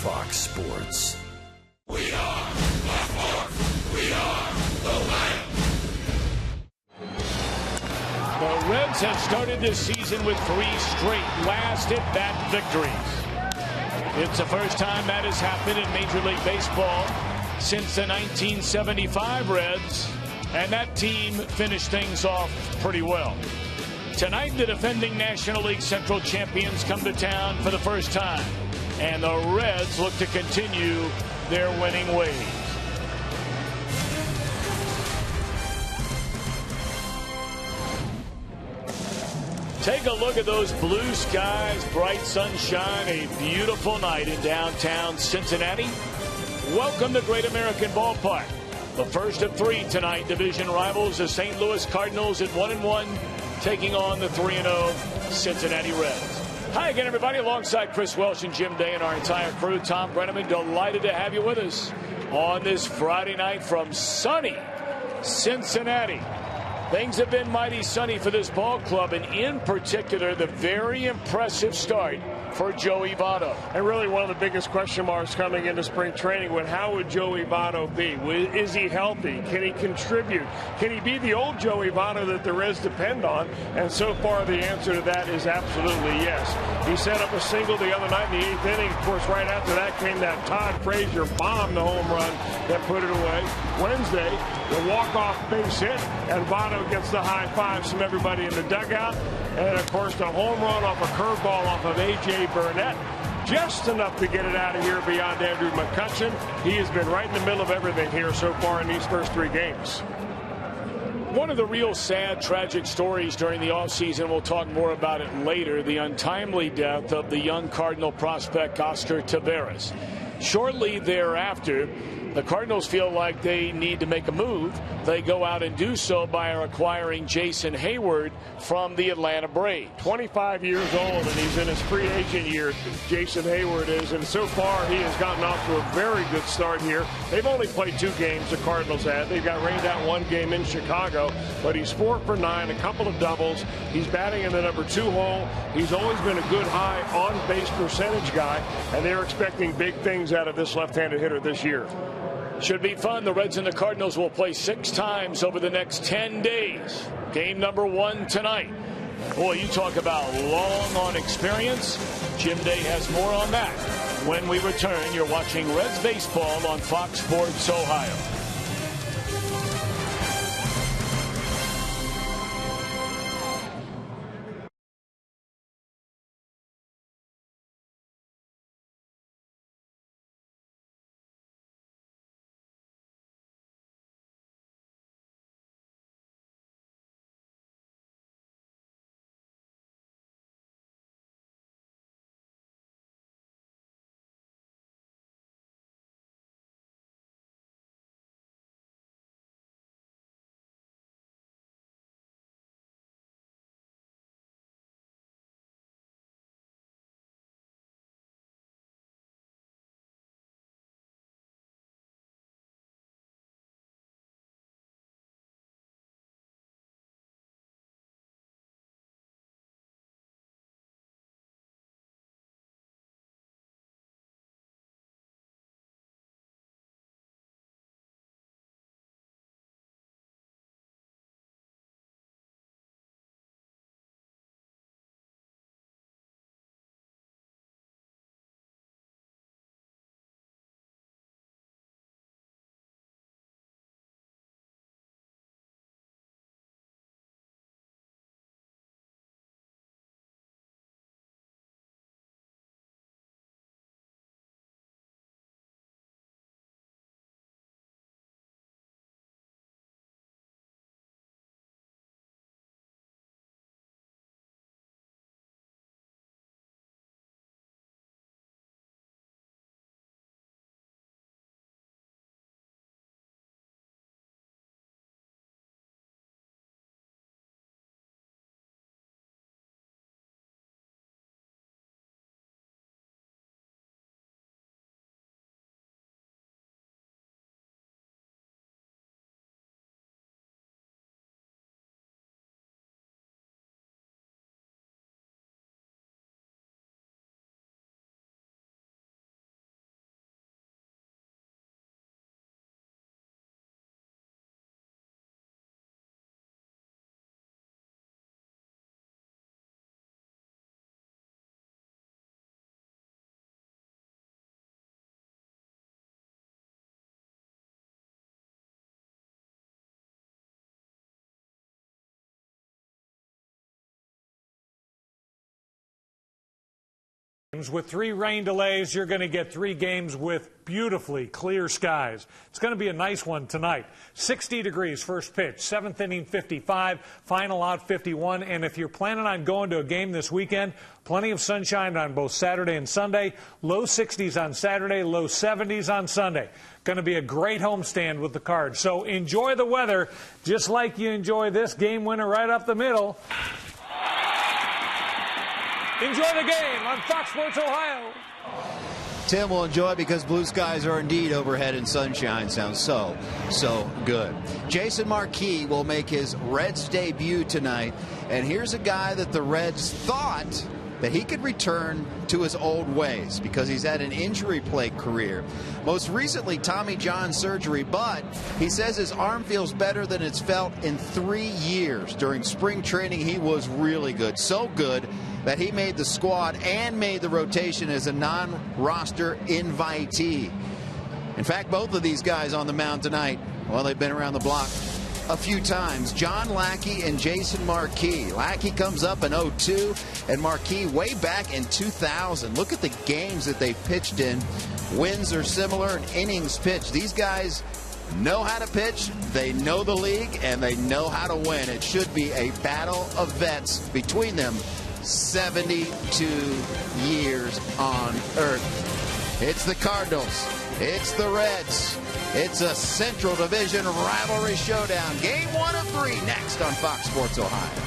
Fox Sports. We are Baltimore. We are the Lions. The Reds have started this season with 3 straight last-at-bat victories. It's the first time that has happened in Major League Baseball since the 1975 Reds, and that team finished things off pretty well. Tonight, the defending National League Central champions come to town for the first time, and the Reds look to continue their winning ways. Take a look at those blue skies, bright sunshine, a beautiful night in downtown Cincinnati. Welcome to Great American Ballpark. The first of 3 tonight. Division rivals, the St. Louis Cardinals at 1-1, taking on the 3-0 Cincinnati Reds. Hi again, everybody. Alongside Chris Welsh and Jim Day and our entire crew, Tom Brenneman, delighted to have you with us on this Friday night from sunny Cincinnati. Things have been mighty sunny for this ball club, and in particular, the very impressive start for Joey Votto. And really one of the biggest question marks coming into spring training was how would Joey Votto be? Is he healthy? Can he contribute? Can he be the old Joey Votto that the Reds depend on? And so far the answer to that is absolutely yes. He set up a single the other night in the 8th inning. Of course, right after that came that Todd Frazier bomb, the home run that put it away. Wednesday, the walk-off base hit, and Votto gets the high fives from everybody in the dugout. And, of course, the home run off a curveball off of A.J. Burnett. Just enough to get it out of here beyond Andrew McCutchen. He has been right in the middle of everything here so far in these first 3 games. One of the real sad, tragic stories during the offseason, we'll talk more about it later, the untimely death of the young Cardinal prospect Oscar Taveras. Shortly thereafter, the Cardinals feel like they need to make a move. They go out and do so by acquiring Jason Hayward from the Atlanta Braves. 25 years old, and he's in his free agent year, Jason Hayward is, and so far he has gotten off to a very good start here. They've only played 2 games, the Cardinals have. They've got rained out 1 game in Chicago, but he's 4 for 9, a couple of doubles. He's batting in the number 2 hole. He's always been a good high on-base percentage guy, and they're expecting big things out of this left-handed hitter this year. Should be fun. The Reds and the Cardinals will play 6 times over the next 10 days. Game number 1 tonight. Boy, you talk about long on experience. Jim Day has more on that. When we return, you're watching Reds baseball on Fox Sports Ohio. With 3 rain delays, you're going to get 3 games with beautifully clear skies. It's going to be a nice one tonight. 60 degrees first pitch, 7th inning 55, final out 51. And if you're planning on going to a game this weekend, plenty of sunshine on both Saturday and Sunday. Low 60s on Saturday, low 70s on Sunday. Going to be a great homestand with the Cards. So enjoy the weather just like you enjoy this game winner right up the middle. Enjoy the game on Fox Sports Ohio. Tim will enjoy because blue skies are indeed overhead and sunshine. Sounds so good. Jason Marquis will make his Reds debut tonight. And here's a guy that the Reds thought that he could return to his old ways because he's had an injury-plagued career. Most recently, Tommy John surgery, but he says his arm feels better than it's felt in 3 years. During spring training, he was really good. So good that he made the squad and made the rotation as a non-roster invitee. In fact, both of these guys on the mound tonight, well, they've been around the block a few times. John Lackey and Jason Marquis. Lackey comes up in 2002 and Marquis way back in 2000. Look at the games that they pitched in. Wins are similar and innings pitched. These guys know how to pitch, they know the league, and they know how to win. It should be a battle of vets between them. 72 years on Earth. It's the Cardinals. It's the Reds. It's a Central Division rivalry showdown. Game 1 of 3 next on Fox Sports Ohio.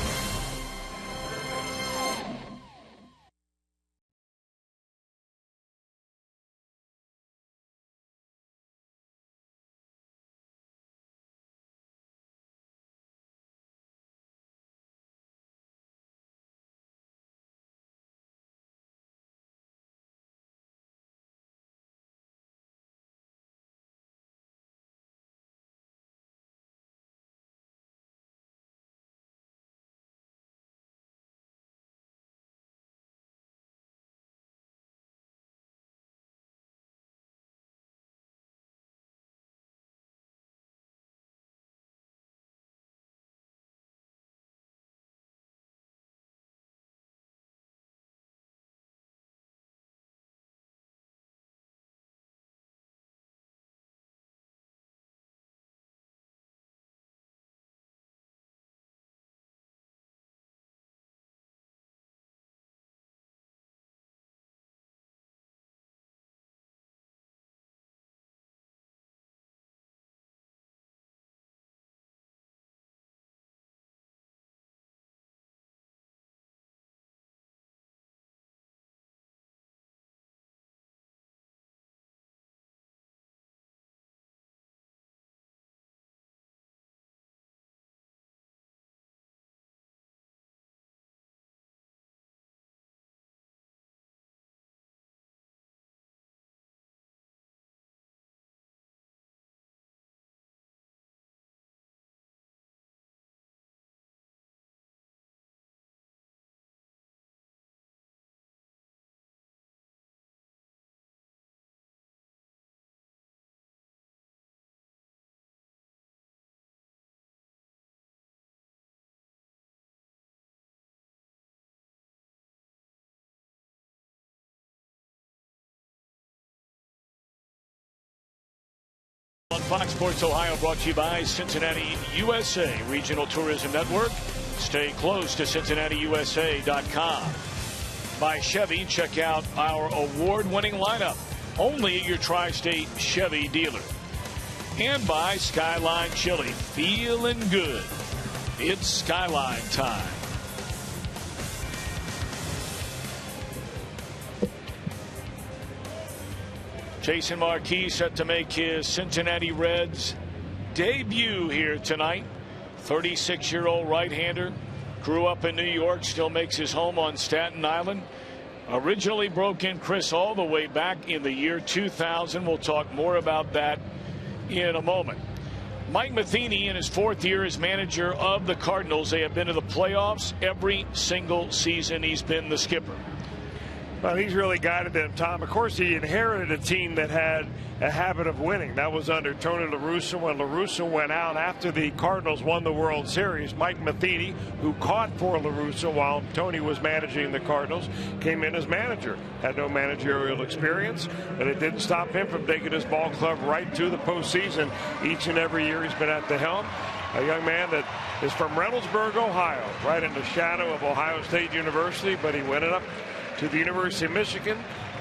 On Fox Sports Ohio, brought to you by Cincinnati USA Regional Tourism Network. Stay close to CincinnatiUSA.com. By Chevy, check out our award-winning lineup only at your Tri-State Chevy dealer. And by Skyline Chili, feeling good. It's Skyline time. Jason Marquis set to make his Cincinnati Reds debut here tonight. 36-year-old right-hander. Grew up in New York, still makes his home on Staten Island. Originally broke in Chris all the way back in the year 2000. We'll talk more about that in a moment. Mike Matheny in his 4th year as manager of the Cardinals. They have been to the playoffs every single season he's been the skipper. Well, he's really guided them, Tom. Of course, he inherited a team that had a habit of winning. That was under Tony La Russa. When La Russa went out after the Cardinals won the World Series, Mike Matheny, who caught for La Russa while Tony was managing the Cardinals, came in as manager. Had no managerial experience, but it didn't stop him from taking his ball club right to the postseason. Each and every year he's been at the helm. A young man that is from Reynoldsburg, Ohio, right in the shadow of Ohio State University, but he went up to the University of Michigan,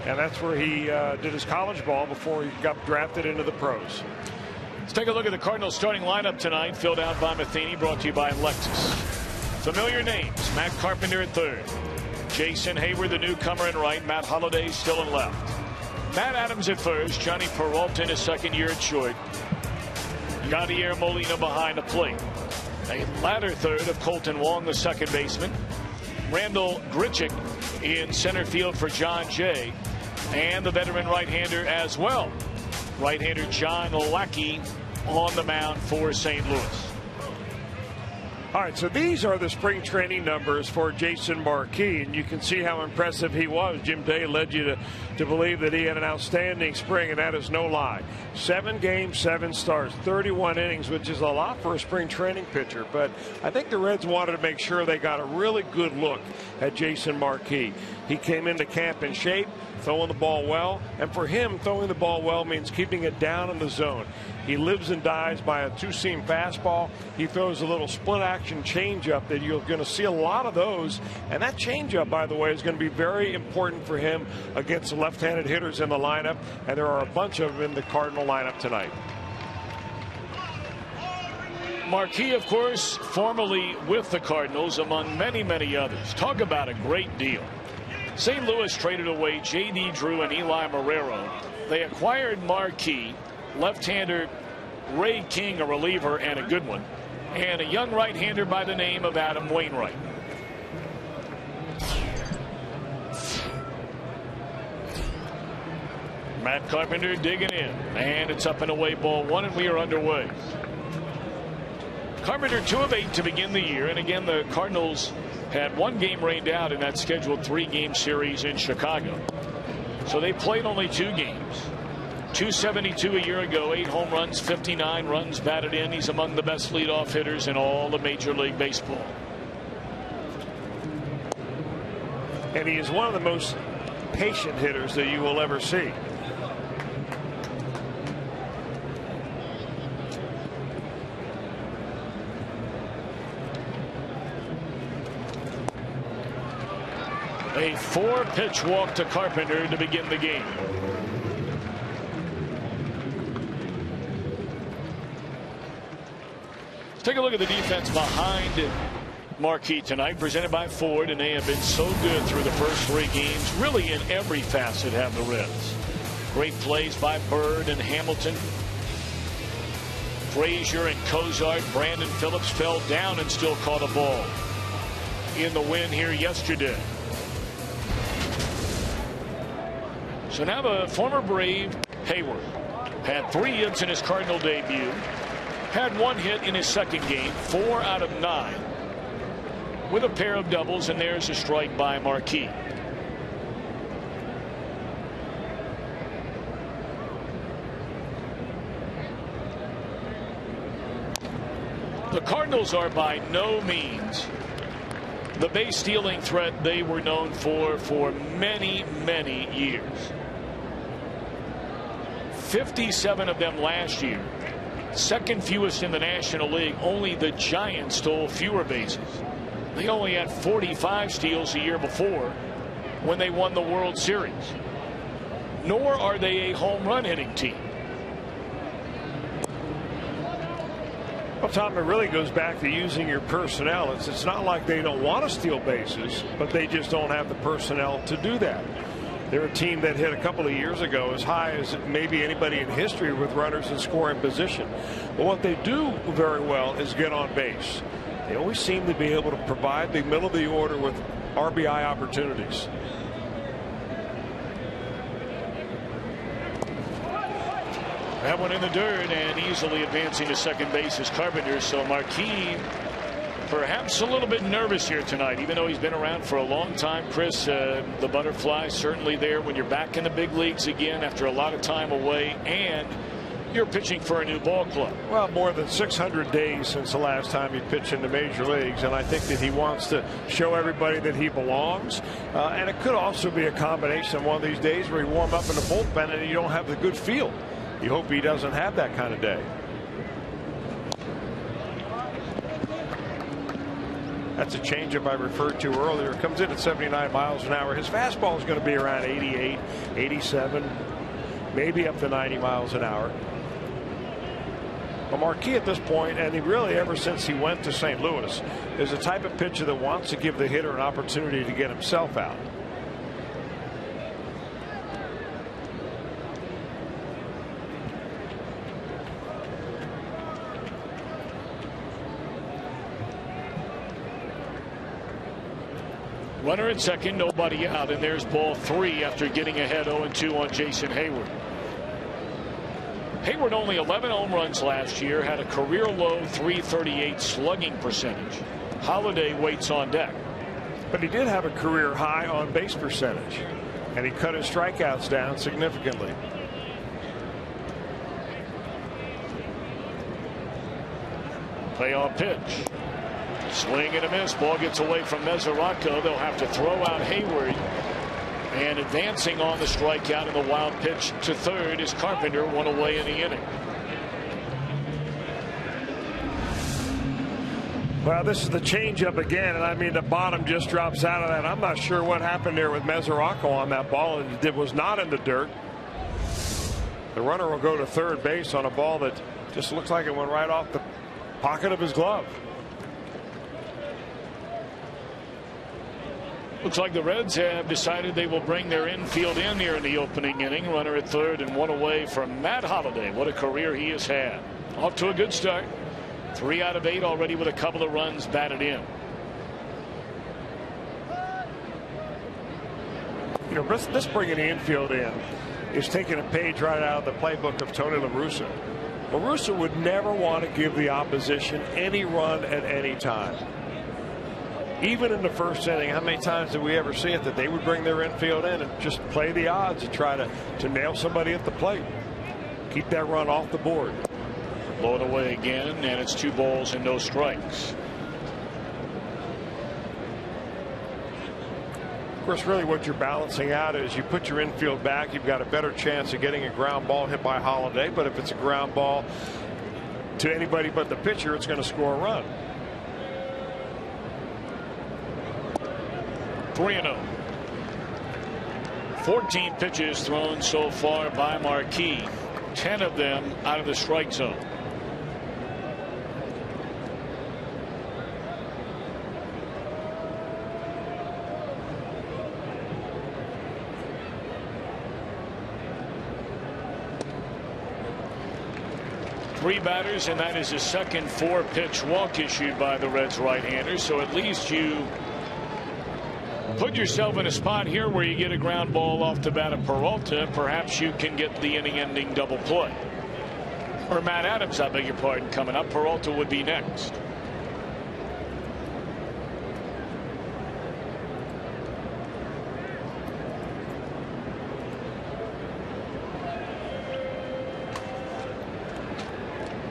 and that's where he did his college ball before he got drafted into the pros. Let's take a look at the Cardinals starting lineup tonight, filled out by Matheny, brought to you by Lexus. Familiar names: Matt Carpenter at third, Jason Hayward, the newcomer, in right, Matt Holliday still in left, Matt Adams at first, Johnny Peralta in his second year at short, Yadier Molina behind the plate, a latter third of Colton Wong, the second baseman, Randall Grichuk in center field for John Jay, and the veteran right-hander as well, right-hander John Lackey on the mound for St. Louis. All right, so these are the spring training numbers for Jason Marquis, and you can see how impressive he was. Jim Day led you to believe that he had an outstanding spring, and that is no lie. 7 games, 7 starts, 31 innings, which is a lot for a spring training pitcher. But I think the Reds wanted to make sure they got a really good look at Jason Marquis. He came into camp in shape, throwing the ball well, and for him, throwing the ball well means keeping it down in the zone. He lives and dies by a two-seam fastball. He throws a little split-action changeup that you're going to see a lot of those. And that changeup, by the way, is going to be very important for him against the left-handed hitters in the lineup. And there are a bunch of them in the Cardinal lineup tonight. Marquis, of course, formerly with the Cardinals, among many, many others. Talk about a great deal. St. Louis traded away J.D. Drew and Eli Marrero. They acquired Marquis, left-hander Ray King, a reliever and a good one, and a young right-hander by the name of Adam Wainwright. Matt Carpenter digging in, and it's up and away, ball 1, and we are underway. Carpenter 2 of 8 to begin the year, and again the Cardinals had 1 game rained out in that scheduled 3-game series in Chicago. So they played only 2 games. 272 a year ago, 8 home runs, 59 runs batted in. He's among the best leadoff hitters in all of Major League Baseball. And he is one of the most patient hitters that you will ever see. A 4-pitch walk to Carpenter to begin the game. Take a look at the defense behind Marquis tonight, presented by Ford, and they have been so good through the first 3 games. Really in every facet have the Reds. Great plays by Bird and Hamilton. Frazier and Cozart. Brandon Phillips fell down and still caught a ball in the win here yesterday. So now the former Brave Hayward had 3 hits in his Cardinal debut. Had 1 hit in his second game, 4 out of 9, with a pair of doubles, and there's a strike by Marquis. The Cardinals are by no means the base stealing threat they were known for many, many years. 57 of them last year. Second fewest in the National League. Only the Giants stole fewer bases. They only had 45 steals a year before when they won the World Series. Nor are they a home run hitting team. Well, Tom, it really goes back to using your personnel. It's not like they don't want to steal bases, but they just don't have the personnel to do that. They're a team that hit a couple of years ago as high as maybe anybody in history with runners in scoring position. But what they do very well is get on base. They always seem to be able to provide the middle of the order with RBI opportunities. That one in the dirt, and easily advancing to second base is Carpenter. So Marquis Perhaps a little bit nervous here tonight, even though he's been around for a long time. Chris, the butterfly certainly there when you're back in the big leagues again after a lot of time away, and you're pitching for a new ball club. Well, more than 600 days since the last time he pitched in the major leagues, and I think that he wants to show everybody that he belongs. And it could also be a combination of one of these days where you warm up in the bullpen and you don't have the good feel. You hope he doesn't have that kind of day. That's a changeup I referred to earlier. Comes in at 79 miles an hour. His fastball is going to be around 88, 87, maybe up to 90 miles an hour. But Marquis at this point, and he really ever since he went to St. Louis, is the type of pitcher that wants to give the hitter an opportunity to get himself out. Runner at second, nobody out, and there's ball 3 after getting ahead 0-2 on Jason Hayward. Hayward only 11 home runs last year, had a career low .338 slugging percentage. Holiday waits on deck. But he did have a career high on base percentage, and he cut his strikeouts down significantly. Payoff pitch. Swing and a miss. Ball gets away from Mesoraco. They'll have to throw out Hayward. And advancing on the strikeout and the wild pitch to third is Carpenter, one away in the inning. Well, this is the changeup again, and I mean the bottom just drops out of that. I'm not sure what happened there with Mesoraco on that ball. It was not in the dirt. The runner will go to third base on a ball that just looks like it went right off the pocket of his glove. Looks like the Reds have decided they will bring their infield in here in the opening inning. Runner at third and one away from Matt Holliday. What a career he has had. Off to a good start. 3 out of 8 already with a couple of runs batted in. You know, this bringing the infield in is taking a page right out of the playbook of Tony La Russa. La Russa would never want to give the opposition any run at any time. Even in the first inning, how many times did we ever see it that they would bring their infield in and just play the odds and try to nail somebody at the plate, keep that run off the board. Blow it away again, and it's 2 balls and no strikes. Of course, really what you're balancing out is you put your infield back, you've got a better chance of getting a ground ball hit by Holliday, but if it's a ground ball to anybody but the pitcher, it's going to score a run. 3-0. 14 pitches thrown so far by Marquis. 10 of them out of the strike zone. Three batters, and that is his second 4-pitch walk issued by the Reds right-handers. So at least you put yourself in a spot here where you get a ground ball off the bat of Peralta. Perhaps you can get the inning-ending double play. Or Matt Adams, I beg your pardon, coming up. Peralta would be next.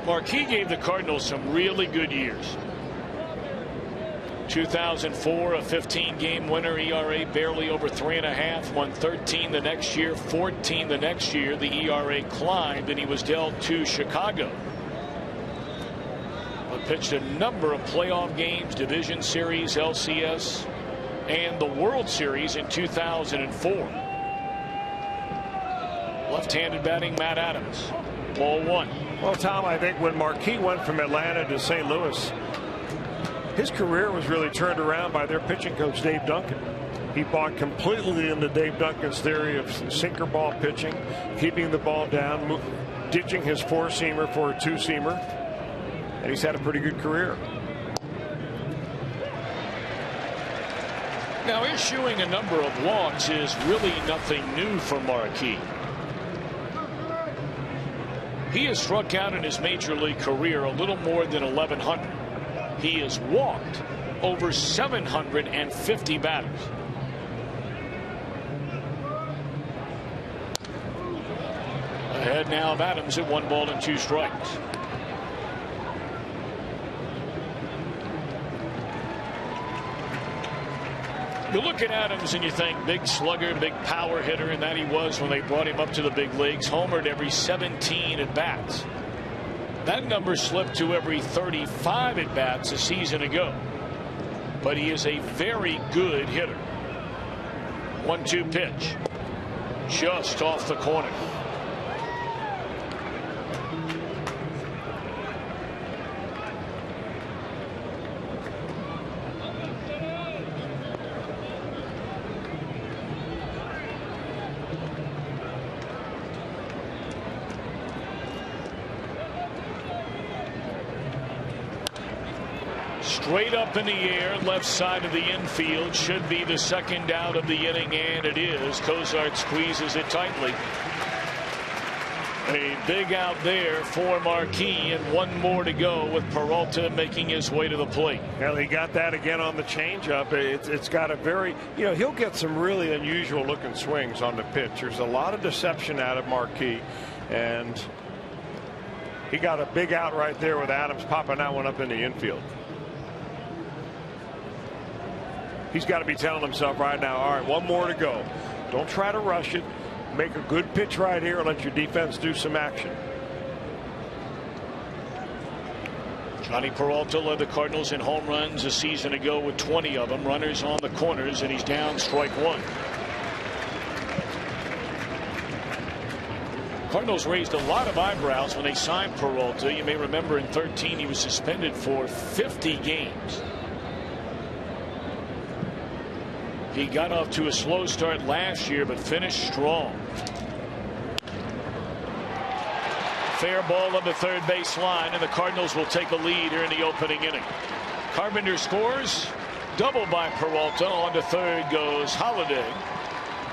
Marquis gave the Cardinals some really good years. 2004, a 15-game winner, ERA barely over 3.5, won 13 the next year, 14 the next year. The ERA climbed, and he was dealt to Chicago. But pitched a number of playoff games, Division Series, LCS, and the World Series in 2004. Left-handed batting, Matt Adams. Ball 1. Well, Tom, I think when Marquis went from Atlanta to St. Louis, his career was really turned around by their pitching coach, Dave Duncan. He bought completely into Dave Duncan's theory of sinker ball pitching, keeping the ball down, ditching his 4-seamer for a 2-seamer, and he's had a pretty good career. Now, issuing a number of walks is really nothing new for Marquis. He has struck out in his major league career a little more than 1,100. He has walked over 750 batters. Ahead now of Adams at 1 ball and 2 strikes. You look at Adams and you think big slugger, big power hitter, and that he was when they brought him up to the big leagues. Homered every 17 at bats. That number slipped to every 35 at bats a season ago. But he is a very good hitter. 1-2 pitch. Just off the corner. Straight up in the air, left side of the infield. Should be the second out of the inning, and it is. Cozart squeezes it tightly. A big out there for Marquis, and 1 more to go with Peralta making his way to the plate. Well, he got that again on the changeup. It's got a very, he'll get some really unusual looking swings on the pitch. There's a lot of deception out of Marquis, and he got a big out right there with Adams popping that one up in the infield. He's got to be telling himself right now, all right, 1 more to go. Don't try to rush it. Make a good pitch right here and let your defense do some action. Johnny Peralta led the Cardinals in home runs a season ago with 20 of them. Runners on the corners, and he's down strike 1. Cardinals raised a lot of eyebrows when they signed Peralta. You may remember in 13 he was suspended for 50 games. He got off to a slow start last year, but finished strong. Fair ball on the third base line, and the Cardinals will take a lead here in the opening inning. Carpenter scores. Double by Peralta. On to third goes Holiday.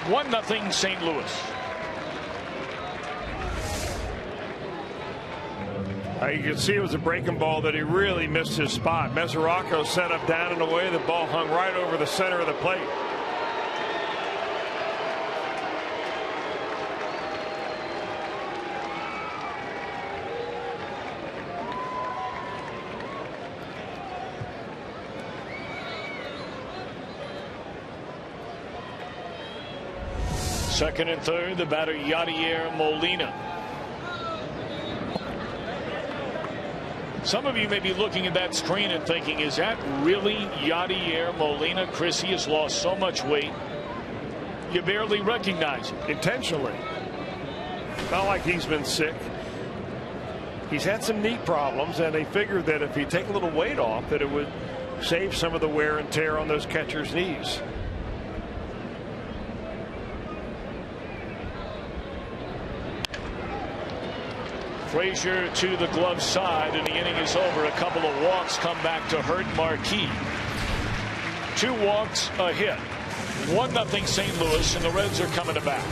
1-0 St. Louis. You can see it was a breaking ball that he really missed his spot. Mesoraco set up down and away. The ball hung right over the center of the plate. Second and third, the batter Yadier Molina. Some of you may be looking at that screen and thinking, is that really Yadier Molina? Chris, he has lost so much weight, you barely recognize him. Intentionally. Not like he's been sick. He's had some knee problems, and they figured that if he take a little weight off, that it would save some of the wear and tear on those catchers' knees. Frazier to the glove side, and the inning is over. A couple of walks come back to hurt Marquis. 2 walks, a hit. 1-0 St. Louis, and the Reds are coming to bat.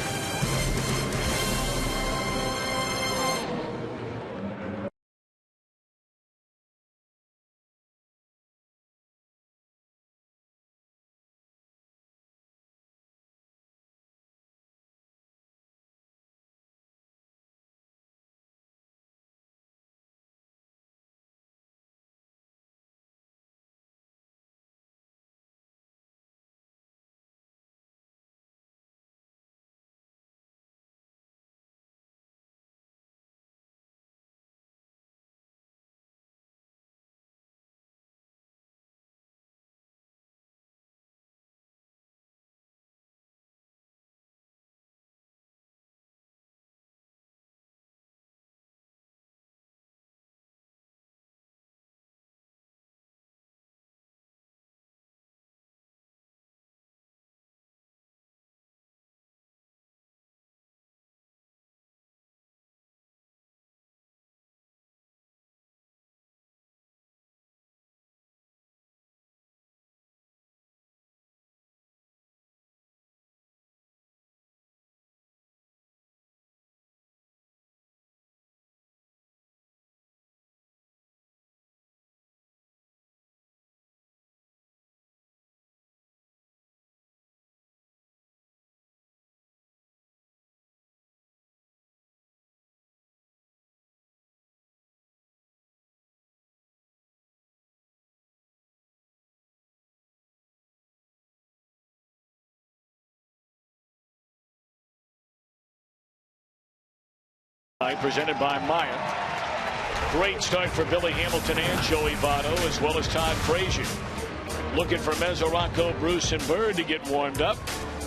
Presented by Maya. Great start for Billy Hamilton and Joey Votto, as well as Todd Frazier. Looking for Mesoraco, Bruce, and Bird to get warmed up.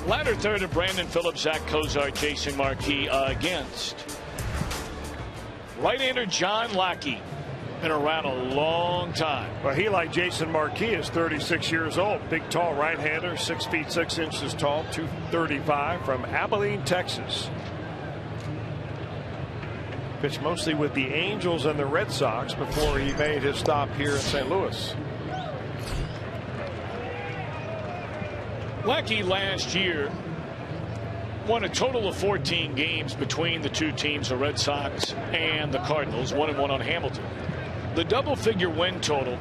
Latter third of Brandon Phillips, Zach Cozart, Jason Marquis against right-hander John Lackey. Been around a long time. Well, he, like Jason Marquis, is 36 years old. Big, tall right-hander, 6 feet 6 inches tall, 235, from Abilene, Texas. Pitched mostly with the Angels and the Red Sox before he made his stop here in St. Louis. Lackey last year won a total of 14 games between the two teams, the Red Sox and the Cardinals, 1-1 on Hamilton. The double-figure win total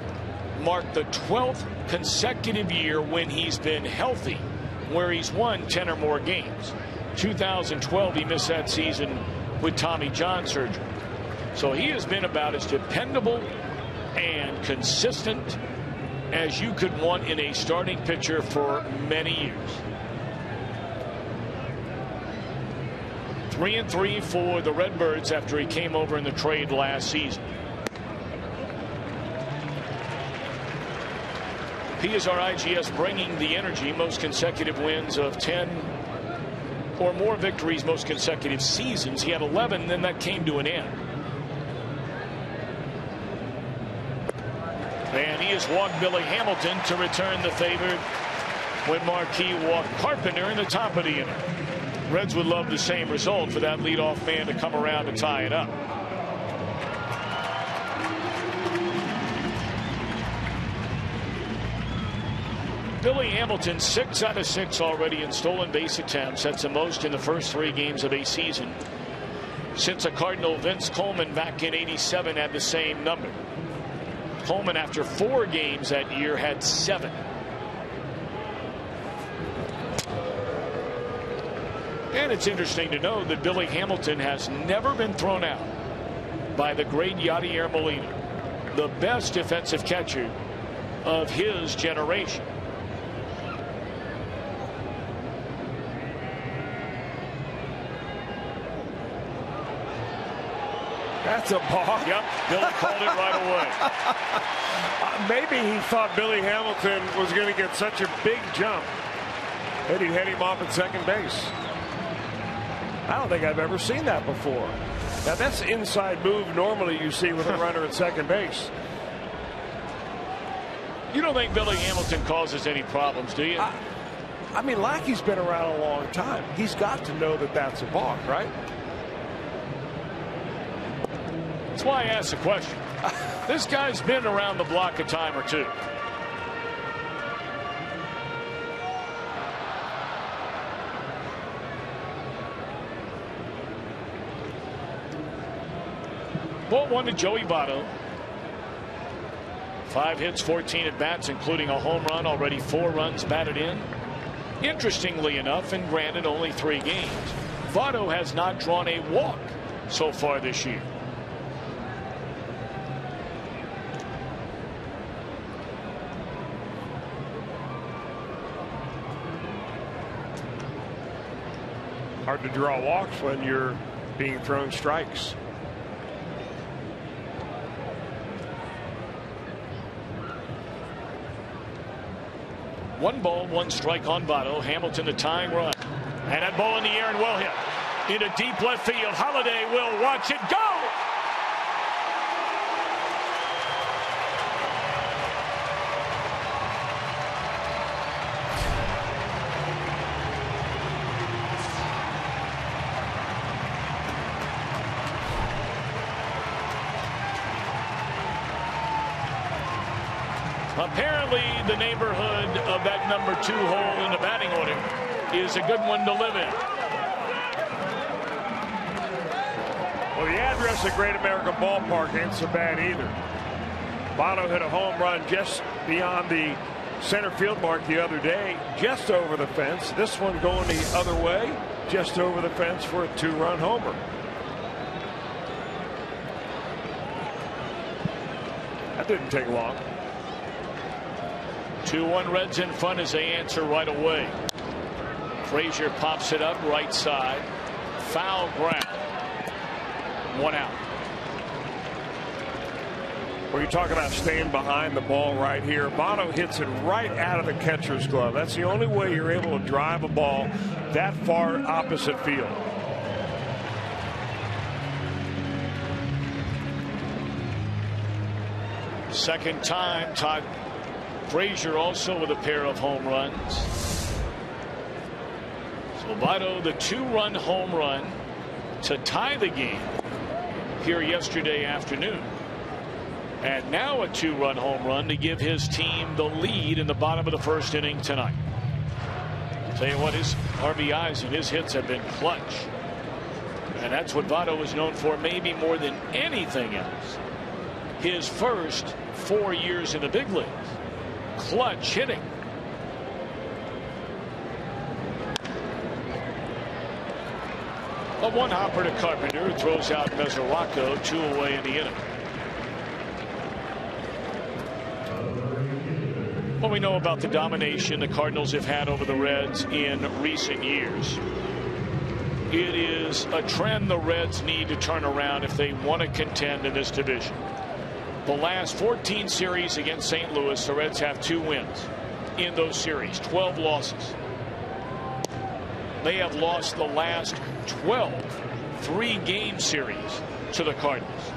marked the 12th consecutive year when he's been healthy, where he's won 10 or more games. 2012, he missed that season with Tommy John surgery. So he has been about as dependable and consistent as you could want in a starting pitcher for many years. 3-3 for the Redbirds after he came over in the trade last season. He is our IGS bringing the energy, most consecutive wins of 10 or more victories, most consecutive seasons. He had 11, then that came to an end. And he has walked Billy Hamilton to return the favor when Marquis walked Carpenter in the top of the inning. Reds would love the same result for that leadoff man to come around to tie it up. Billy Hamilton, 6 out of 6 already in stolen base attempts. That's the most in the first 3 games of a season since a Cardinal, Vince Coleman, back in '87 had the same number. Coleman, after 4 games that year, had 7. And it's interesting to know that Billy Hamilton has never been thrown out by the great Yadier Molina, the best defensive catcher of his generation. That's a balk. Yep, Billy called it right away. Maybe he thought Billy Hamilton was going to get such a big jump that he'd head him off at second base. I don't think I've ever seen that before. Now, that's an inside move normally you see with a runner at second base. You don't think Billy Hamilton causes any problems, do you? I mean, Lackey's been around a long time. He's got to know that that's a balk, right? That's why I asked the question. This guy's been around the block a time or two. Ball 1 to Joey Votto. 5 hits, 14 at bats, including a home run. Already 4 runs batted in. Interestingly enough, and granted only 3 games, Votto has not drawn a walk so far this year. Hard to draw walks when you're being thrown strikes. One ball, 1 strike on Votto. Hamilton the tying run. And that ball in the air and well hit. Into deep left field. Holiday will watch it go. Apparently, the neighborhood of that number 2 hole in the batting order is a good one to live in. Well, the address at Great American Ballpark ain't so bad either. Votto hit a home run just beyond the center field mark the other day, just over the fence. This one going the other way, just over the fence for a 2-run homer. That didn't take long. 2-1 Reds in front as they answer right away. Frazier pops it up right side. Foul ground. 1 out. Well, you talk about staying behind the ball right here. Votto hits it right out of the catcher's glove. That's the only way you're able to drive a ball that far opposite field. Second time, Todd Frazier also with a pair of home runs. So Votto, the 2-run home run to tie the game here yesterday afternoon. And now a 2-run home run to give his team the lead in the bottom of the first inning tonight. I'll tell you what, his RBIs and his hits have been clutch. And that's what Votto is known for, maybe more than anything else. His first 4 years in the big leagues. Clutch hitting. A one-hopper to Carpenter, who throws out Mesoraco, 2 away in the inning. What we know about the domination the Cardinals have had over the Reds in recent years. It is a trend the Reds need to turn around if they want to contend in this division. The last 14 series against St. Louis, the Reds have 2 wins in those series, 12 losses. They have lost the last 12 3-game series to the Cardinals.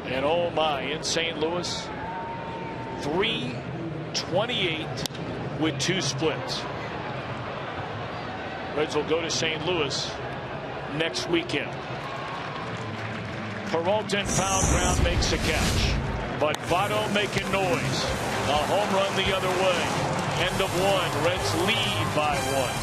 And oh my, in St. Louis, 3-28 with 2 splits. Reds will go to St. Louis next weekend. Peralta foul ground makes a catch, but Votto making noise. A home run the other way. End of 1. Reds lead by 1.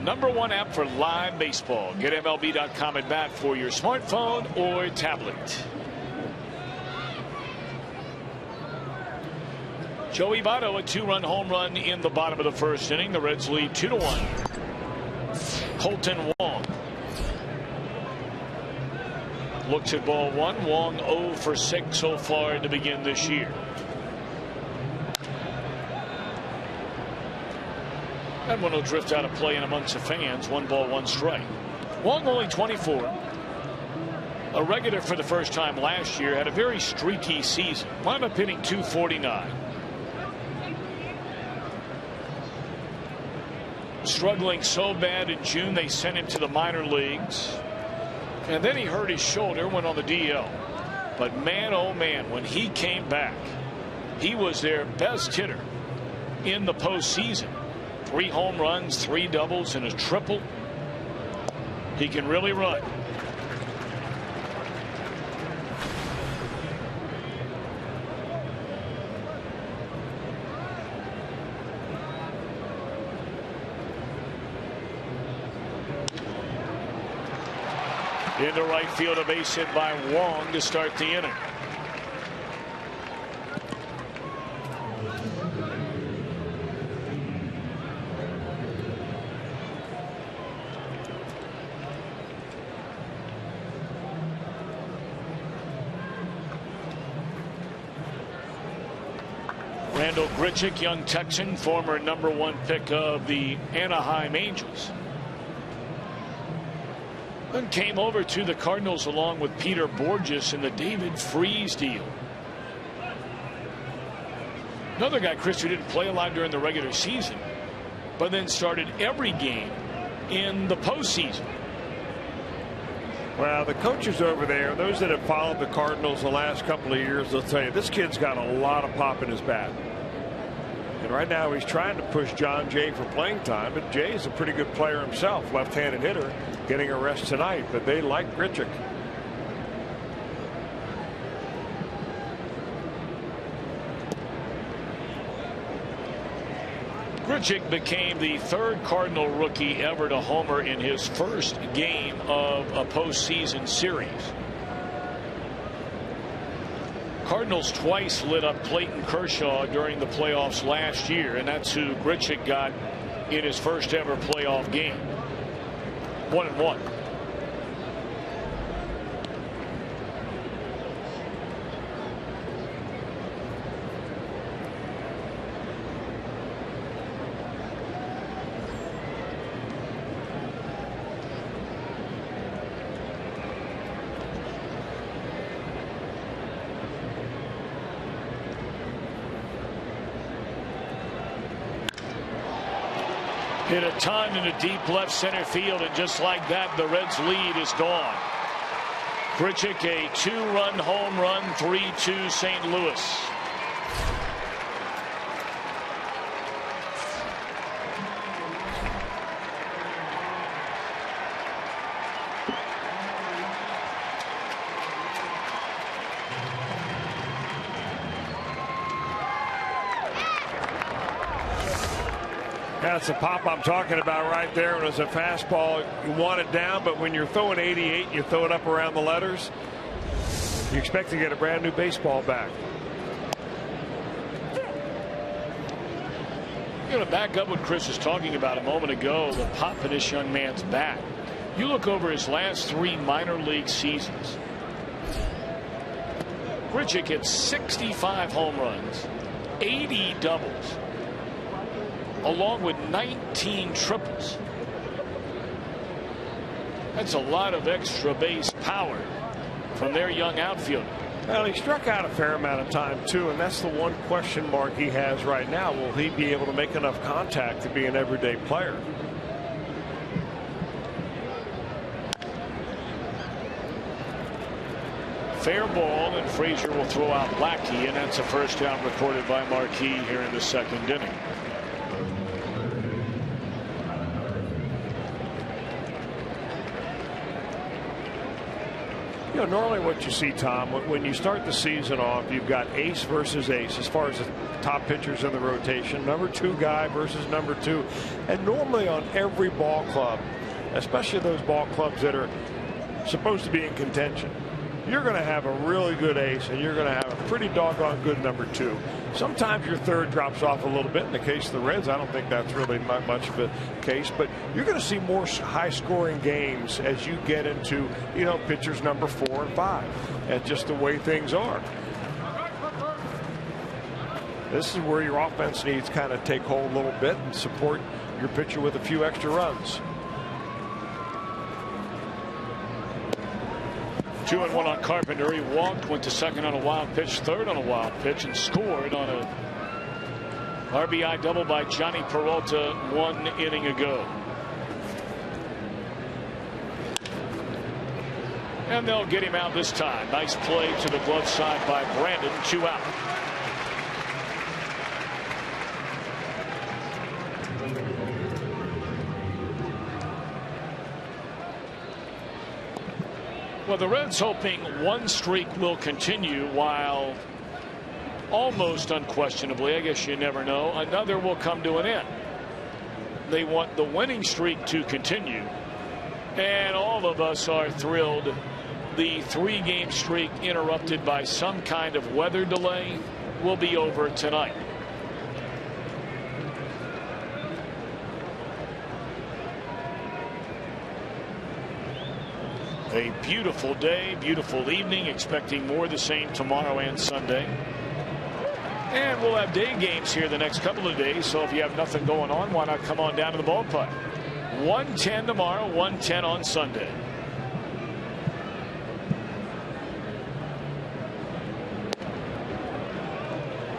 #1 app for live baseball. Get MLB.com at bat for your smartphone or tablet. Joey Votto, a 2-run home run in the bottom of the first inning. The Reds lead 2-1. Colton Wong looks at ball 1. Wong 0 for 6 so far to begin this year. That one will drift out of play in amongst the fans. 1 ball, 1 strike. Wong only 24. A regular for the first time last year. Had a very streaky season. Wound up hitting .249. Struggling so bad in June they sent him to the minor leagues. And then he hurt his shoulder, went on the DL. But man, oh man, when he came back, he was their best hitter in the postseason. 3 home runs, 3 doubles, and a triple. He can really run. Into right field, a base hit by Wong to start the inning. Randall Grichuk, young Texan, former #1 pick of the Anaheim Angels. Then came over to the Cardinals along with Peter Borges in the David Freese deal. Another guy, Chris, who didn't play a lot during the regular season, but then started every game in the postseason. Well, the coaches over there, those that have followed the Cardinals the last couple of years, they'll tell you this kid's got a lot of pop in his bat. And right now he's trying to push John Jay for playing time, but Jay is a pretty good player himself, left-handed hitter, getting a rest tonight, but they like Grichuk. Grichuk became the third Cardinal rookie ever to homer in his first game of a postseason series. Cardinals twice lit up Clayton Kershaw during the playoffs last year, and that's who Grichuk got in his first ever playoff game. 1-1. Hit a ton into deep left center field, and just like that, the Reds' lead is gone. Grichuk, a 2-run home run, 3-2 St. Louis. That's the pop I'm talking about right there. When it's a fastball, you want it down, but when you're throwing 88, you throw it up around the letters, you expect to get a brand new baseball back. I'm going to back up what Chris was talking about a moment ago, the pop in this young man's bat. You look over his last 3 minor league seasons. Grichuk hit 65 home runs, 80 doubles, along with 19 triples. That's a lot of extra base power from their young outfielder. Well, he struck out a fair amount of time too, and that's the one question mark he has right now. Will he be able to make enough contact to be an everyday player? Fair ball, and Frazier will throw out Lackey, and that's a first down recorded by Marquis here in the second inning. You know, normally what you see, Tom, when you start the season off, you've got ace versus ace as far as the top pitchers in the rotation, #2 guy versus #2. And normally on every ball club, especially those ball clubs that are supposed to be in contention, you're going to have a really good ace and you're going to have a pretty doggone good #2. Sometimes your third drops off a little bit. In the case of the Reds, I don't think that's really much of a case, but you're going to see more high-scoring games as you get into, you know, pitchers #4 and 5. That's just the way things are. This is where your offense needs to kind of take hold a little bit and support your pitcher with a few extra runs. 2-1 on Carpenter. He walked, went to second on a wild pitch, third on a wild pitch, and scored on a RBI double by Johnny Peralta 1 inning ago. And they'll get him out this time. Nice play to the glove side by Brandon. 2 out. Well, the Reds hoping one streak will continue, while almost unquestionably, I guess you never know, another will come to an end. They want the winning streak to continue, And all of us are thrilled. The 3-game streak interrupted by some kind of weather delay will be over tonight. A beautiful day, beautiful evening, expecting more of the same tomorrow and Sunday. And we'll have day games here the next couple of days, so if you have nothing going on, why not come on down to the ballpark? 1:10 tomorrow, 1:10 on Sunday.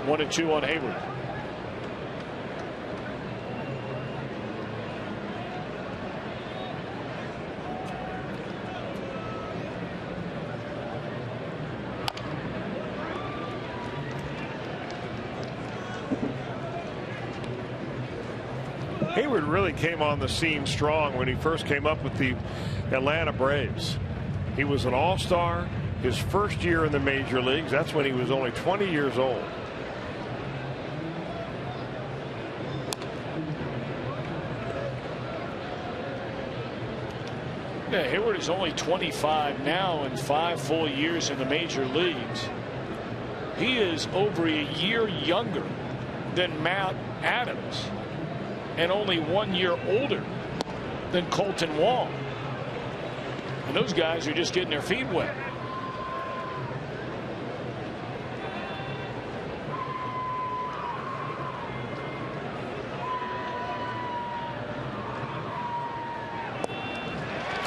One and two on Hayward. Hayward really came on the scene strong when he first came up with the Atlanta Braves. He was an all-star his first year in the major leagues. That's when he was only 20 years old. Yeah, Hayward is only 25 now and 5 full years in the major leagues. He is over a year younger than Matt Adams and only 1 year older than Colton Wong. And those guys are just getting their feet wet.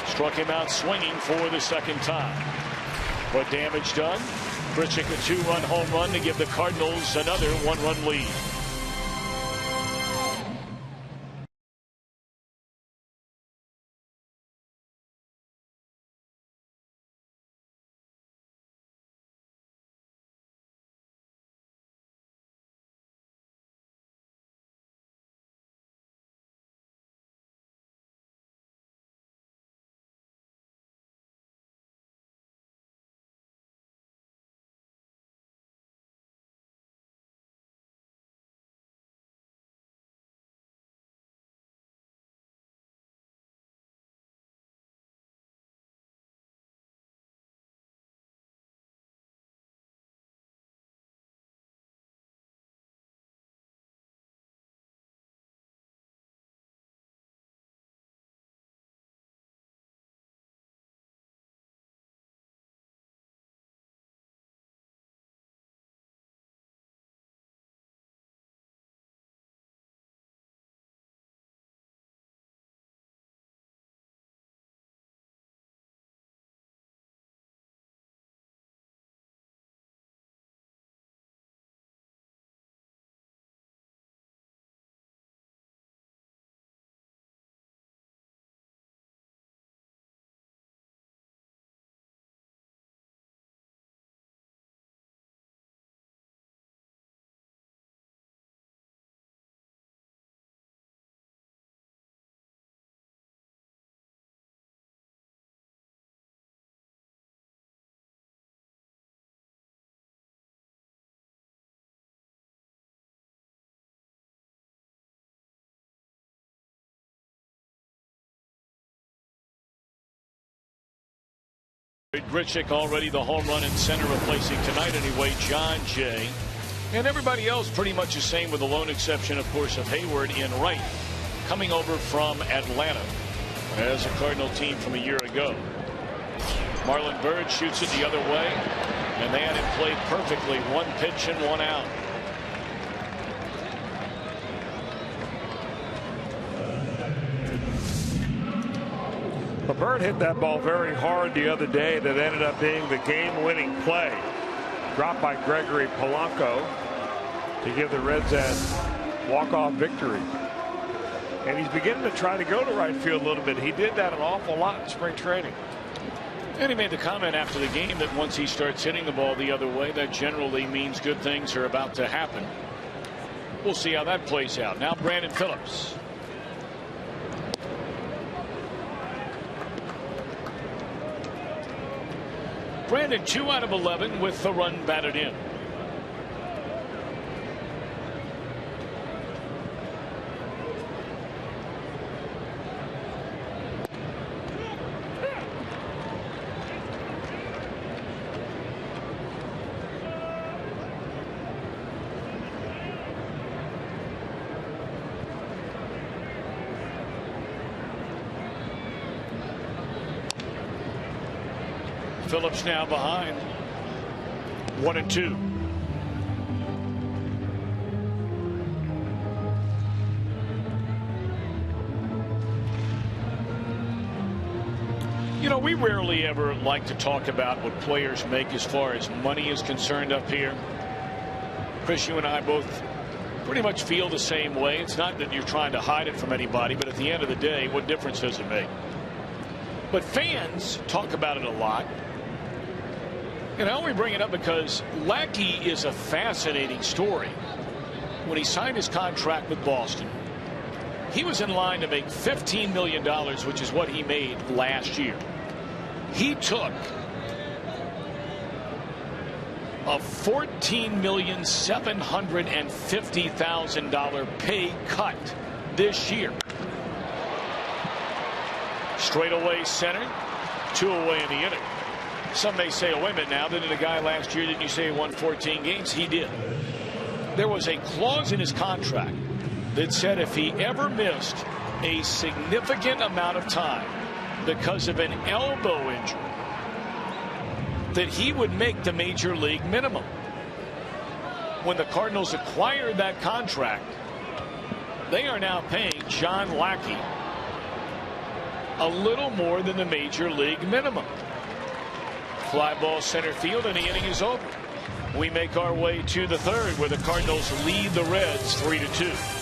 Struck him out swinging for the second time. But damage done. Grichuk a 2-run home run to give the Cardinals another 1-run lead. Grichuk already the home run in center, replacing tonight anyway John Jay. And everybody else pretty much the same, with the lone exception, of course, of Hayward in right, coming over from Atlanta as a Cardinal team from a year ago. Marlon Byrd shoots it the other way, and they had it played perfectly. 1 pitch and 1 out. Byrd hit that ball very hard the other day. That ended up being the game-winning play. Dropped by Gregory Polanco to give the Reds that walk-off victory. And he's beginning to try to go to right field a little bit. He did that an awful lot in spring training. And he made the comment after the game that once he starts hitting the ball the other way, that generally means good things are about to happen. We'll see how that plays out. Now Brandon Phillips. Brandon 2 out of 11 with the run batted in. Phillips now behind 1-2. You know, we rarely ever like to talk about what players make as far as money is concerned up here. Chris, you and I both pretty much feel the same way. It's not that you're trying to hide it from anybody, but at the end of the day, what difference does it make? But fans talk about it a lot. And I only bring it up because Lackey is a fascinating story. When he signed his contract with Boston, he was in line to make $15 million, which is what he made last year. He took a $14,750,000 pay cut this year. Straight away center, 2 away in the inning. Some may say, oh, wait a minute now, didn't a guy last year, didn't you say he won 14 games? He did. There was a clause in his contract that said if he ever missed a significant amount of time because of an elbow injury, that he would make the major league minimum. When the Cardinals acquired that contract, they are now paying John Lackey a little more than the major league minimum. Fly ball center field, and the inning is over. We make our way to the third, where the Cardinals lead the Reds 3-2.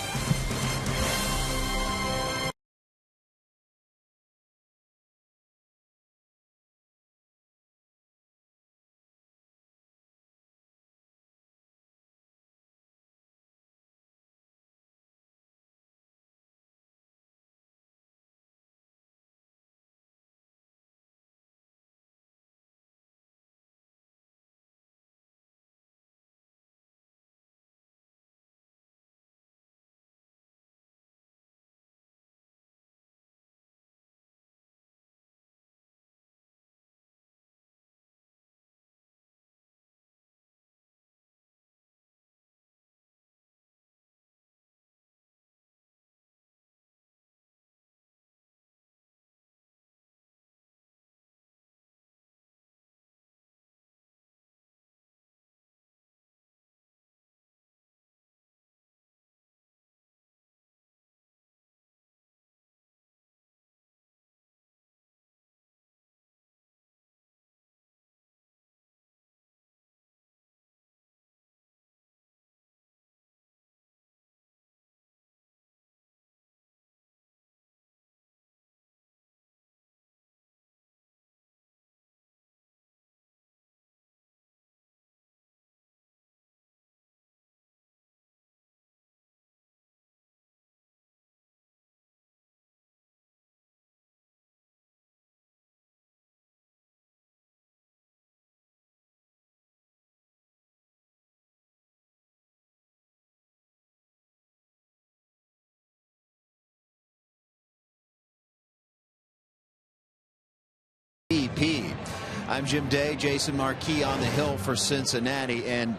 I'm Jim Day. Jason Marquis on the hill for Cincinnati, and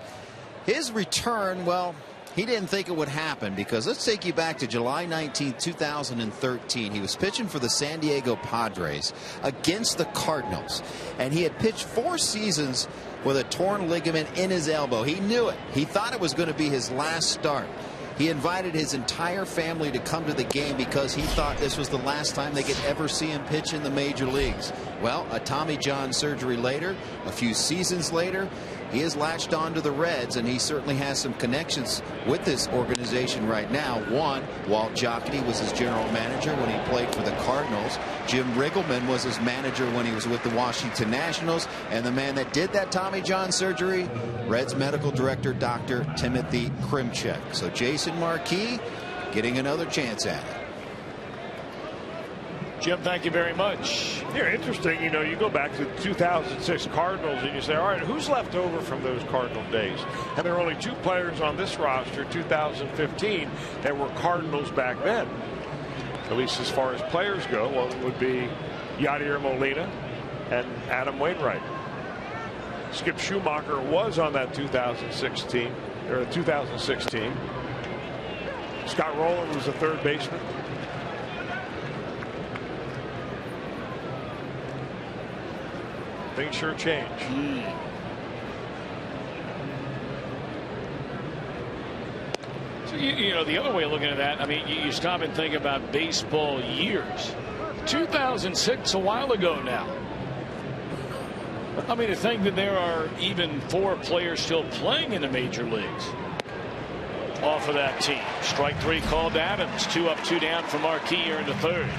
his return, well, he didn't think it would happen, because let's take you back to July 19, 2013. He was pitching for the San Diego Padres against the Cardinals, and he had pitched 4 seasons with a torn ligament in his elbow. He knew it. He thought it was going to be his last start. He invited his entire family to come to the game because he thought this was the last time they could ever see him pitch in the major leagues. Well, a Tommy John surgery later, a few seasons later, he has latched on to the Reds, and he certainly has some connections with this organization right now. One, Walt Jocketty was his general manager when he played for the Cardinals. Jim Riggleman was his manager when he was with the Washington Nationals. And the man that did that Tommy John surgery, Reds medical director, Dr. Timothy Krimchek. So Jason Marquis getting another chance at it. Jim, thank you very much. You're interesting. You know, you go back to 2006 Cardinals and you say, all right, who's left over from those Cardinal days? And there are only 2 players on this roster, 2015, that were Cardinals back then. At least as far as players go, well, it would be Yadier Molina and Adam Wainwright. Skip Schumacher was on that 2016 or 2016. Scott Rowland was the third baseman. things sure change. So, you know, the other way of looking at that, I mean, you stop and think about baseball years. 2006, a while ago now. I mean, to think that there are even 4 players still playing in the major leagues. Off of that team. Strike 3 called Adams. 2 up, 2 down for Marquis here in the 3rd.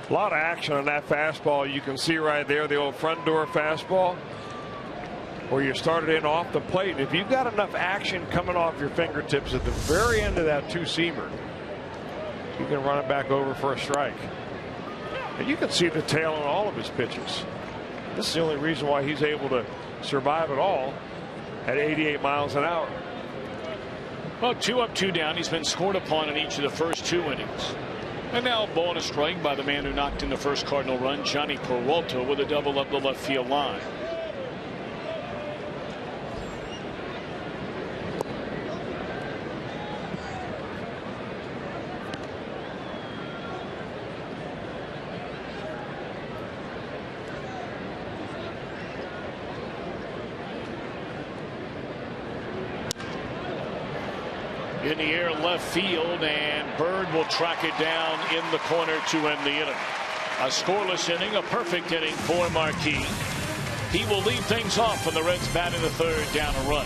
A lot of action on that fastball. You can see right there the old front door fastball where you started in off the plate. If you've got enough action coming off your fingertips at the very end of that 2-seamer, you can run it back over for a strike. And you can see the tail on all of his pitches. This is the only reason why he's able to survive at all at 88 miles an hour. Well, 2 up, 2 down. He's been scored upon in each of the first 2 innings. And now ball and a strike by the man who knocked in the first Cardinal run, Johnny Peralta, with a double up the left field line. In the air left field, and Bird will track it down in the corner to end the inning. A scoreless inning, a perfect inning for Marquis. He will lead things off when the Reds bat in the 3rd, down a run.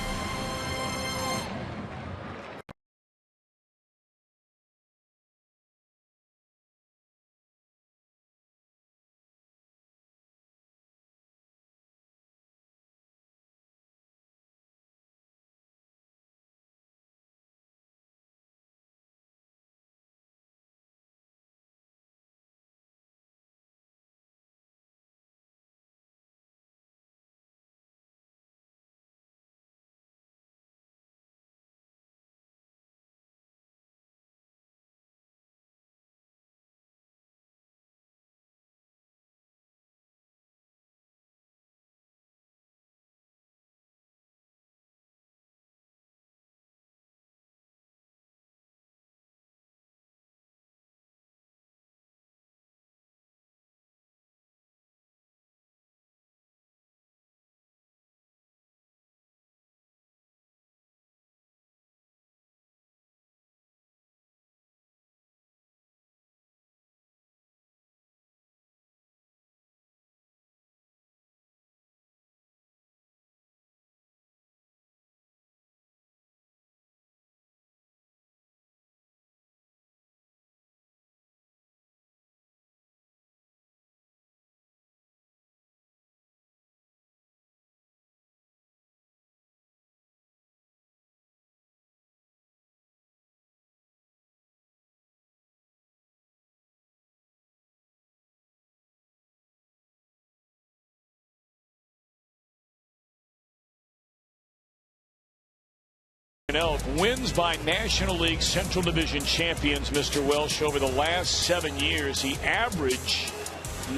Wins by National League Central Division champions, Mr. Welsh. Over the last 7 years, he averaged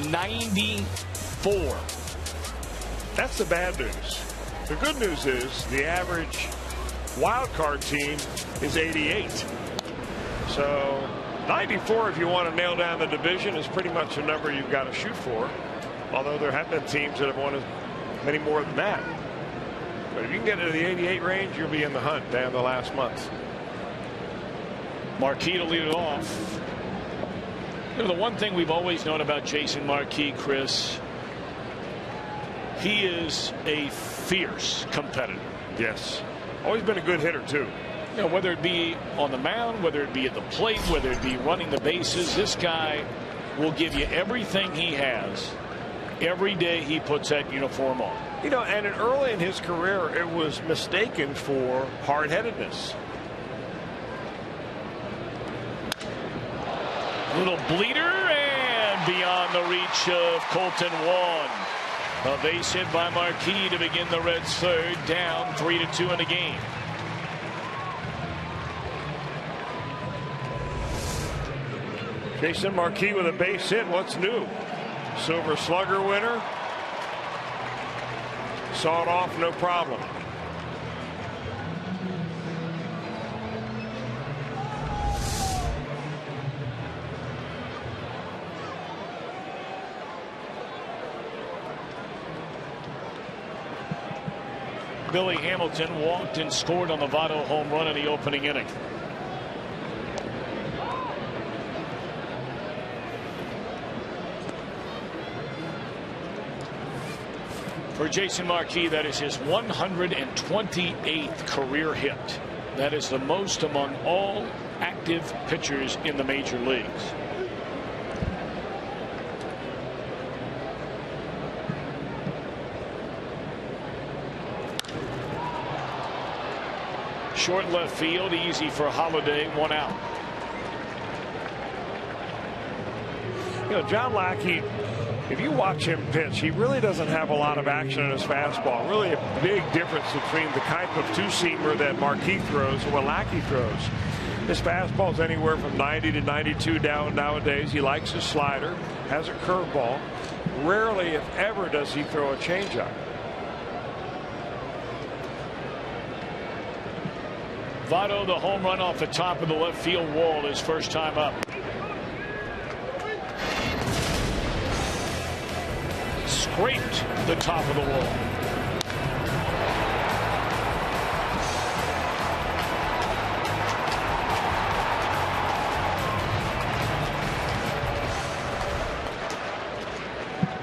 94. That's the bad news. The good news is the average wild card team is 88. So 94, if you want to nail down the division, is pretty much a number you've got to shoot for. Although there have been teams that have won as many more than that. But if you can get into the 88 range, you'll be in the hunt down the last month. Marquis to lead it off. You know, the one thing we've always known about Jason Marquis, Chris, he is a fierce competitor. Yes. Always been a good hitter, too. You know, whether it be on the mound, whether it be at the plate, whether it be running the bases, this guy will give you everything he has every day he puts that uniform on. You know, and early in his career, it was mistaken for hard-headedness. Little bleeder, and beyond the reach of Colton Wong. A base hit by Marquis to begin the Reds' 3rd, down 3-2 in the game. Jason Marquis with a base hit. What's new? Silver Slugger winner. Saw it off, no problem. Billy Hamilton walked and scored on the Votto home run in the opening inning. For Jason Marquis, that is his 128th career hit. That is the most among all active pitchers in the major leagues. Short left field, easy for Holiday, 1 out. You know, John Lackey, if you watch him pitch, he really doesn't have a lot of action in his fastball. Really a big difference between the type of two-seamer that Marquis throws and what Lackey throws. His fastball is anywhere from 90 to 92 down nowadays. He likes his slider, has a curveball. Rarely, if ever, does he throw a changeup. Votto, the home run off the top of the left field wall, his first time up. Scraped the top of the wall.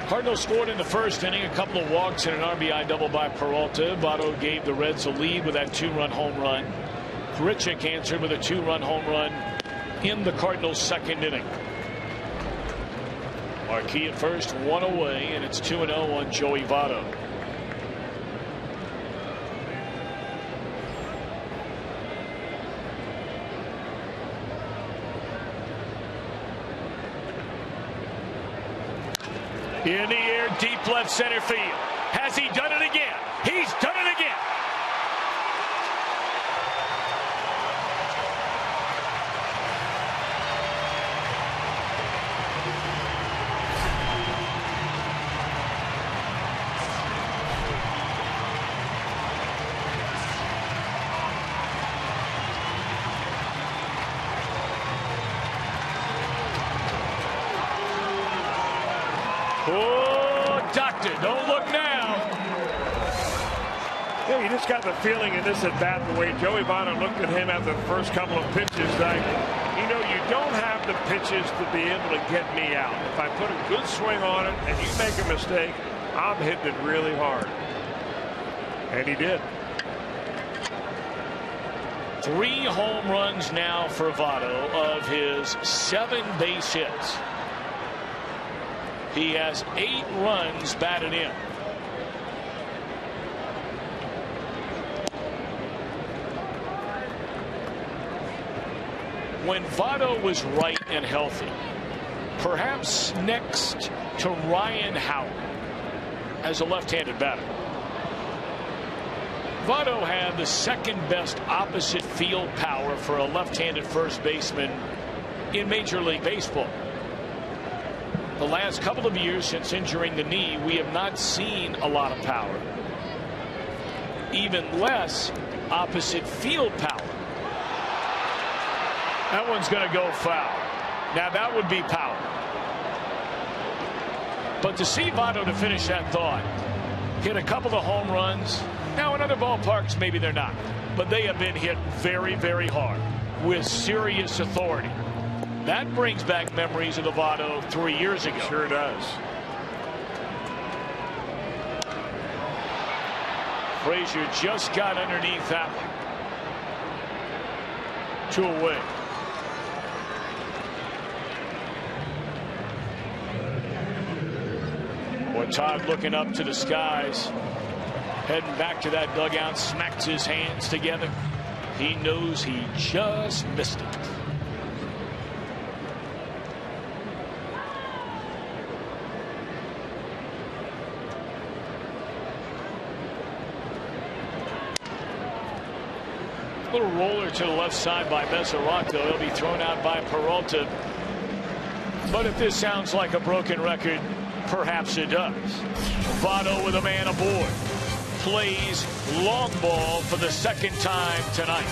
Cardinals scored in the first inning, a couple of walks and an RBI double by Peralta. Votto gave the Reds a lead with that 2-run home run. Grichuk answered with a 2-run home run in the Cardinals' second inning. Marquis at first, 1 away, and it's 2-0 on Joey Votto. In the air, deep left center field. Has he done it again? He's done it again. Oh, doctor, don't look now. Yeah, you just got the feeling in this at bat, the way Joey Votto looked at him after the first couple of pitches, like, you know, you don't have the pitches to be able to get me out. If I put a good swing on it and you make a mistake, I'm hitting it really hard. And he did. 3 home runs now for Votto of his 7 base hits. He has 8 runs batted in. When Votto was right and healthy, perhaps next to Ryan Howard as a left-handed batter, Votto had the second best opposite field power for a left-handed first baseman in Major League Baseball. The last couple of years since injuring the knee, we have not seen a lot of power. Even less opposite field power. That one's going to go foul. Now that would be power. But to see Votto, to finish that thought, hit a couple of home runs. Now in other ballparks, maybe they're not. But they have been hit very, very hard with serious authority. That brings back memories of the Votto 3 years ago. Sure does. Frazier just got underneath that one. 2 away. Boy, Todd looking up to the skies. Heading back to that dugout, smacks his hands together. He knows he just missed it. Little roller to the left side by Mesorato. He'll be thrown out by Peralta. But if this sounds like a broken record, perhaps it does. Votto with a man aboard. Plays long ball for the second time tonight.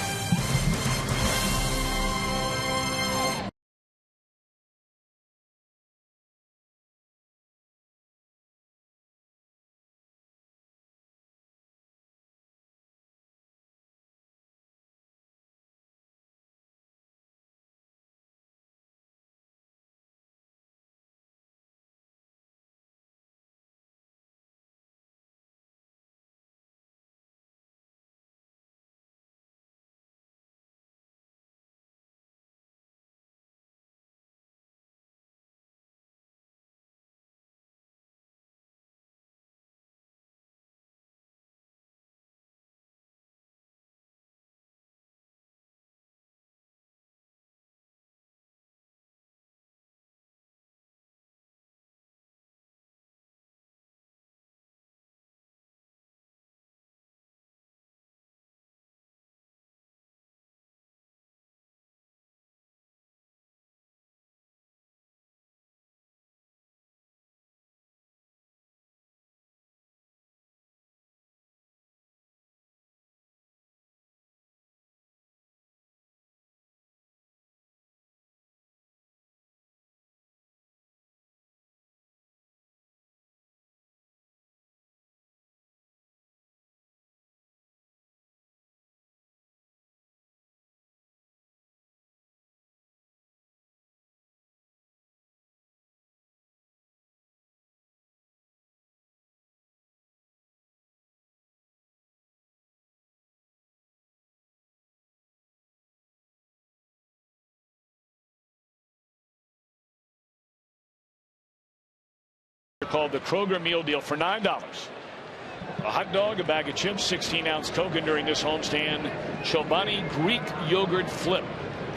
called the Kroger Meal Deal for $9. A hot dog, a bag of chips, 16-ounce Coke, and during this homestand, Chobani Greek Yogurt Flip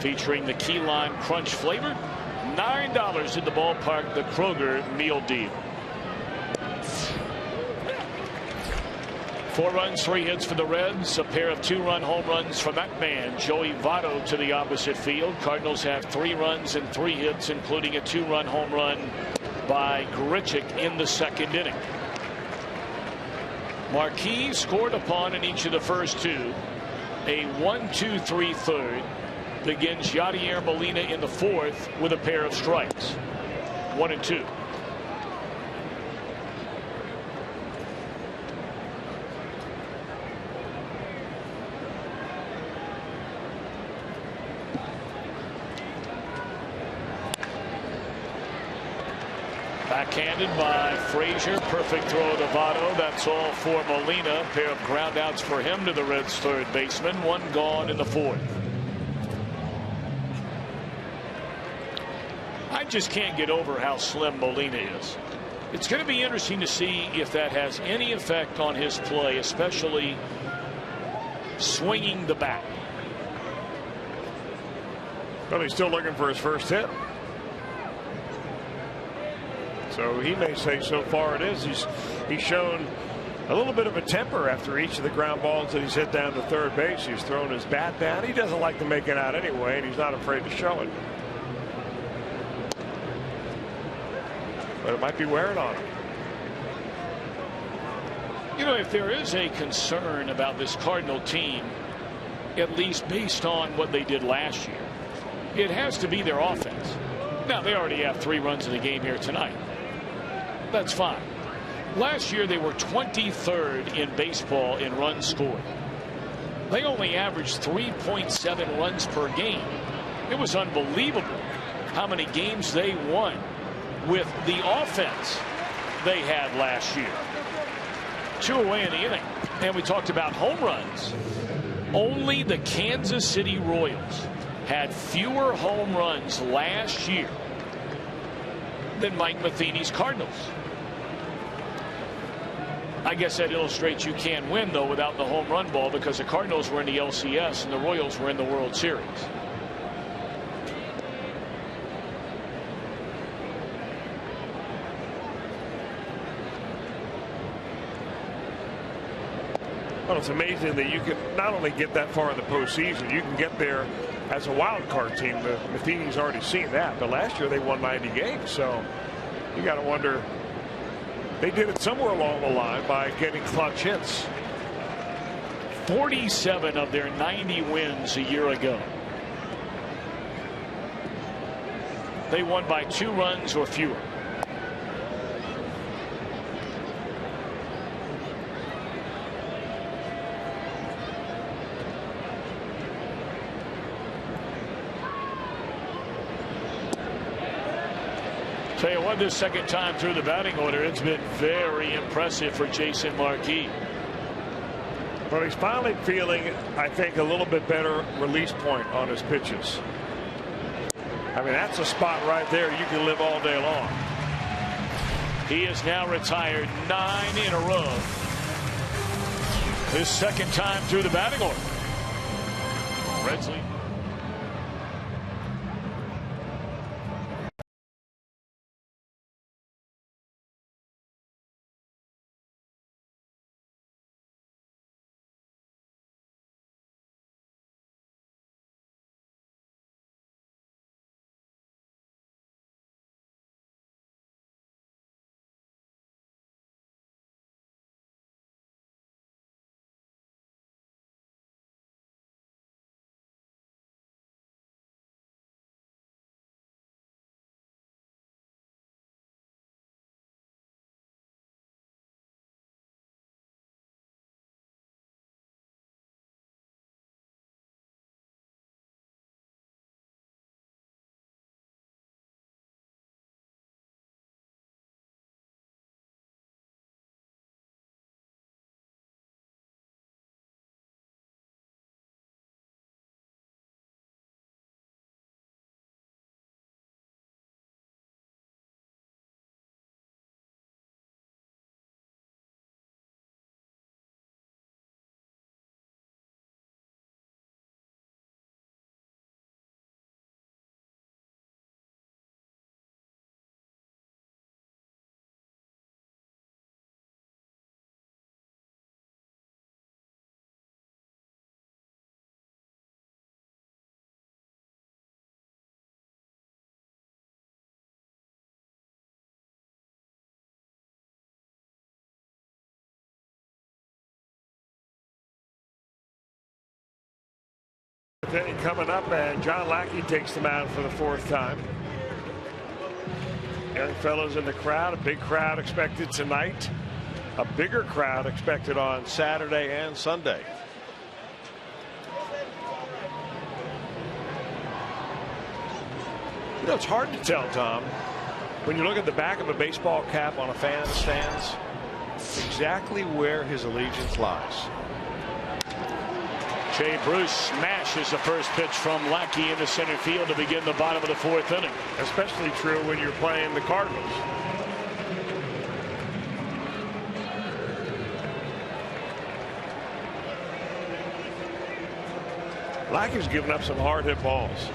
featuring the key lime crunch flavor. $9 at the ballpark, the Kroger Meal Deal. 4 runs, 3 hits for the Reds. A pair of 2-run home runs from that man, Joey Votto, to the opposite field. Cardinals have 3 runs and 3 hits, including a 2-run home run by Grichuk in the 2nd inning. Marquis scored upon in each of the first 2. A 1-2-3 third. Begins Yadier Molina in the 4th with a pair of strikes. 1-2. Backhanded by Frazier. Perfect throw to Votto. That's all for Molina. A pair of groundouts for him to the Reds' 3rd baseman. 1 gone in the 4th. I just can't get over how slim Molina is. It's going to be interesting to see if that has any effect on his play, especially swinging the bat. Well, he's still looking for his first hit. So he may say so far it is. He's shown a little bit of a temper after each of the ground balls that he's hit down to 3rd base. He's thrown his bat down. He doesn't like to make it out anyway, and he's not afraid to show it. But it might be wearing on him. You know, if there is a concern about this Cardinal team, at least based on what they did last year, it has to be their offense. Now, they already have 3 runs in the game here tonight. That's fine. Last year, they were 23rd in baseball in runs scored. They only averaged 3.7 runs per game. It was unbelievable how many games they won with the offense they had last year. 2 away in the inning. And we talked about home runs. Only the Kansas City Royals had fewer home runs last year than Mike Matheny's Cardinals. I guess that illustrates you can't win, though, without the home run ball, because the Cardinals were in the LCS and the Royals were in the World Series. Well, it's amazing that you can not only get that far in the postseason, you can get there as a wild card team. The Matheny's already seen that, but last year they won 90 games, so you got to wonder. They did it somewhere along the line by getting clutch hits. 47 of their 90 wins a year ago. They won by 2 runs or fewer. Tell you what, this second time through the batting order, it's been very impressive for Jason Marquis. But he's finally feeling, I think, a little bit better release point on his pitches. I mean, that's a spot right there you can live all day long. He is now retired 9 in a row. His second time through the batting order. Reds lead. 4th inning coming up, and John Lackey takes the mound for the 4th time. Young fellows in the crowd, a big crowd expected tonight, a bigger crowd expected on Saturday and Sunday. You know, it's hard to tell, Tom, when you look at the back of a baseball cap on a fan in the stands, exactly where his allegiance lies. Jay Bruce smashes the first pitch from Lackey into center field to begin the bottom of the 4th inning. Especially true when you're playing the Cardinals. Lackey's given up some hard hit balls.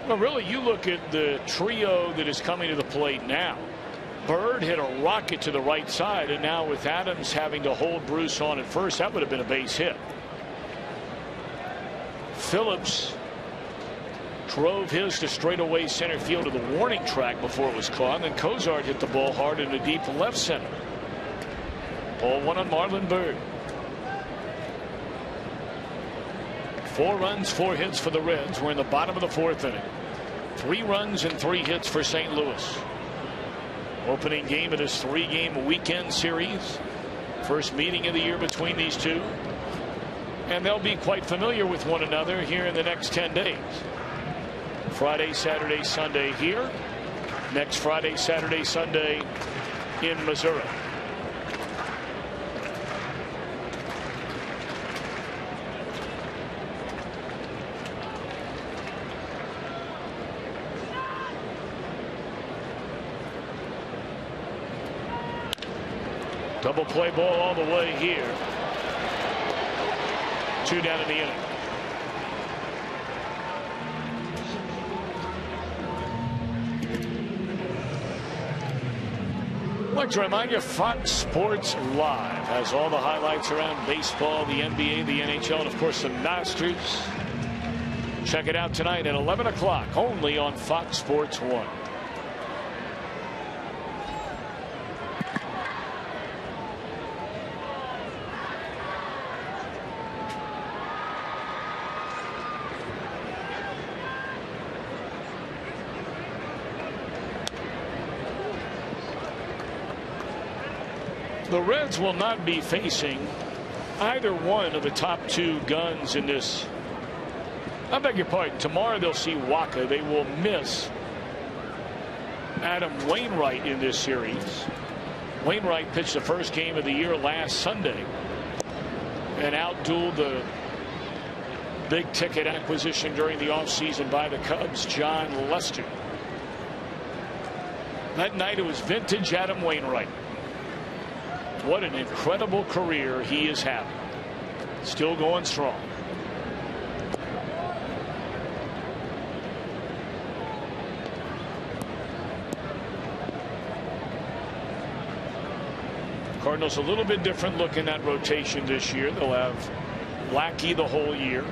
Well, really, you look at the trio that is coming to the plate now. Bird hit a rocket to the right side, and now with Adams having to hold Bruce on at first, that would have been a base hit. Phillips drove his to straightaway center field to the warning track before it was caught, and then Cozart hit the ball hard into deep left center. Ball 1 on Marlon Bird. 4 runs, 4 hits for the Reds. We're in the bottom of the 4th inning. 3 runs and 3 hits for St. Louis. Opening game of this 3-game weekend series. First meeting of the year between these two. And they'll be quite familiar with one another here in the next 10 days. Friday, Saturday, Sunday here. Next Friday, Saturday, Sunday in Missouri. Double play ball all the way here. 2 down in the inning. I'd like to remind you, Fox Sports Live has all the highlights around baseball, the NBA, the NHL, and of course the Masters. Check it out tonight at 11 o'clock only on Fox Sports 1. The Reds will not be facing either one of the top 2 guns in this. I beg your pardon. Tomorrow they'll see Waka. They will miss Adam Wainwright in this series. Wainwright pitched the first game of the year last Sunday and outdueled the big ticket acquisition during the offseason by the Cubs, John Lester. That night it was vintage Adam Wainwright. What an incredible career he is having. Still going strong. Cardinals a little bit different look in that rotation this year. They'll have Lackey the whole year.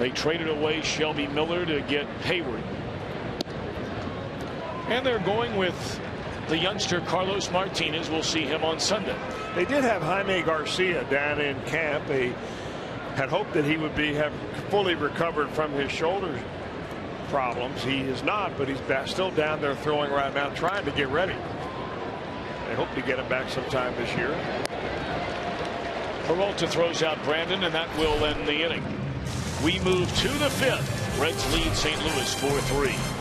They traded away Shelby Miller to get Hayward. And they're going with the youngster Carlos Martinez. We'll see him on Sunday. They did have Jaime Garcia down in camp. They had hoped that he would have fully recovered from his shoulder problems. He is not, but he's still down there throwing right now, trying to get ready. They hope to get him back sometime this year. Peralta throws out Brandon, and that will end the inning. We move to the 5th. Reds lead St. Louis 4-3.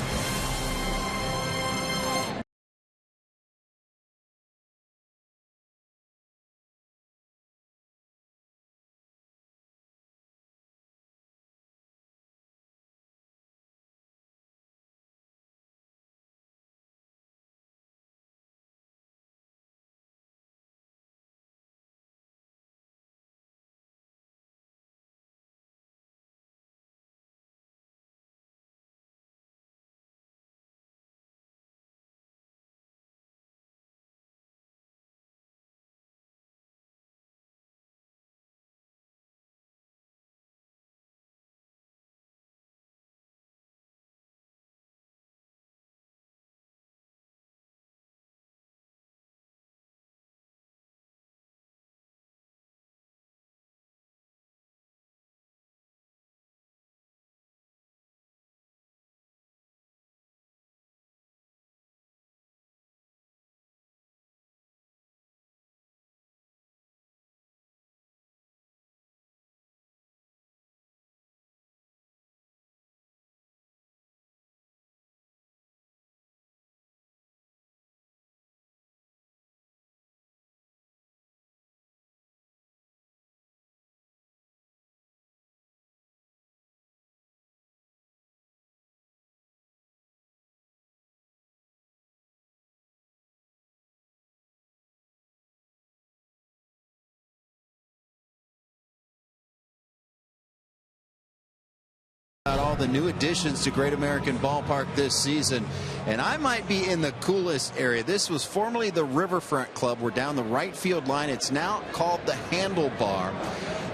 about all the new additions to Great American Ballpark this season, and I might be in the coolest area. This was formerly the Riverfront Club. We're down the right field line. It's now called the Handlebar.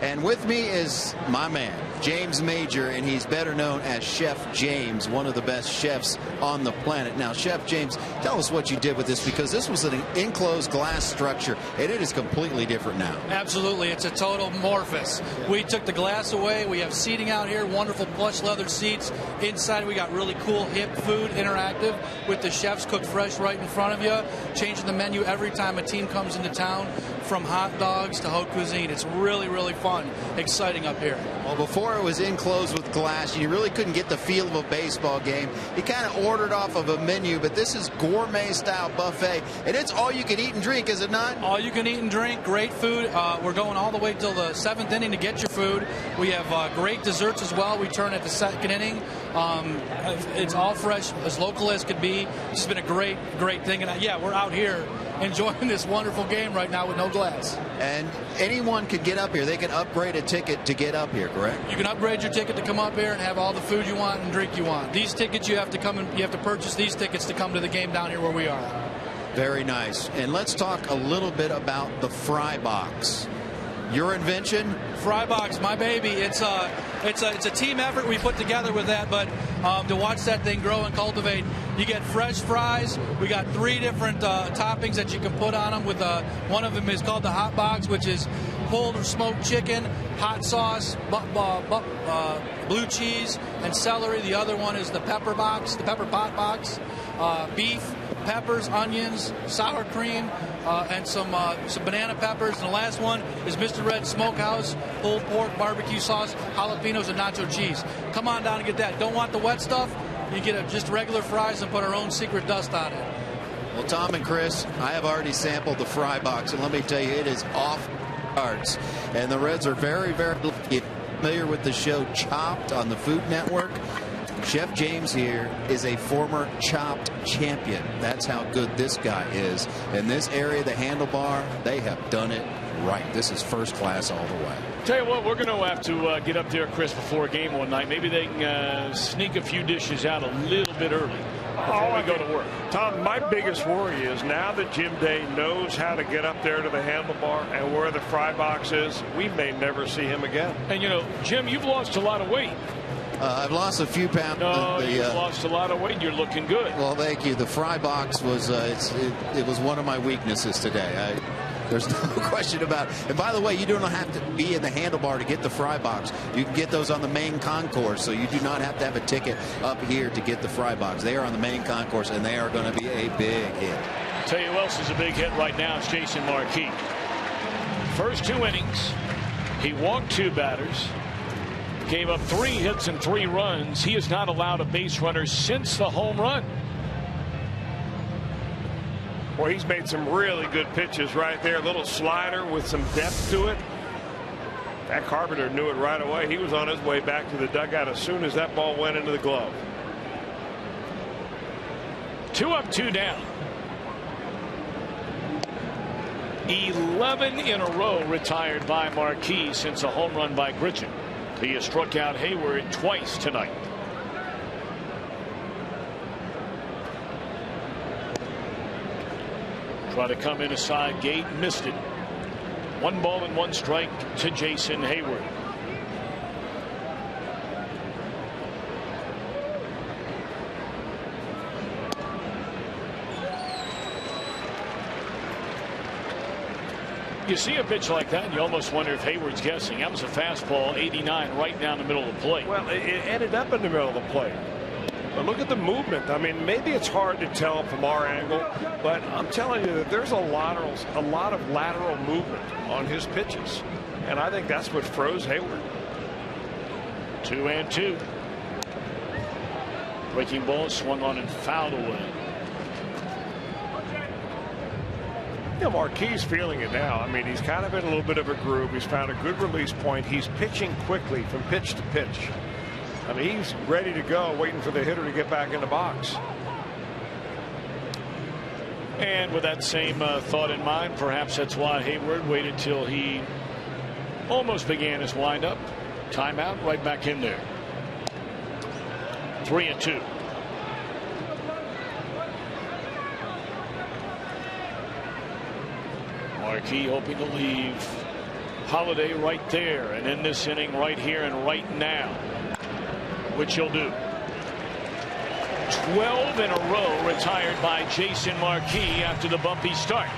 And with me is my man, James Major, and he's better known as Chef James, one of the best chefs on the planet. Now, Chef James, tell us what you did with this, because this was an enclosed glass structure, and it is completely different now. Absolutely. It's a total morphous. We took the glass away. We have seating out here, wonderful plush leather seats. Inside, we got really cool, hip food, interactive, with the chefs cooked fresh right in front of you, changing the menu every time a team comes into town, from hot dogs to haute cuisine. It's really, really fun, exciting up here. Well, before it was enclosed with glass, you really couldn't get the feel of a baseball game. You kind of ordered off of a menu, but this is gourmet-style buffet, and it's all you can eat and drink, is it not? All you can eat and drink, great food. We're going all the way till the 7th inning to get your food. We have great desserts as well. We turn at the 2nd inning. It's all fresh, as local as could be. It's been a great, great thing. And yeah, we're out here enjoying this wonderful game right now with no glass. And anyone could get up here. They can upgrade a ticket to get up here, correct? You can upgrade your ticket to come up here and have all the food you want and drink you want. These tickets, you have to purchase these tickets to come to the game down here where we are. Very nice. And let's talk a little bit about the fry box. Your invention? Fry box, my baby. It's a team effort we put together with that, but to watch that thing grow and cultivate, you get fresh fries. We got 3 different toppings that you can put on them. With one of them is called the hot box, which is pulled or smoked chicken, hot sauce, blue cheese, and celery. The other one is the pepper box, the pepper pot box, beef, peppers, onions, sour cream, and some banana peppers. And the last one is Mr. Red Smokehouse, pulled pork, barbecue sauce, jalapenos, and nacho cheese. Come on down and get that. Don't want the wet stuff? You get just regular fries and put our own secret dust on it. Well, Tom and Chris, I have already sampled the fry box, and let me tell you, it is off charts. And the Reds are very, very familiar with the show Chopped on the Food Network. Chef James here is a former Chopped champion. That's how good this guy is. In this area, the Handlebar, they have done it right. This is first class all the way. Tell you what, we're going to have to get up there, Chris, before a game one night. Maybe they can sneak a few dishes out a little bit early before we go to work. Tom, my biggest worry is now that Jim Day knows how to get up there to the Handlebar and where the fry box is, we may never see him again. And, you know, Jim, you've lost a lot of weight. I've lost a few pounds. No, you've lost a lot of weight. You're looking good. Well, thank you. The fry box was it was one of my weaknesses today. There's no question about it. And by the way, you don't have to be in the Handlebar to get the fry box. You can get those on the main concourse, so you do not have to have a ticket up here to get the fry box. They are on the main concourse, and they are going to be a big hit. Tell you who else is a big hit right now. It's Jason Marquis. First 2 innings, he walked 2 batters, gave up 3 hits and 3 runs. He has not allowed a base runner since the home run. Well, he's made some really good pitches right there. A little slider with some depth to it. That Carpenter knew it right away. He was on his way back to the dugout as soon as that ball went into the glove. 2 up, 2 down. 11 in a row retired by Marquis since a home run by Gritchen. He has struck out Hayward twice tonight. Try to come in a side gate, missed it. 1 ball and 1 strike to Jason Hayward. You see a pitch like that, and you almost wonder if Hayward's guessing. That was a fastball, 89, right down the middle of the plate. Well, it ended up in the middle of the plate. But look at the movement. I mean, maybe it's hard to tell from our angle, but I'm telling you that there's a lot of lateral movement on his pitches. And I think that's what froze Hayward. 2-2. Breaking ball swung on and fouled away. You know, Marquis feeling it now. I mean, he's kind of in a little bit of a groove. He's found a good release point. He's pitching quickly from pitch to pitch. I mean, he's ready to go, waiting for the hitter to get back in the box. And with that same thought in mind, perhaps that's why Hayward waited till he almost began his windup. Timeout, right back in there. 3-2. Marquis hoping to leave Holiday right there and in this inning right here and right now, which he'll do. 12 in a row retired by Jason Marquis after the bumpy start.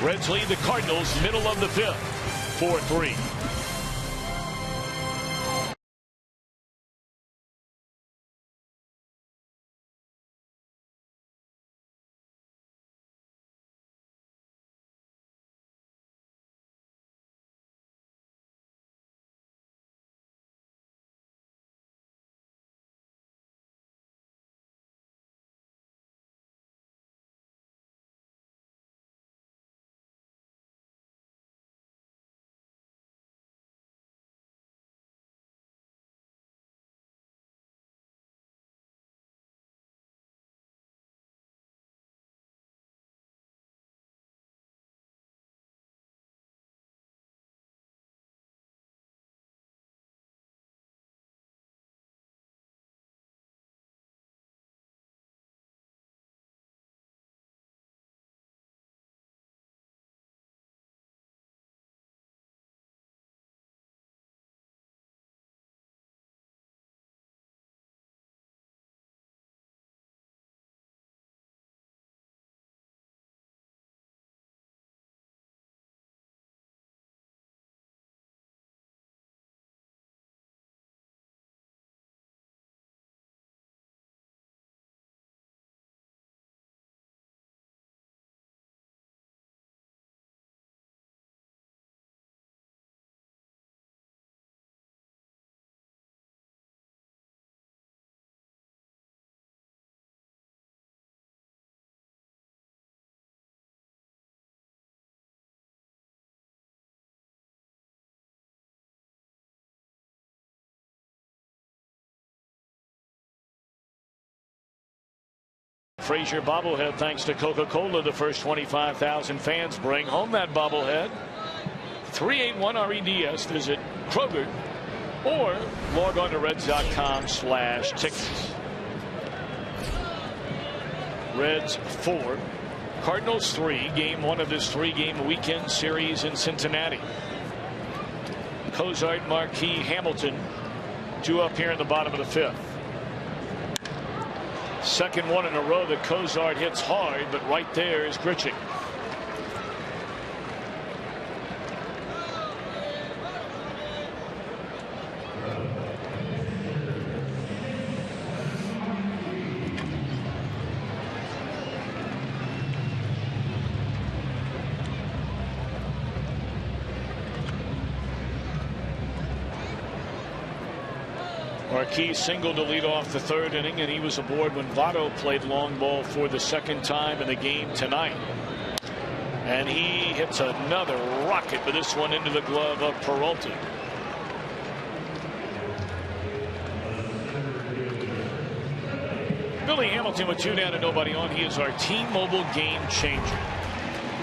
Reds lead the Cardinals middle of the fifth, 4-3. Frazier bobblehead thanks to Coca-Cola. The first 25,000 fans bring home that bobblehead. 381 REDS. Visit Kroger or log on to Reds.com/tickets. Reds 4, Cardinals 3. Game 1 of this 3-game weekend series in Cincinnati. Cozart, Marquis, Hamilton, 2 up here in the bottom of the 5th. Second one in a row that Cozart hits hard, but right there is Grichuk. Marquis singled to lead off the 3rd inning, and he was aboard when Votto played long ball for the 2nd time in the game tonight. And he hits another rocket, but this one into the glove of Peralta. Billy Hamilton with 2 down and nobody on. He is our T-Mobile game changer.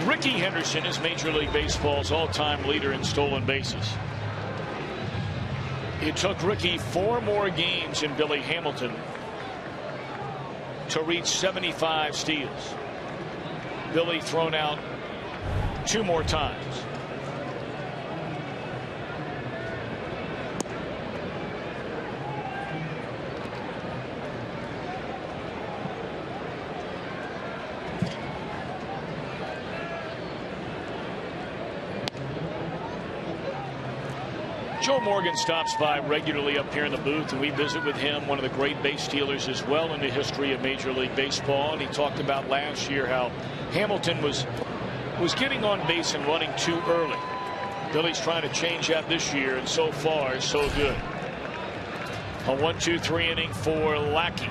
Ricky Henderson is Major League Baseball's all-time leader in stolen bases. It took Ricky 4 more games in Billy Hamilton to reach 75 steals. Billy thrown out 2 more times. Joe Morgan stops by regularly up here in the booth, and we visit with him, one of the great base stealers as well in the history of Major League Baseball. And he talked about last year how Hamilton was getting on base and running too early. Billy's trying to change that this year, and so far so good. A 1-2-3 inning for Lackey.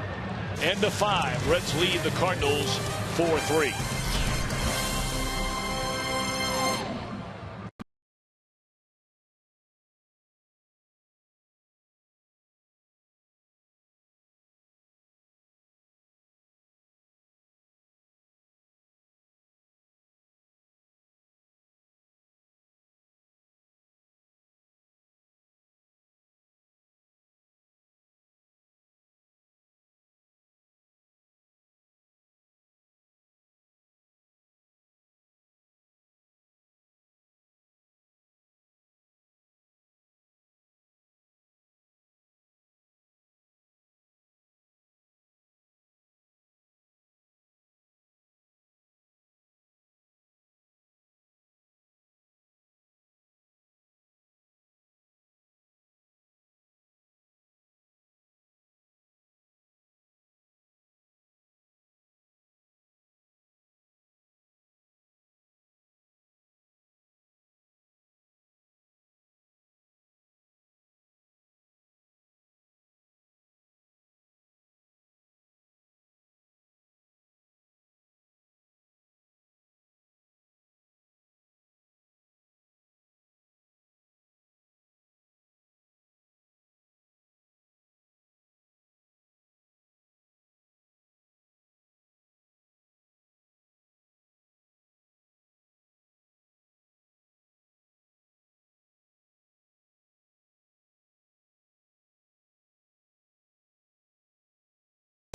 End of 5. Reds lead the Cardinals 4-3.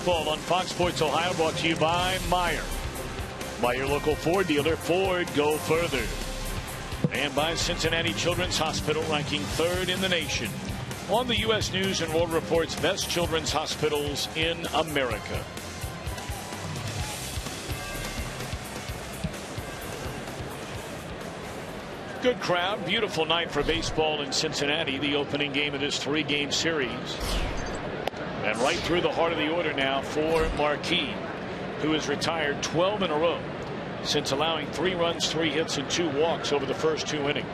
baseball on Fox Sports Ohio, brought to you by Meyer. Meyer local Ford dealer. Ford, go further. And by Cincinnati Children's Hospital, ranking 3rd in the nation on the U.S. News and World Report's best children's hospitals in America. Good crowd, beautiful night for baseball in Cincinnati, the opening game of this 3-game series. And right through the heart of the order now for Marquis, who has retired 12 in a row since allowing 3 runs, 3 hits, and 2 walks over the first 2 innings.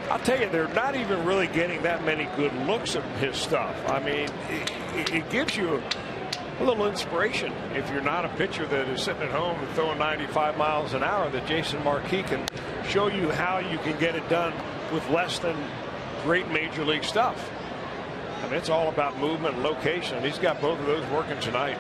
I'll tell you, they're not even really getting that many good looks at his stuff. I mean, it gives you a little inspiration if you're not a pitcher that is sitting at home and throwing 95 miles an hour, that Jason Marquis can show you how you can get it done with less than great major league stuff. I mean, it's all about movement and location. He's got both of those working tonight.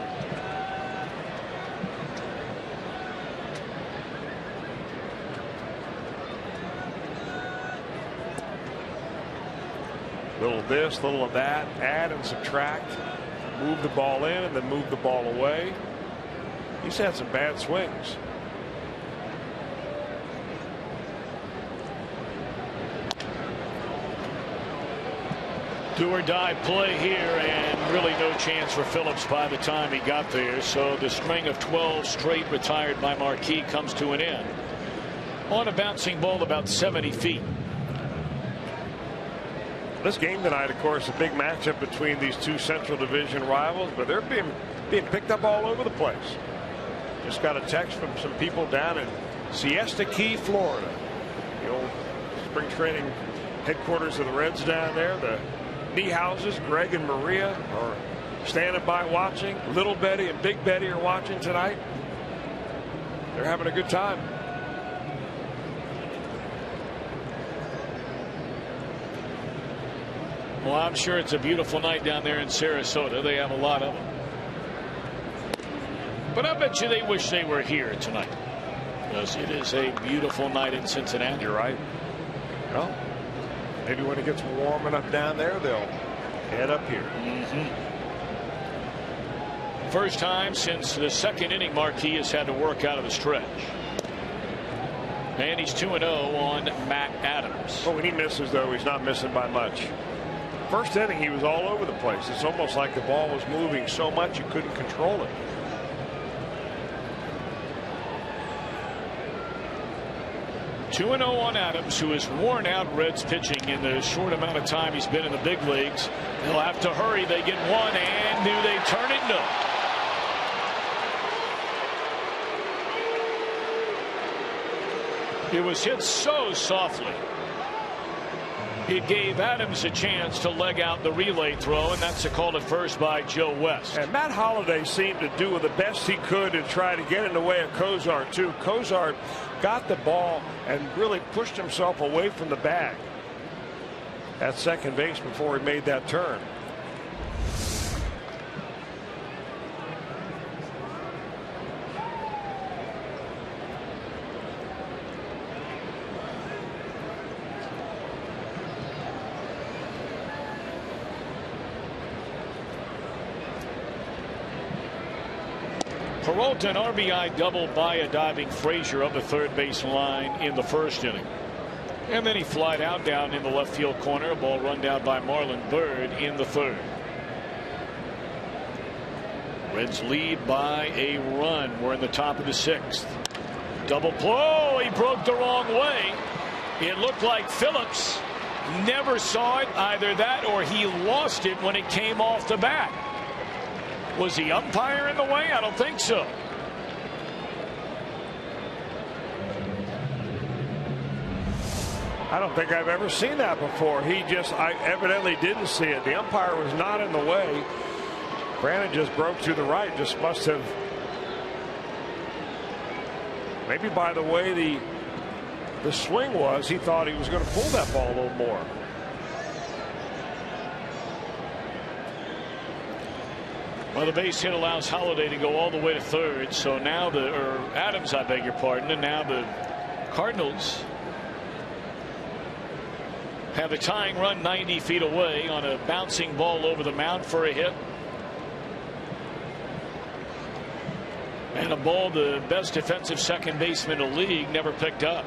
Little of this, little of that, add and subtract. Move the ball in and then move the ball away. He's had some bad swings. Do or die play here, and really no chance for Phillips by the time he got there. So the string of 12 straight retired by Marquis comes to an end on a bouncing ball about 70 feet. This game tonight, of course, a big matchup between these two Central Division rivals, but they're being picked up all over the place. Just got a text from some people down in Siesta Key, Florida. The old spring training headquarters of the Reds down there. The Niehouses, Greg and Maria, are standing by watching. Little Betty and Big Betty are watching tonight. They're having a good time. Well, I'm sure it's a beautiful night down there in Sarasota. They have a lot of them. But I bet you they wish they were here tonight, because it is a beautiful night in Cincinnati. You're right. Well, maybe when it gets warm enough down there, they'll head up here. First time since the 2nd inning Marquis has had to work out of the stretch. And he's 2-0 on Matt Adams. But when he misses, though, he's not missing by much. First inning, he was all over the place. It's almost like the ball was moving so much you couldn't control it. Two 2-0 on Adams, who has worn out Reds pitching in the short amount of time he's been in the big leagues. They'll have to hurry. They get one, and do they turn it? No. It was hit so softly. It gave Adams a chance to leg out the relay throw, and that's a call at first by Joe West. And Matt Holliday seemed to do the best he could to try to get in the way of Cozart, too. Cozart got the ball and really pushed himself away from the bag at second base before he made that turn. Peralta, an RBI double by a diving Frazier up the third base line in the first inning. And then he flied out down in the left field corner. A ball run down by Marlon Byrd in the third. Reds lead by a run. We're in the top of the 6th. Double play. Oh, he broke the wrong way. It looked like Phillips never saw it. Either that or he lost it when it came off the bat. Was the umpire in the way? I don't think so. I don't think I've ever seen that before. I evidently didn't see it. The umpire was not in the way. Brandon just broke to the right. Just must have, maybe by the way the swing was, he thought he was going to pull that ball a little more. Well, the base hit allows Holliday to go all the way to third. So now Adams, I beg your pardon, and now the Cardinals Have a tying run 90 feet away on a bouncing ball over the mound for a hit. And a ball the best defensive second baseman in the league never picked up.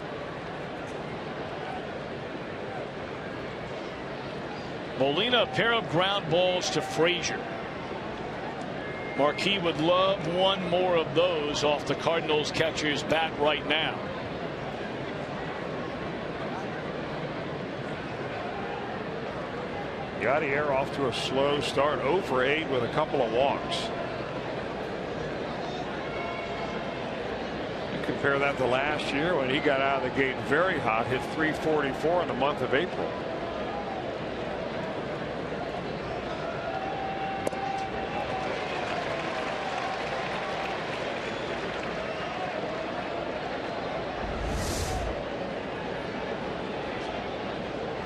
Molina, a pair of ground balls to Frazier. Marquis would love one more of those off the Cardinals catcher's bat right now. Yadier off to a slow start, 0 for 8 with a couple of walks. You compare that to last year when he got out of the gate very hot, hit .344 in the month of April.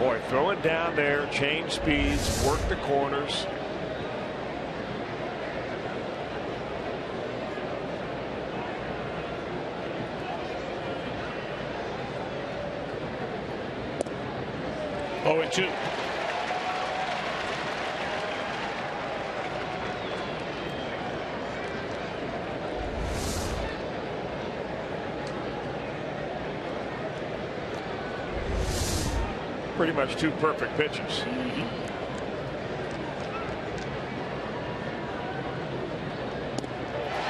Boy, throw it down there, change speeds, work the corners. Oh, and 2. Pretty much 2 perfect pitches.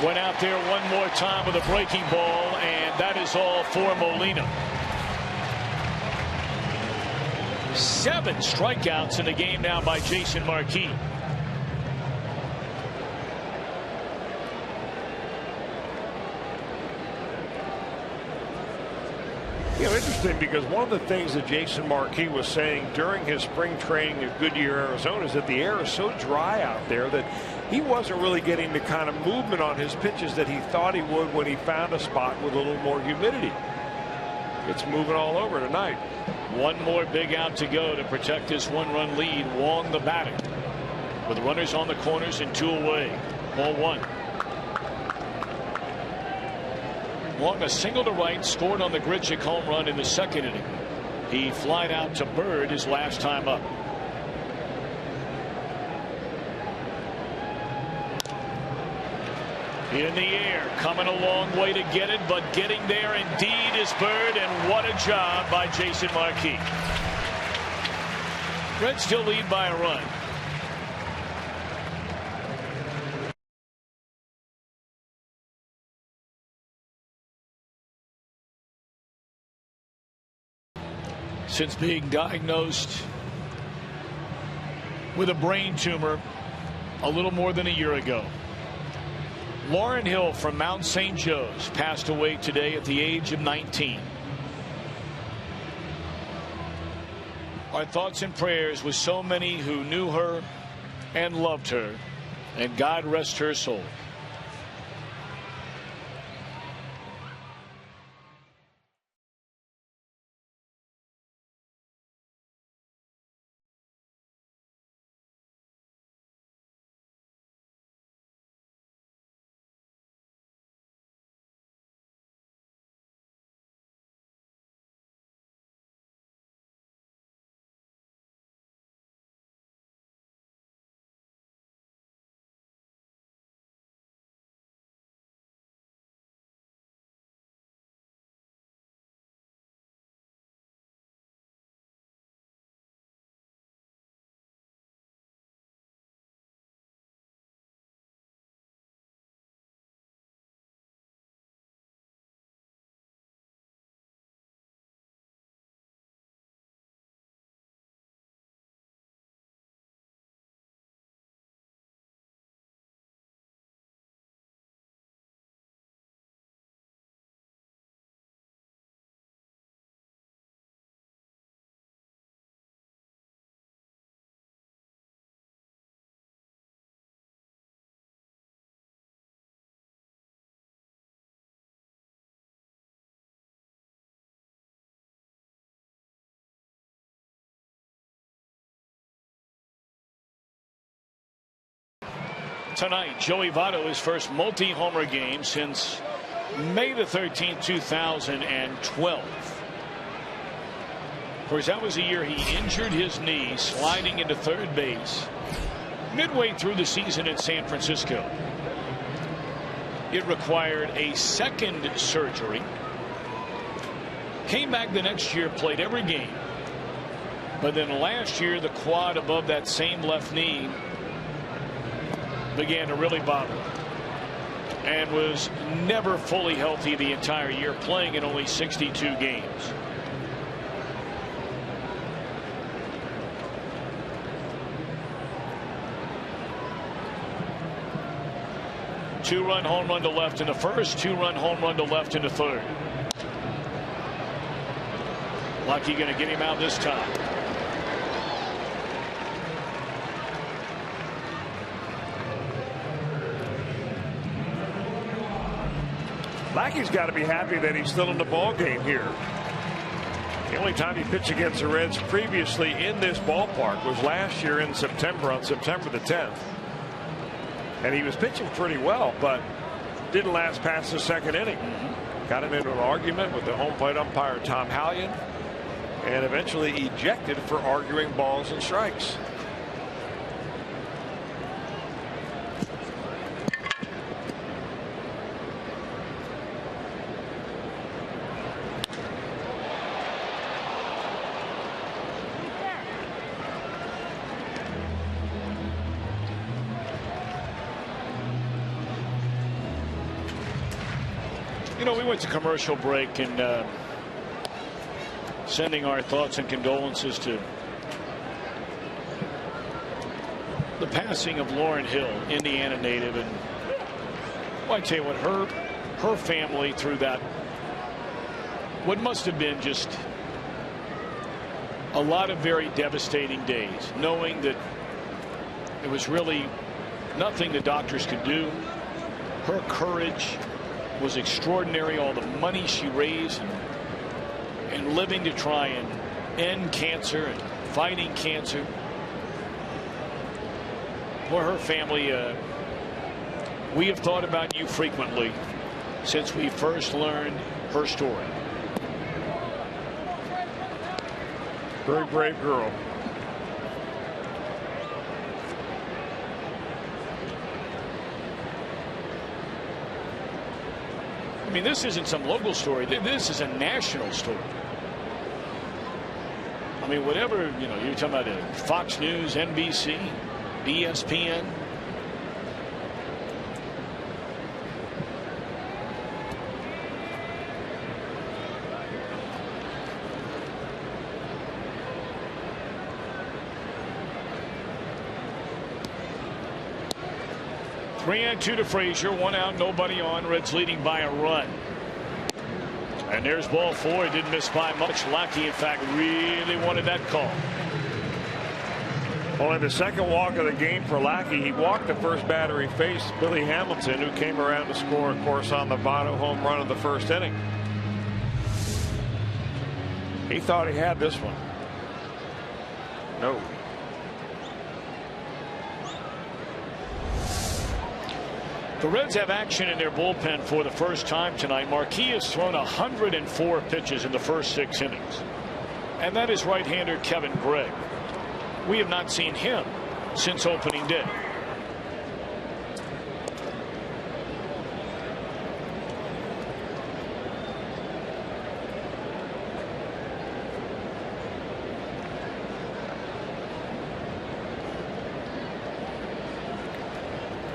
Went out there one more time with a breaking ball, and that is all for Molina. 7 strikeouts in the game now by Jason Marquis. You know, interesting, because one of the things that Jason Marquis was saying during his spring training at Goodyear, Arizona, is that the air is so dry out there that he wasn't really getting the kind of movement on his pitches that he thought he would when he found a spot with a little more humidity. It's moving all over tonight. One more big out to go to protect this 1-run lead. Wong the batter, with runners on the corners and 2 away. Ball 1. Wong, a single to right, scored on the Grichuk home run in the second inning. He flied out to Bird his last time up. In the air, coming a long way to get it, but getting there indeed is Bird, and what a job by Jason Marquis. Reds still lead by a run. Since being diagnosed with a brain tumor a little more than a year ago, Lauren Hill from Mount St. Joe's passed away today at the age of 19. Our thoughts and prayers with so many who knew her and loved her, and God rest her soul. Tonight, Joey Votto, his first multi-homer game since May the 13th, 2012. Of course, that was the year he injured his knee sliding into third base midway through the season in San Francisco. It required a second surgery. Came back the next year, played every game. But then last year, the quad above that same left knee began to really bother him, and was never fully healthy the entire year, playing in only 62 games. Two-run home run to left in the first, two-run home run to left in the third. Lucky going to get him out this time. Lackey's got to be happy that he's still in the ball game here. The only time he pitched against the Reds previously in this ballpark was last year in September, on September the 10th. And he was pitching pretty well, but didn't last past the second inning. Got him into an argument with the home plate umpire, Tom Hallion, and eventually ejected for arguing balls and strikes. You know, we went to commercial break, and sending our thoughts and condolences to the passing of Lauren Hill, Indiana native. And well, I tell you what, her family through that, what must have been just a lot of very devastating days, knowing that there was really nothing the doctors could do. Her courage was extraordinary, all the money she raised, and living to try and end cancer and fighting cancer. For her family, we have thought about you frequently since we first learned her story. Very brave girl. I mean, this isn't some local story. This is a national story. I mean, whatever, you know, you're talking about Fox News, NBC, ESPN. Three and two to Frazier, one out, nobody on. Reds leading by a run. And there's ball four. He didn't miss by much. Lackey, in fact, really wanted that call. Only the second walk of the game for Lackey. He walked the first batter he faced, Billy Hamilton, who came around to score, of course, on the Votto home run of the first inning. He thought he had this one. No. The Reds have action in their bullpen for the first time tonight. Marquis has thrown 104 pitches in the first 6 innings. And that is right-hander Kevin Gregg. We have not seen him since opening day.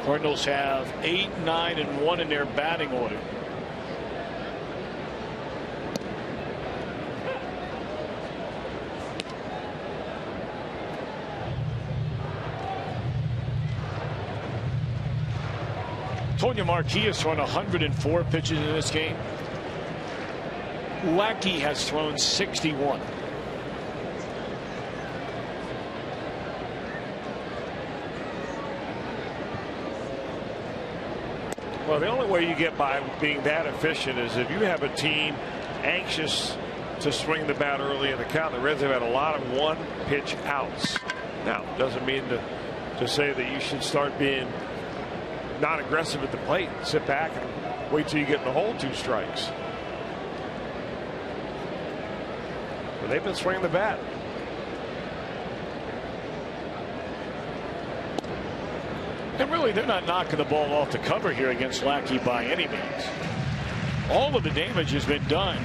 Cardinals have 8, 9, and 1 in their batting order. Told you Marquis has thrown 104 pitches in this game. Lackey has thrown 61. Well, the only way you get by being that efficient is if you have a team anxious to swing the bat early in the count. The Reds have had a lot of one-pitch outs. Now, doesn't mean to say that you should start being not aggressive at the plate. Sit back and wait till you get in the hole 2 strikes. But And they've been swinging the bat. And really, they're not knocking the ball off the cover here against Lackey by any means. All of the damage has been done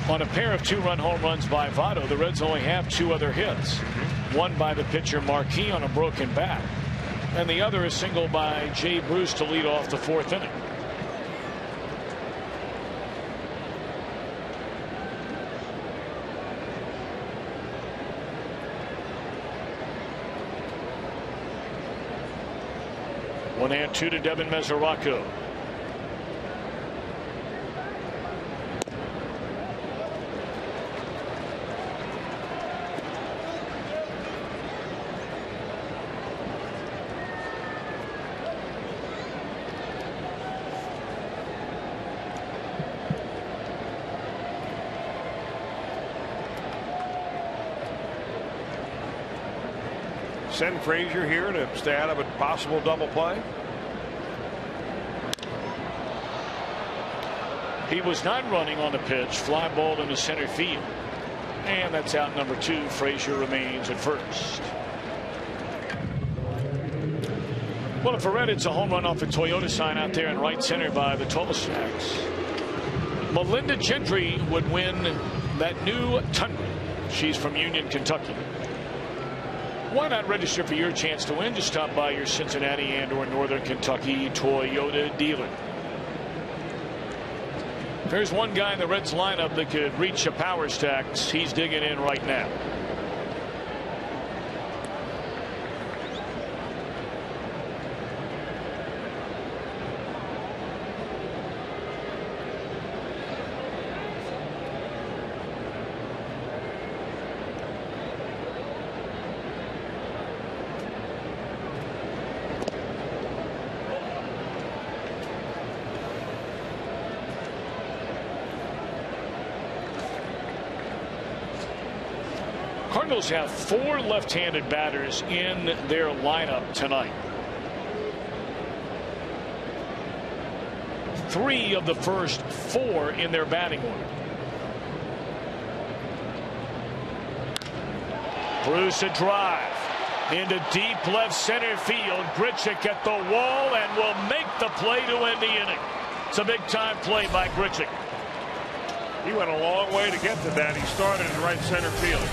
on a pair of 2-run home runs by Votto. The Reds only have 2 other hits. One by the pitcher Marquis on a broken bat, and the other is single by Jay Bruce to lead off the 4th inning. One and 2 to Devin Mesoraco. Send Frazier here to stay out of a possible double play. He was not running on the pitch. Fly ball into center field. And that's out number 2. Frazier remains at first. Well, for Red, it's a home run off a Toyota sign out there in right center by the Tolostacks. Melinda Gentry would win that new Tundra. She's from Union, Kentucky. Why not register for your chance to win? Just stop by your Cincinnati and or Northern Kentucky Toyota dealer. There's one guy in the Reds lineup that could reach a power stacks. He's digging in right now. Cardinals have 4 left-handed batters in their lineup tonight. 3 of the first 4 in their batting order. Bruce a drive into deep left center field. Grichuk at the wall and will make the play to end the inning. It's a big-time play by Grichuk. He went a long way to get to that. He started in right center field.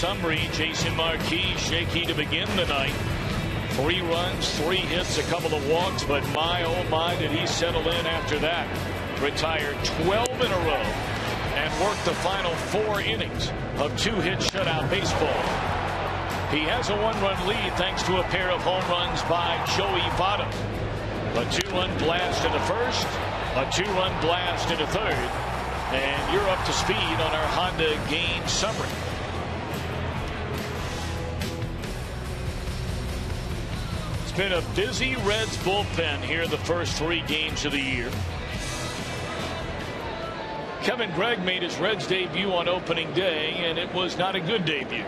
Summary, Jason Marquis shaky to begin the night. 3 runs, 3 hits, a couple of walks, but my oh my did he settle in after that. Retired 12 in a row and worked the final 4 innings of 2-hit shutout baseball. He has a 1-run lead thanks to a pair of home runs by Joey Votto. A 2-run blast in the first, a 2-run blast in the third, and you're up to speed on our Honda game summary. been a busy Reds bullpen here the first 3 games of the year. Kevin Gregg made his Reds debut on opening day, and it was not a good debut.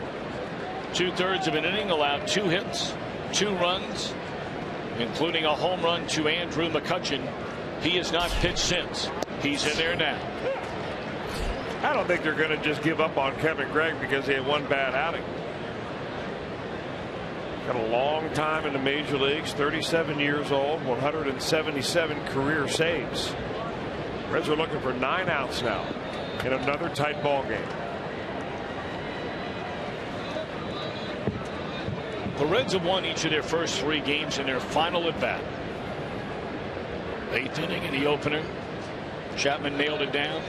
2/3 of an inning, allowed 2 hits, 2 runs, including a home run to Andrew McCutchen. He has not pitched since. He's in there now. I don't think they're going to just give up on Kevin Gregg because he had 1 bad outing. Got a long time in the major leagues, 37 years old, 177 career saves. Reds are looking for 9 outs now in another tight ball game. The Reds have won each of their first 3 games in their final at bat. 8th inning in the opener. Chapman nailed it down.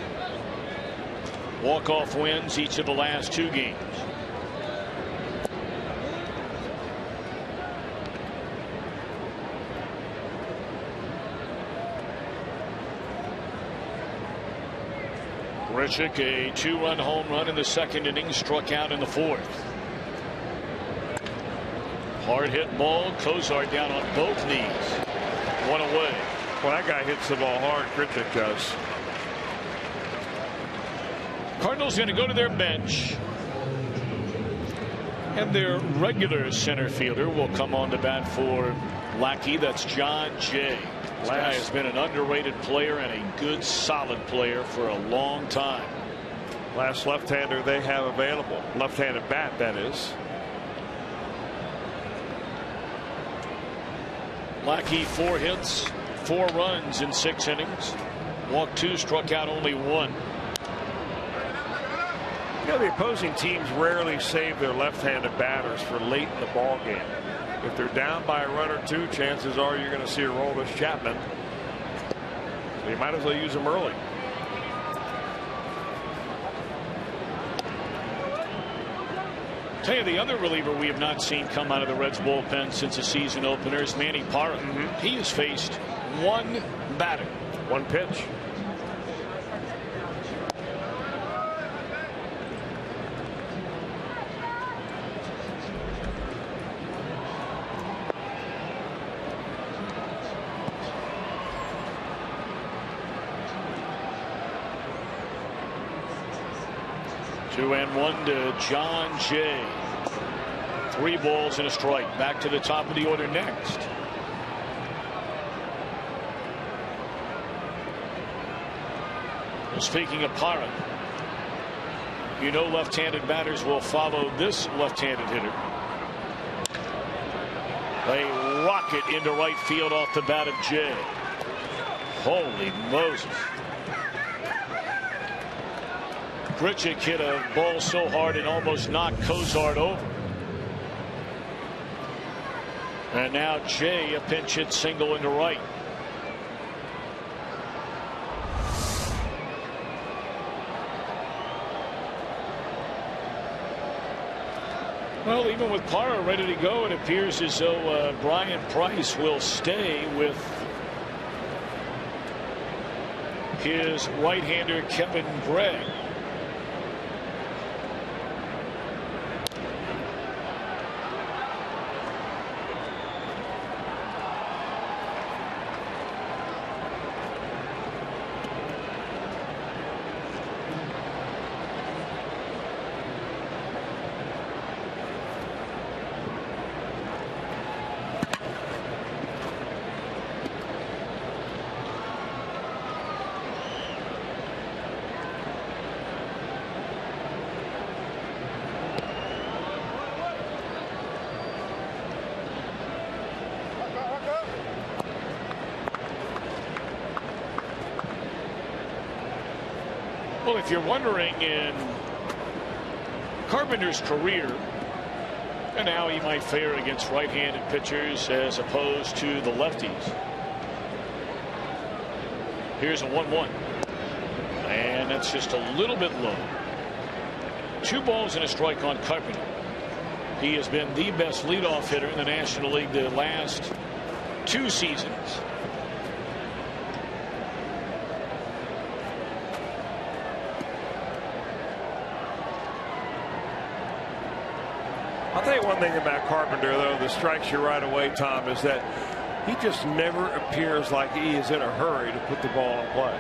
Walk-off wins each of the last 2 games. Grichuk, a 2-run home run in the 2nd inning, struck out in the 4th. Hard hit ball. Cozart down on both knees. 1 away. Well, that guy hits the ball hard. Grichuk does. Cardinals going to go to their bench. And their regular center fielder will come on to bat for Lackey. That's John Jay. This guy has been an underrated player and a good, solid player for a long time. Last left-hander they have available. Left-handed bat, that is. Lackey, 4 hits, 4 runs in 6 innings. Walked 2, struck out only 1. You know, the opposing teams rarely save their left-handed batters for late in the ball game. If they're down by a run or 2, chances are you're going to see a Aroldis Chapman. So you might as well use him early. Tell you the other reliever we have not seen come out of the Reds bullpen since the season opener is Manny Parra. He has faced 1 batter. 1 pitch. Two and 1 to John Jay. 3 balls and a strike. Back to the top of the order next. Well, speaking of Parra, you know left-handed batters will follow this left-handed hitter. A rocket into right field off the bat of Jay. Holy Moses. Grichuk hit a ball so hard it almost knocked Cozart over. And now Jay, a pinch hit single into right. Well, even with Parra ready to go, it appears as though Brian Price will stay with his right-hander Kevin Gregg. Well, if you're wondering in Carpenter's career and how he might fare against right-handed pitchers as opposed to the lefties. Here's a 1-1. And that's just a little bit low. 2 balls and a strike on Carpenter. He has been the best leadoff hitter in the National League the last 2 seasons. tell you one thing about Carpenter, though, that strikes you right away, Tom, is that he just never appears like he is in a hurry to put the ball in play.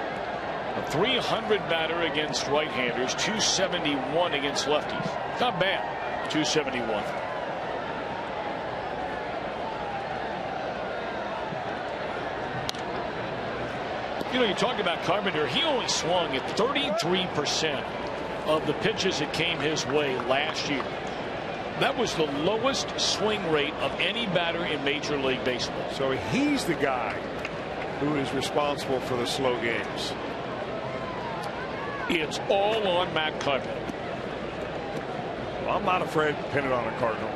A 300 batter against right-handers, 271 against lefties. Not bad, 271. You know, you talk about Carpenter, he only swung at 33% of the pitches that came his way last year. That was the lowest swing rate of any batter in Major League Baseball. So he's the guy who is responsible for the slow games. It's all on Matt Carpenter. Well, I'm not afraid to pin it on a Cardinal.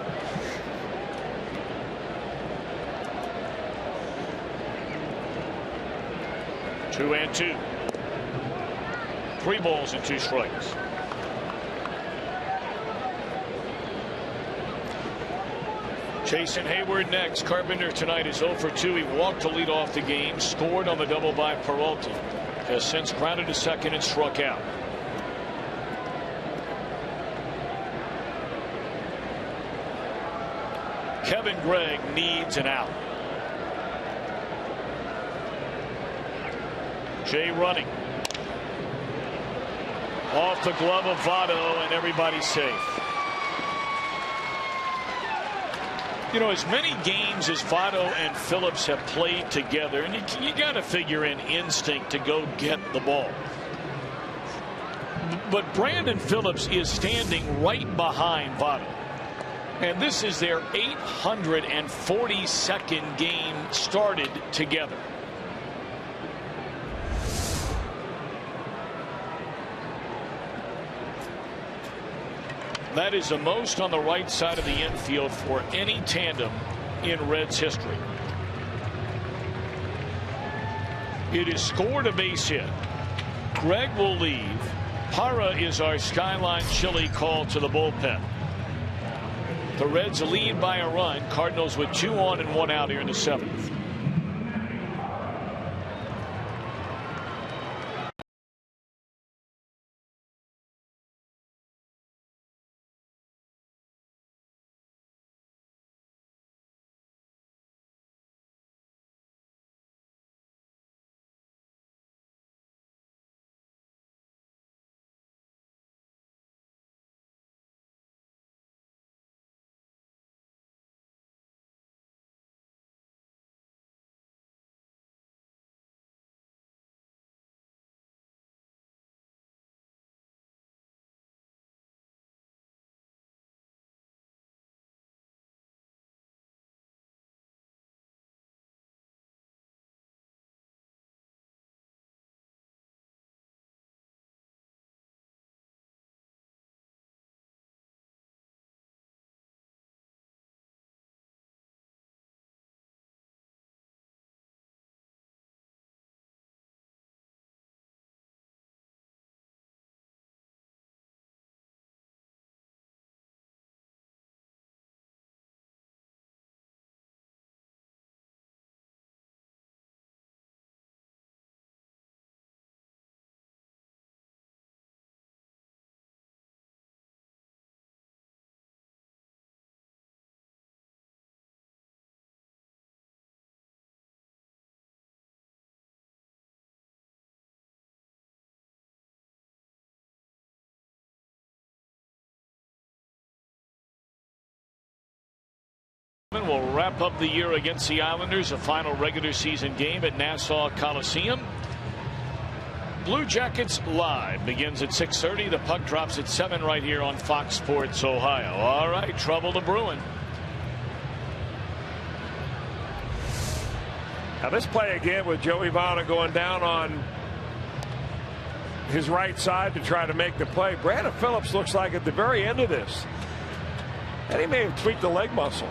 Two and two. 3 balls and 2 strikes. Jason Hayward next. Carpenter tonight is 0 for 2. He walked to lead off the game, scored on the double by Peralta. Has since grounded to second and struck out. Kevin Gregg needs an out. Jay running. Off the glove of Votto, and everybody's safe. You know, as many games as Votto and Phillips have played together, and you got to figure in instinct to go get the ball. But Brandon Phillips is standing right behind Votto. And this is their 842nd game started together. That is the most on the right side of the infield for any tandem in Reds history. It is scored a base hit. Gregg will leave. Parra is our Skyline Chili call to the bullpen. The Reds lead by a run. Cardinals with 2 on and 1 out here in the 7th. Will wrap up the year against the Islanders, a final regular season game at Nassau Coliseum. Blue Jackets Live begins at 6:30. The puck drops at 7 right here on Fox Sports Ohio. All right, trouble to brewing. Now this play again with Joey Votto going down on his right side to try to make the play. Brandon Phillips looks like at the very end of this, and he may have tweaked the leg muscle.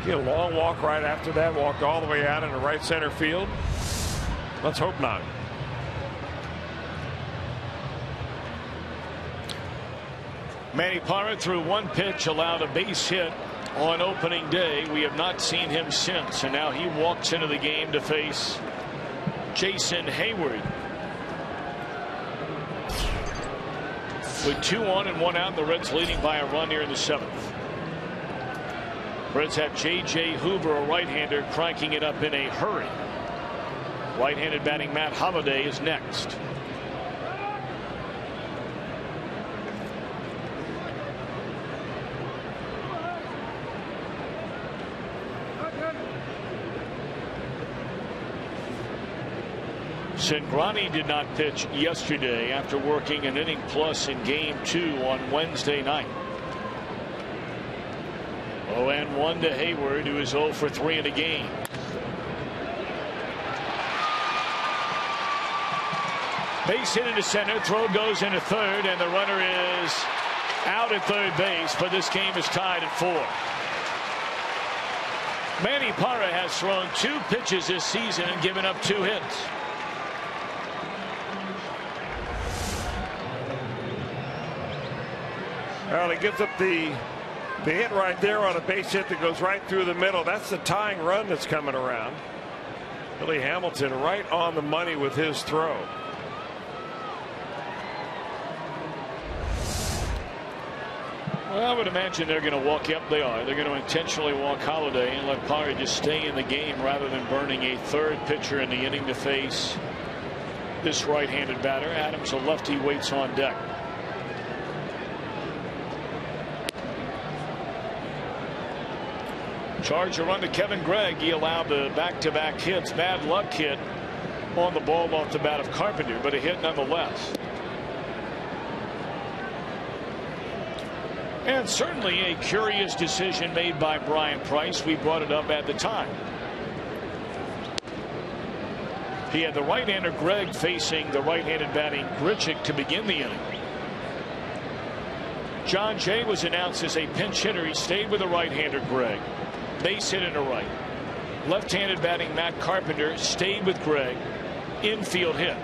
Get a long walk right after that, walked all the way out into right center field. Let's hope not. Manny Parra threw 1 pitch, allowed a base hit on opening day. We have not seen him since, and now he walks into the game to face Jason Hayward. with 2 on and 1 out. The Reds leading by a run here in the 7th. Reds have J.J. Hoover, a right-hander, cranking it up in a hurry. Right-handed batting Matt Holliday is next. Cingrani did not pitch yesterday after working an inning plus in Game 2 on Wednesday night. 0-1 to Hayward, who is 0 for 3 in a game. Base hit into center, throw goes into third, and the runner is out at third base, but this game is tied at 4. Manny Parra has thrown 2 pitches this season and given up 2 hits. Well, he gives up the hit right there on a base hit that goes right through the middle. That's the tying run that's coming around. Billy Hamilton right on the money with his throw. Well, I would imagine they're going to walk. Yep, they are. They're going to intentionally walk Holliday and let Parra just stay in the game rather than burning a third pitcher in the inning to face this right-handed batter. Adams, a lefty, waits on deck. Charge a run to Kevin Gregg. He allowed the back-to-back hits. Bad luck hit on the ball off the bat of Carpenter, but a hit nonetheless. And certainly a curious decision made by Brian Price. We brought it up at the time. He had the right-hander Gregg facing the right-handed batting Grichuk to begin the inning. John Jay was announced as a pinch hitter. He stayed with the right-hander Gregg. Base hit into right. Left-handed batting Matt Carpenter stayed with Gregg. Infield hit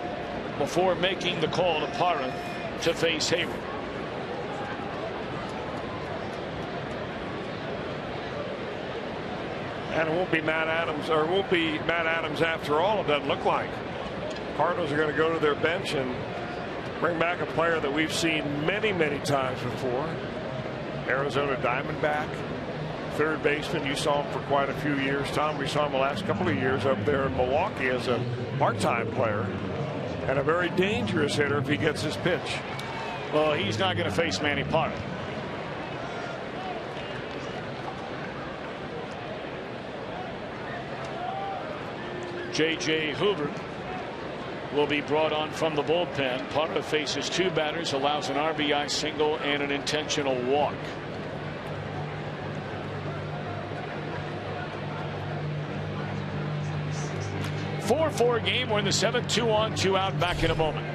before making the call to Parra to face Hayward. And it won't be Matt Adams, or it won't be Matt Adams after all, it doesn't look like. Cardinals are going to go to their bench and bring back a player that we've seen many, many times before. Arizona Diamondback, third baseman. You saw him for quite a few years, Tom. We saw him the last couple of years up there in Milwaukee as a part-time player, and a very dangerous hitter if he gets his pitch. Well, he's not going to face Manny Parra. J.J. Hoover will be brought on from the bullpen. Parra faces 2 batters, allows an RBI single and an intentional walk. 4-4 game. We're in the 7th. 2 on, 2 out. Back in a moment.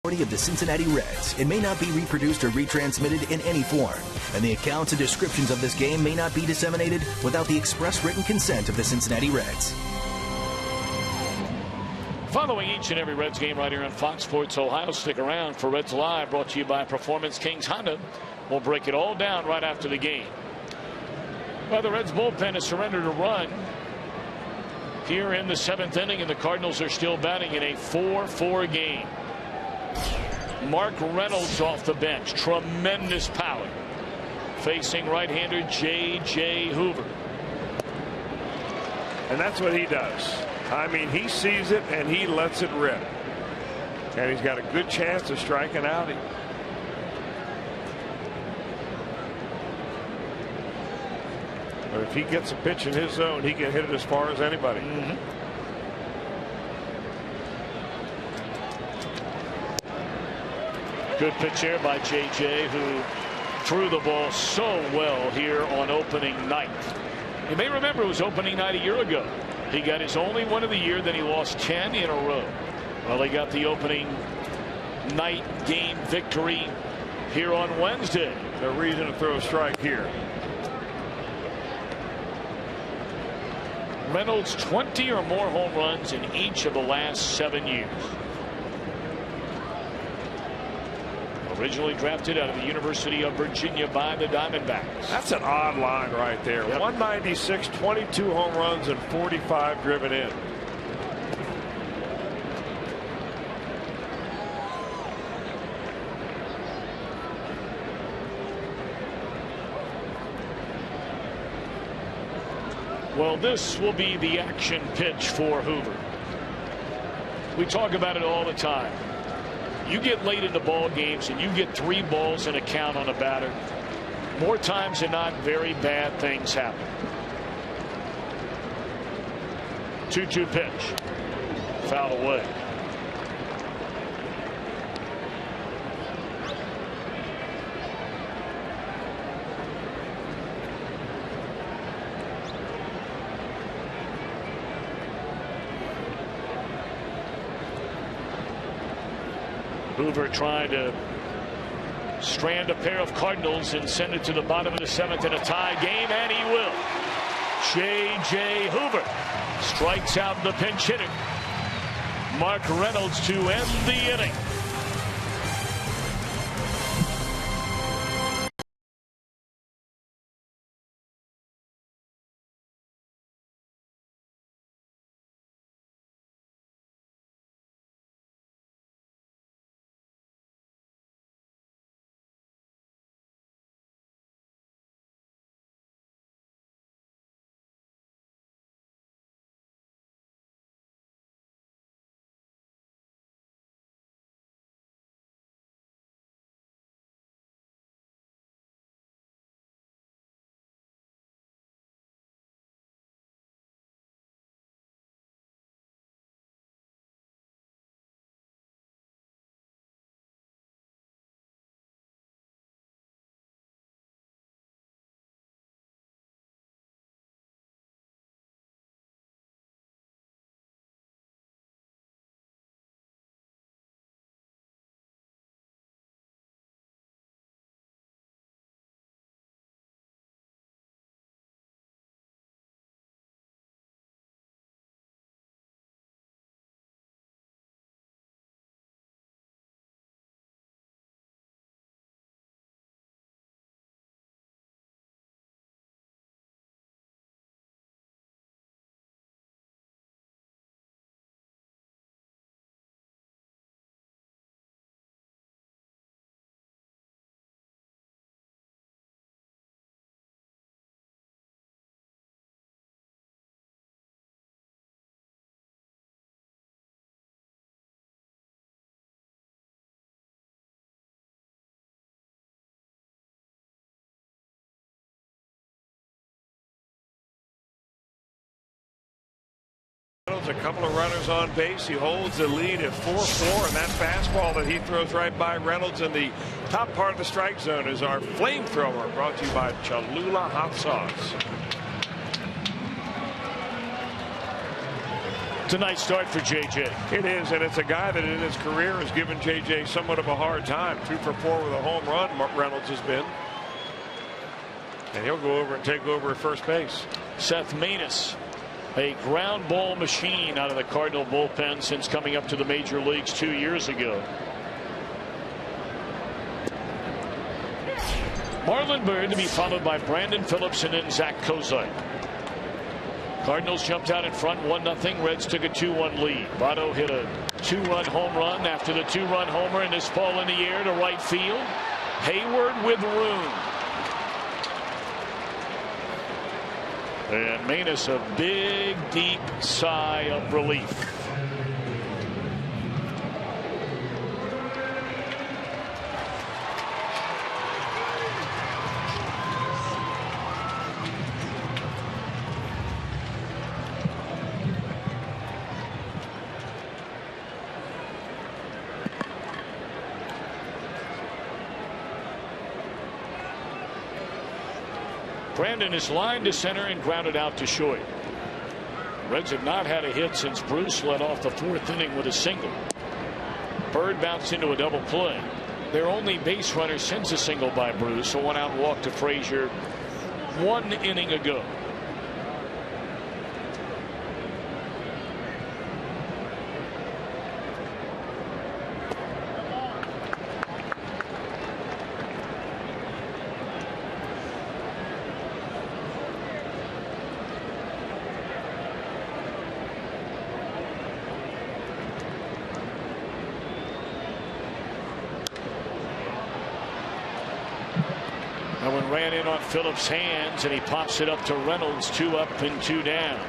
of the Cincinnati Reds. It may not be reproduced or retransmitted in any form, and the accounts and descriptions of this game may not be disseminated without the express written consent of the Cincinnati Reds. Following each and every Reds game right here on Fox Sports Ohio. Stick around for Reds Live, brought to you by Performance Kings Honda. We'll break it all down right after the game. Well, the Reds bullpen has surrendered a run here in the 7th inning, and the Cardinals are still batting in a 4-4 game. Mark Reynolds off the bench. Tremendous power. Facing right-hander J.J. Hoover. And that's what he does. I mean, he sees it and he lets it rip. And he's got a good chance of striking out. But if he gets a pitch in his zone, he can hit it as far as anybody. Good pitch here by J.J., who threw the ball so well here on opening night. You may remember it was opening night a year ago. He got his only one of the year, then he lost 10 in a row. Well, he got the opening night game victory here on Wednesday. No reason to throw a strike here. Reynolds 20 or more home runs in each of the last 7 years. Originally drafted out of the University of Virginia by the Diamondbacks. That's an odd line right there. Yep. 196, 22 home runs, and 45 driven in. Well, this will be the action pitch for Hoover. We talk about it all the time. You get late into ball games and you get 3 balls in a count on a batter, more times than not, very bad things happen. 2-2 pitch. Foul away. Hoover trying to strand a pair of Cardinals and send it to the bottom of the 7th in a tie game, and he will. J.J. Hoover strikes out the pinch hitter, Mark Reynolds, to end the inning. A couple of runners on base. He holds the lead at 4-4, and that fastball that he throws right by Reynolds in the top part of the strike zone is our flamethrower, brought to you by Cholula Hot Sauce. It's a nice start for J.J. It is, and it's a guy that in his career has given J.J. somewhat of a hard time. 2 for 4 with a home run, Reynolds has been. And he'll go over and take over at first base. Seth Maness, a ground ball machine out of the Cardinal bullpen since coming up to the major leagues 2 years ago. Marlon Byrd to be followed by Brandon Phillips and then Zach Kozart. Cardinals jumped out in front 1-0. Reds took a 2-1 lead. Votto hit a 2-run home run after the 2-run homer, and this ball in the air to right field. Hayward with room. And Maness a big, deep sigh of relief. Brandon is lined to center and grounded out to short. Reds have not had a hit since Bruce led off the 4th inning with a single. Bird bounced into a double play. Their only base runner since a single by Bruce, a 1-out walk to Frazier 1 inning ago. That one ran in on Phillips' hands, and he pops it up to Reynolds. 2 up and 2 down.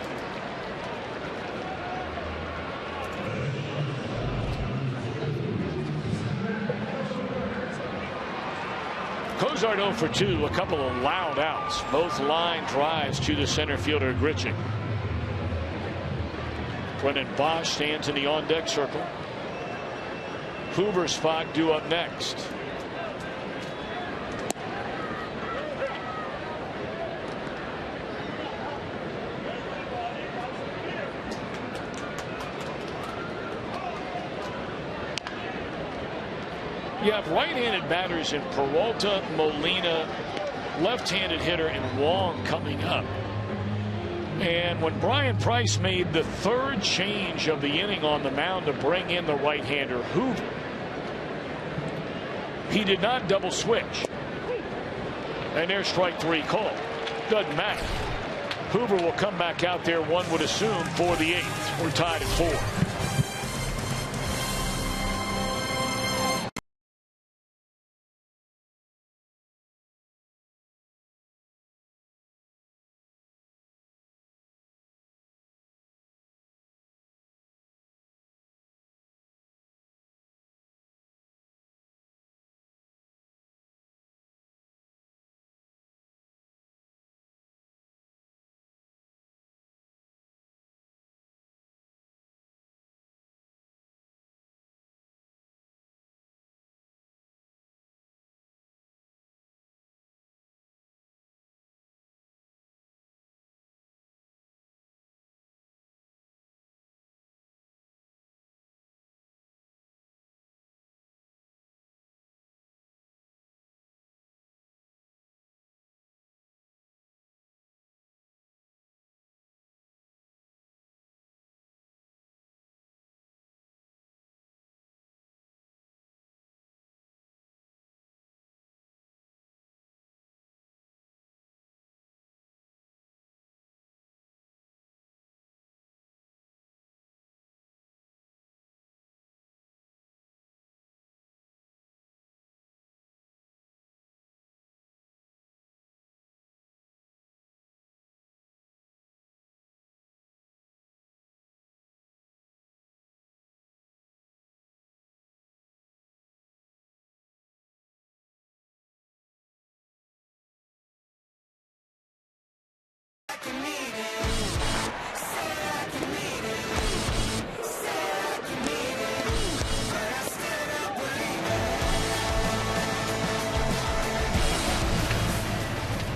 Kozart 0 for 2, a couple of loud outs. Both line drives to the center fielder Grichuk. Brennan Bosch stands in the on-deck circle. Hoover's spot due up next. You have right-handed batters in Peralta, Molina, left-handed hitter, and Wong coming up. And when Brian Price made the 3rd change of the inning on the mound to bring in the right-hander Hoover, he did not double switch. And there's strike 3 call. Doesn't matter. Hoover will come back out there, one would assume, for the 8th. We're tied at 4.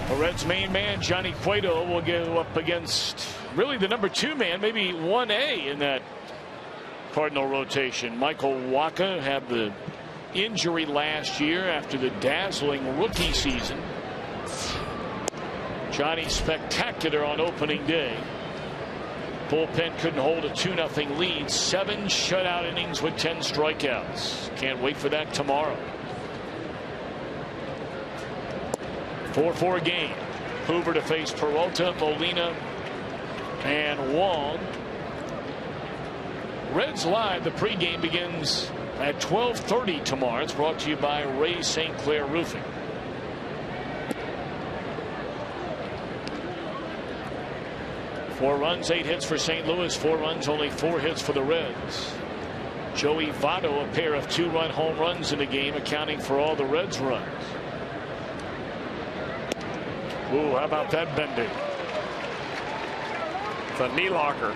The Reds' main man, Johnny Cueto, will go up against really the number 2 man, maybe 1A in that Cardinal rotation. Michael Wacha had the injury last year after the dazzling rookie season. Johnny Spectacular on opening day. Bullpen couldn't hold a 2-0 lead. 7 shutout innings with 10 strikeouts. Can't wait for that tomorrow. 4-4 game. Hoover to face Peralta, Molina, and Wong. Reds Live, the pregame begins at 12:30 tomorrow. It's brought to you by Ray St. Clair Roofing. Four runs, 8 hits for St. Louis. 4 runs, only 4 hits for the Reds. Joey Votto, a pair of 2-run home runs in the game, accounting for all the Reds' runs. Ooh, how about that bending? It's a knee locker.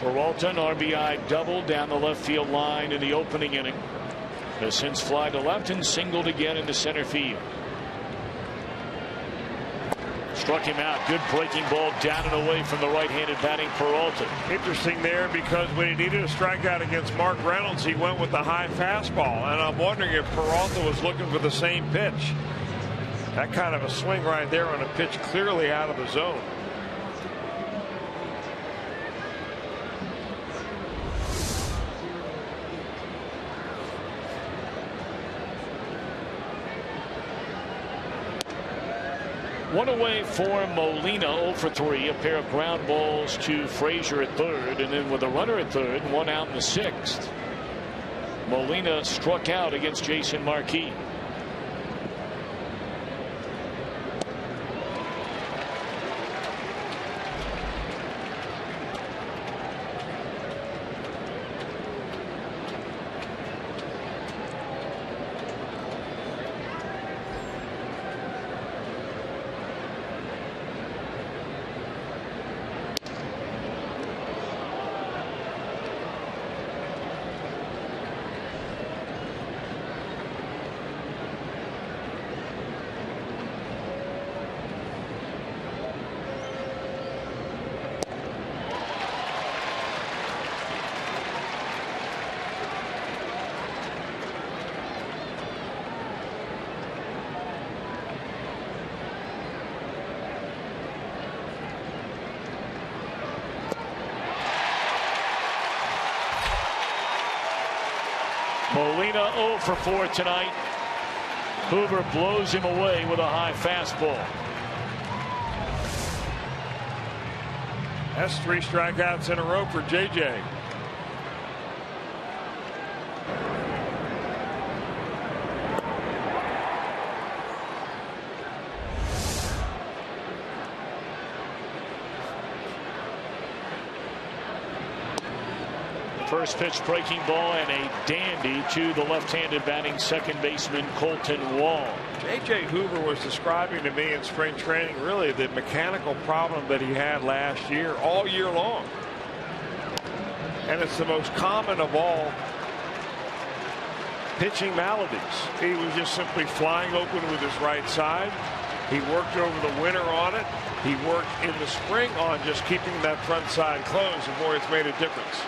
Peralta, an RBI double down the left field line in the opening inning. Has since fly to left and singled again into center field. Struck him out. Good breaking ball down and away from the right-handed batting Peralta. Interesting there, because when he needed a strikeout against Mark Reynolds, he went with the high fastball, and I'm wondering if Peralta was looking for the same pitch. That kind of a swing right there on a pitch clearly out of the zone. One away for Molina, 0 for 3. A pair of ground balls to Frazier at third, and then with a runner at third, 1 out in the 6th. Molina struck out against Jason Marquis. Molina 0 for 4 tonight. Hoover blows him away with a high fastball. That's 3 strikeouts in a row for JJ. First pitch breaking ball and a dandy to the left-handed batting second baseman Colton Wong. J.J. Hoover was describing to me in spring training really the mechanical problem that he had last year all year long. And it's the most common of all pitching maladies. He was just simply flying open with his right side. He worked over the winter on it. He worked in the spring on just keeping that front side closed, and boy, it's made a difference.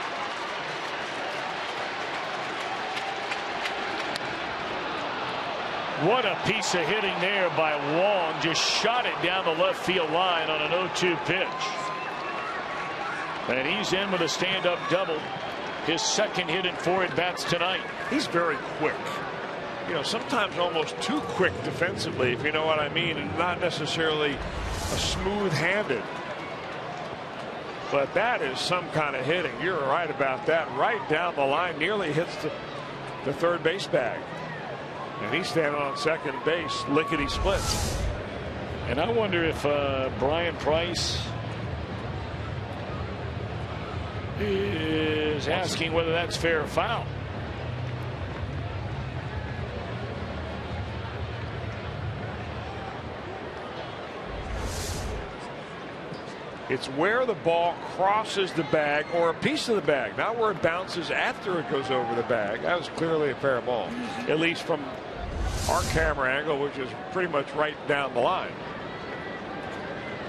What a piece of hitting there by Wong. Just shot it down the left field line on an 0-2 pitch. And he's in with a stand-up double. His second hit in 4 at-bats tonight. He's very quick. You know, sometimes almost too quick defensively, if you know what I mean, and not necessarily a smooth-handed. But that is some kind of hitting. You're right about that. Right down the line, nearly hits the third base bag. And he's standing on second base, lickety-split. And I wonder if Brian Price is asking whether that's fair or foul. It's where the ball crosses the bag or a piece of the bag, not where it bounces after it goes over the bag. That was clearly a fair ball, at least from our camera angle, which is pretty much right down the line.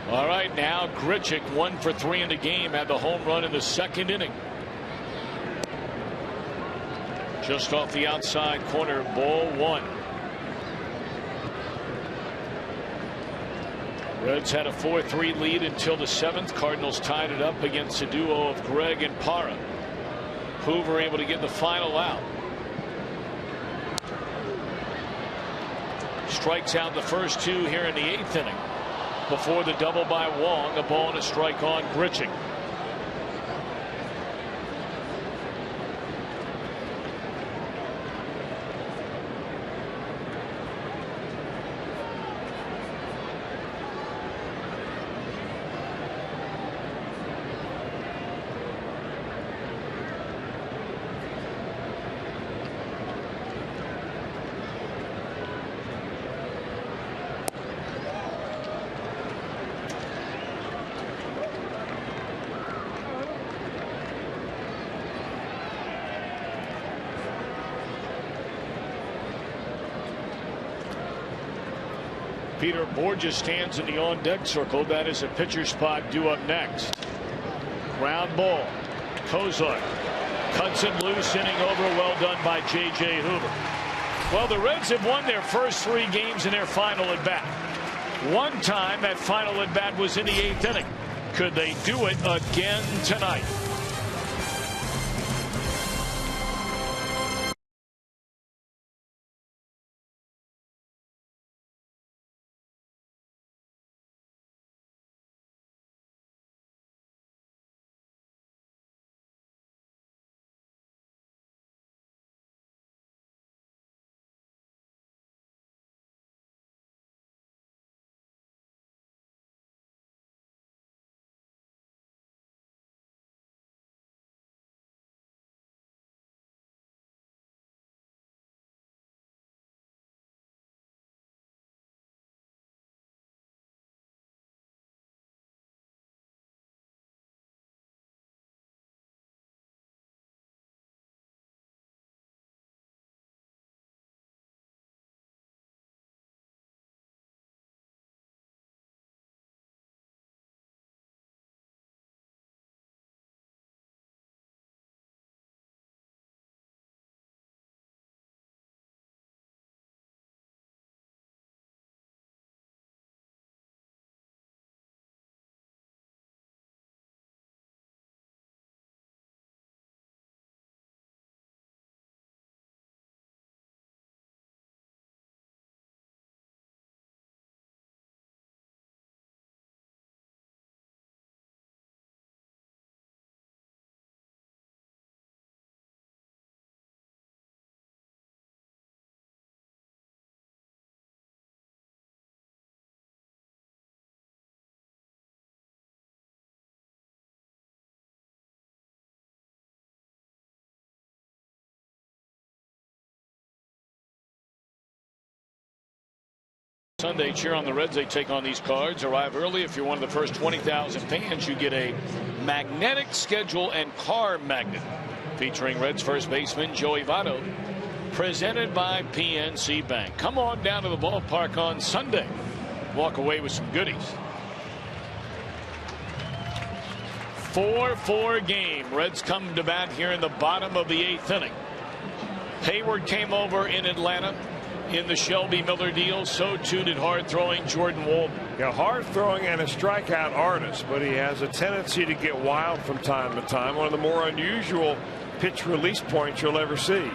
All right, now Grichuk 1 for 3 in the game, had the home run in the second inning. Just off the outside corner, ball 1. Reds had a 4-3 lead until the 7th. Cardinals tied it up against a duo of Gregg and Parra. Hoover able to get the final out. Strikes out the first 2 here in the 8th inning. Before the double by Wong, a ball and a strike on Grichuk. Peter Borges stands in the on-deck circle. That is a pitcher spot due up next. Ground ball. Kozar cuts it loose, inning over. Well done by J.J. Hoover. Well, the Reds have won their first 3 games in their final at-bat. One time that final at-bat was in the 8th inning. Could they do it again tonight? Sunday cheer on the Reds. They take on these Cards. Arrive early. If you're one of the first 20,000 fans, you get a magnetic schedule and car magnet featuring Reds first baseman Joey Votto, presented by PNC Bank. Come on down to the ballpark on Sunday. Walk away with some goodies. 4-4 game. Reds come to bat here in the bottom of the 8th inning. Hayward came over in Atlanta in the Shelby Miller deal. So too did hard-throwing Jordan Walden. Yeah, hard-throwing and a strikeout artist, but he has a tendency to get wild from time to time. One of the more unusual pitch release points you'll ever see,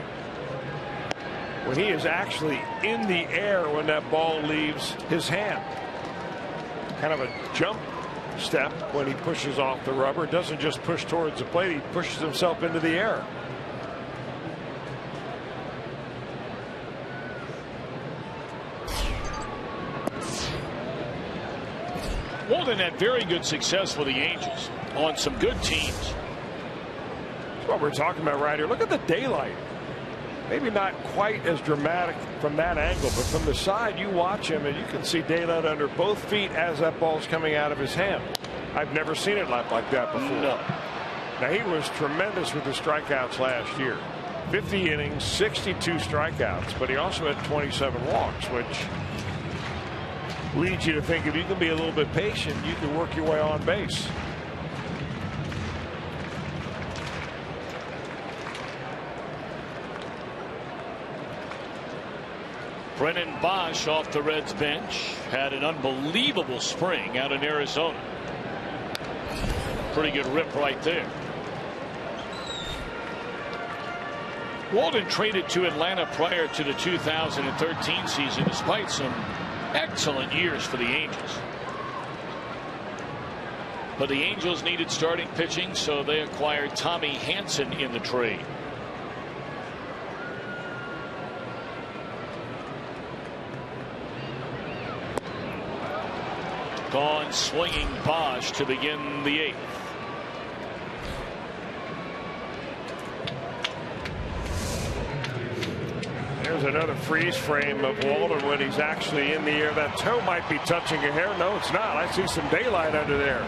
when he is actually in the air when that ball leaves his hand. Kind of a jump step when he pushes off the rubber. Doesn't just push towards the plate, he pushes himself into the air. Walden had very good success with the Angels on some good teams. That's what we're talking about right here. Look at the daylight. Maybe not quite as dramatic from that angle, but from the side you watch him and you can see daylight under both feet as that ball's coming out of his hand. I've never seen it like that before. No. Now, he was tremendous with the strikeouts last year. 50 innings, 62 strikeouts, but he also had 27 walks, which leads you to think if you can be a little bit patient, you can work your way on base. Brennan Bosch off the Reds bench had an unbelievable spring out in Arizona. Pretty good rip right there. Walden traded to Atlanta prior to the 2013 season despite some excellent years for the Angels. But the Angels needed starting pitching, so they acquired Tommy Hanson in the trade. Gone swinging Bosch to begin the 8th. There's another freeze frame of Walden when he's actually in the air. That toe might be touching a hair. No, it's not. I see some daylight under there.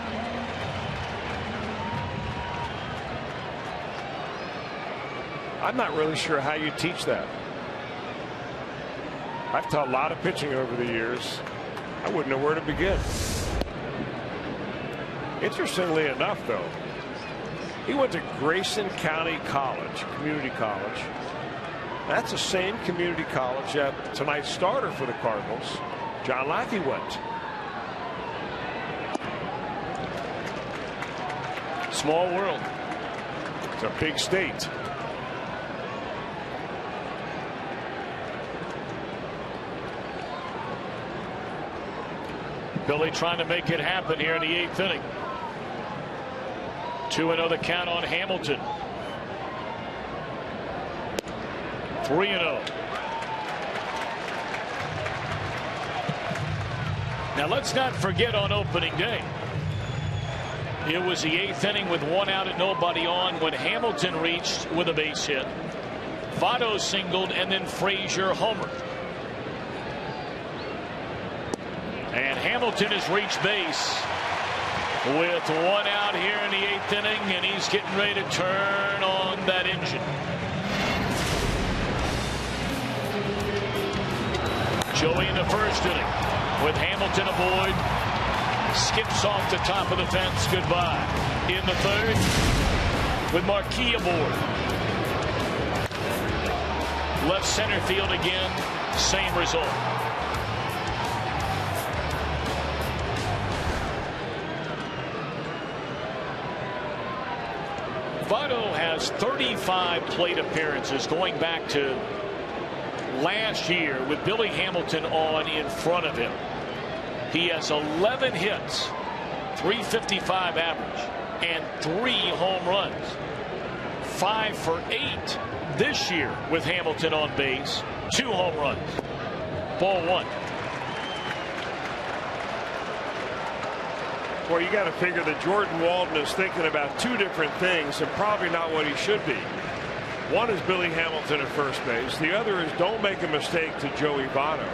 I'm not really sure how you teach that. I've taught a lot of pitching over the years. I wouldn't know where to begin. Interestingly enough, though, he went to Grayson County College, community college. That's the same community college that tonight's starter for the Cardinals, John Lackey, went. Small world. It's a big state. Billy trying to make it happen here in the 8th inning. 2-0 the count on Hamilton. 3-0. Now let's not forget on opening day. It was the 8th inning with 1 out and nobody on when Hamilton reached with a base hit. Votto singled and then Frazier homered. And Hamilton has reached base with 1 out here in the 8th inning, and he's getting ready to turn on that engine. Joey in the 1st inning with Hamilton aboard. Skips off the top of the fence. Goodbye. In the 3rd with Marquis aboard. Left center field again. Same result. Votto has 35 plate appearances going back to last year with Billy Hamilton on in front of him. He has 11 hits, .355 average, and 3 home runs. 5 for 8 this year with Hamilton on base, 2 home runs. Ball 1. Well, you got to figure that Jordan Walden is thinking about 2 different things and probably not what he should be. One is Billy Hamilton at first base. The other is don't make a mistake to Joey Votto.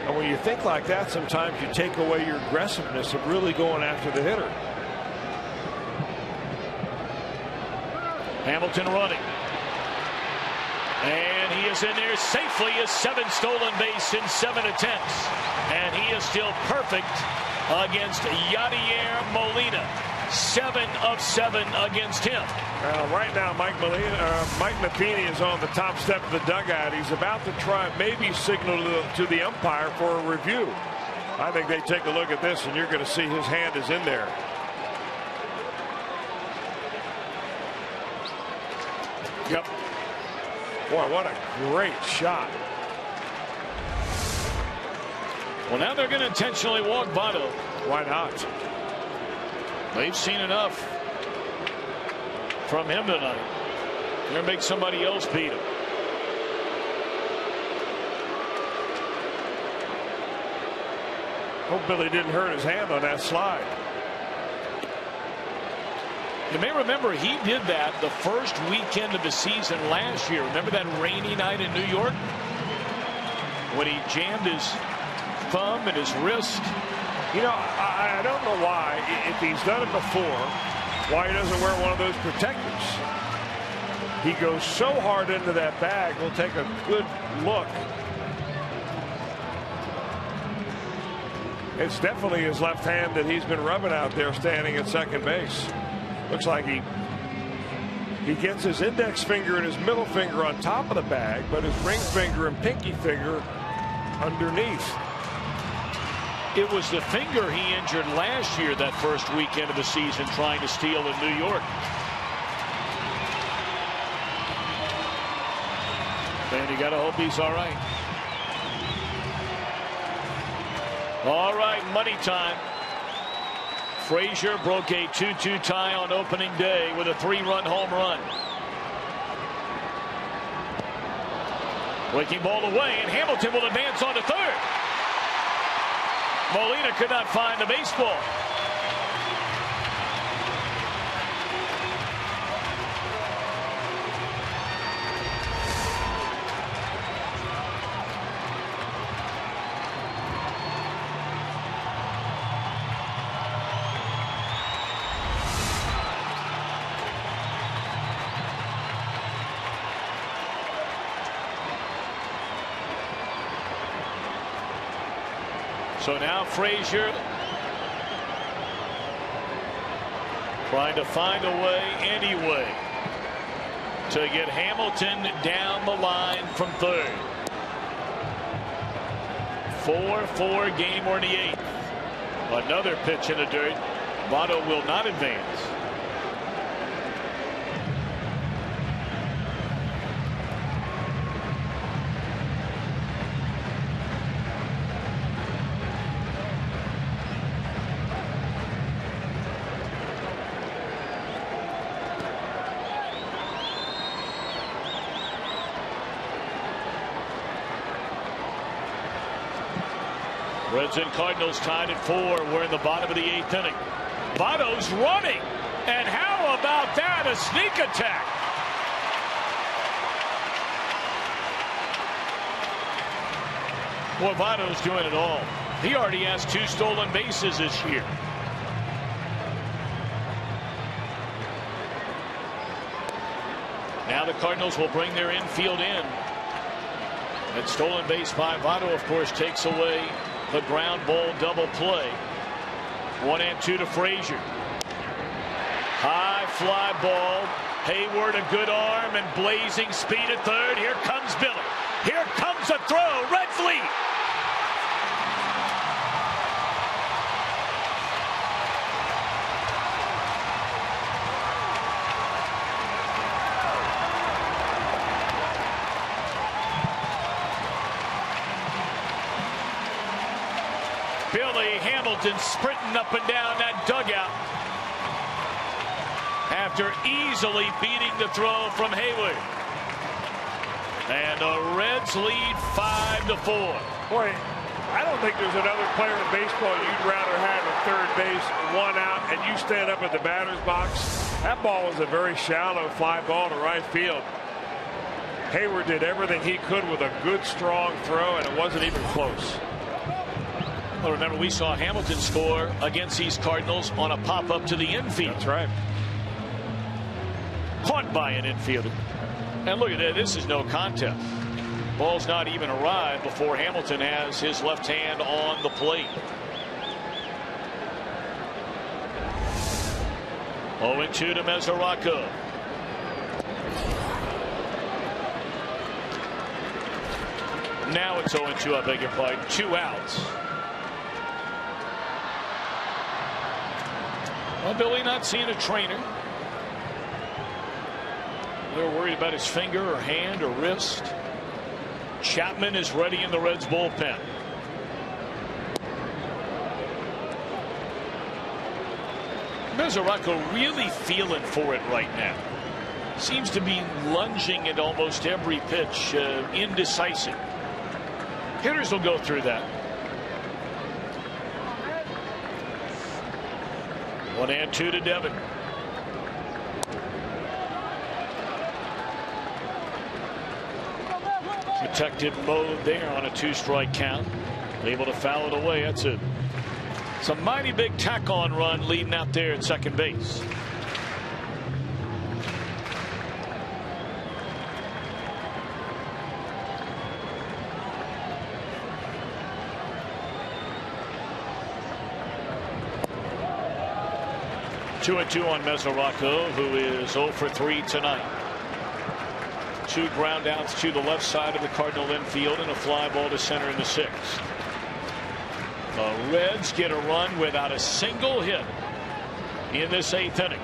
And when you think like that, sometimes you take away your aggressiveness of really going after the hitter. Hamilton running. And he is in there safely. His 7th stolen base in 7 attempts. And he is still perfect against Yadier Molina. 7 of 7 against him. Right now, Mike Matheny is on the top step of the dugout. He's about to try, maybe signal to the umpire for a review. I think they take a look at this, and you're going to see his hand is in there. Yep. Boy, what a great shot. Well, now they're going to intentionally walk Votto. Why not? They've seen enough from him tonight. They're going to make somebody else beat him. Hope Billy didn't hurt his hand on that slide. You may remember he did that the first weekend of the season last year. Remember that rainy night in New York when he jammed his thumb and his wrist? You know, I don't know why, if he's done it before, why he doesn't wear one of those protectors. He goes so hard into that bag. We'll take a good look. It's definitely his left hand that he's been rubbing out there standing at second base. Looks like he gets his index finger and his middle finger on top of the bag, but his ring finger and pinky finger underneath. It was the finger he injured last year, that first weekend of the season, trying to steal in New York. And you got to hope he's all right. All right, money time. Frazier broke a 2-2 tie on opening day with a 3-run home run. Breaking ball away, and Hamilton will advance on to third. Molina could not find the baseball. So now Frazier trying to find a way anyway to get Hamilton down the line from third. 4-4 game or in the eighth. Another pitch in the dirt. Votto will not advance. Reds and Cardinals tied at 4. We're in the bottom of the 8th inning. Votto's running. And how about that? A sneak attack. Boy, Votto's doing it all. He already has 2 stolen bases this year. Now the Cardinals will bring their infield in. That stolen base by Votto, of course, takes away the ground ball double play. 1-2 to Frazier. High fly ball. Hayward, a good arm and blazing speed at third. Here comes Billy. Here comes a throw. Reds lead. Billy Hamilton sprinting up and down that dugout after easily beating the throw from Hayward. And the Reds lead 5-4. Boy, I don't think there's another player in baseball you'd rather have at third base, 1 out, and you stand up at the batter's box. That ball was a very shallow fly ball to right field. Hayward did everything he could with a good, strong throw, and it wasn't even close. Well, remember, we saw Hamilton score against these Cardinals on a pop-up to the infield. That's right. Caught by an infielder. And look at that. This is no contest. Ball's not even arrived before Hamilton has his left hand on the plate. 0-2 to Mesoraco. Now it's 0-2, I beg your pardon. 2 outs. Well, Billy not seeing a trainer. They're worried about his finger or hand or wrist. Chapman is ready in the Reds bullpen. Mesoraco really feeling for it right now. Seems to be lunging at almost every pitch, indecisive. Hitters will go through that. 1-2 to Devin. Protected mode there on a 2-strike count. Able to foul it away. That's it. It's a mighty big tack-on run leading out there at second base. Two and 2 on Mesoraco, who is 0 for 3 tonight. 2 ground outs to the left side of the Cardinal infield and a fly ball to center in the 6th. The Reds get a run without a single hit in this 8th inning.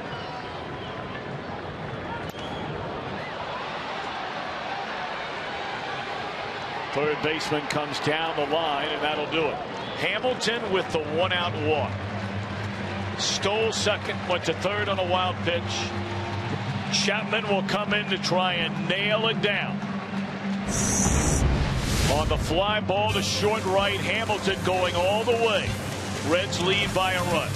Third baseman comes down the line, and that'll do it. Hamilton with the 1-out walk. Stole second, went to third on a wild pitch. Chapman will come in to try and nail it down. On the fly ball to short right, Hamilton going all the way. Reds lead by a run.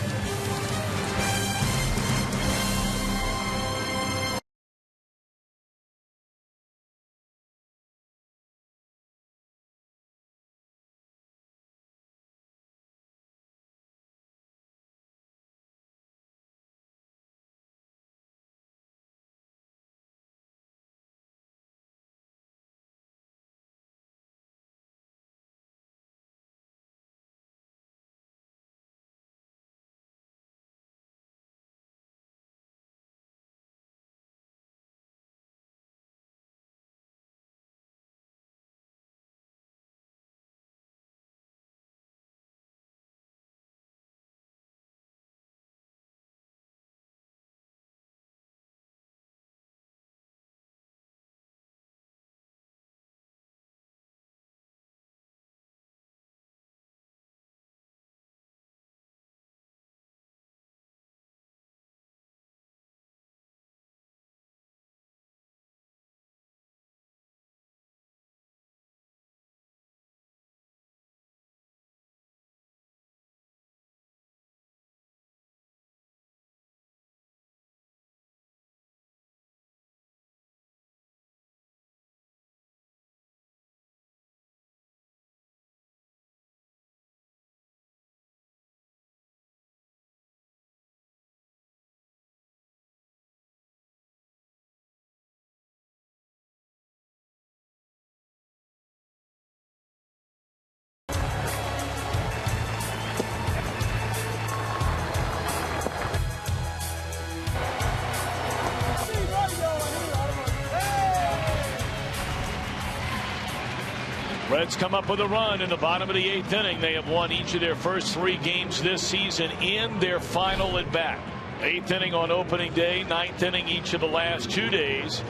Reds come up with a run in the bottom of the 8th inning. They have won each of their first 3 games this season in their final at bat. 8th inning on opening day, 9th inning each of the last 2 days.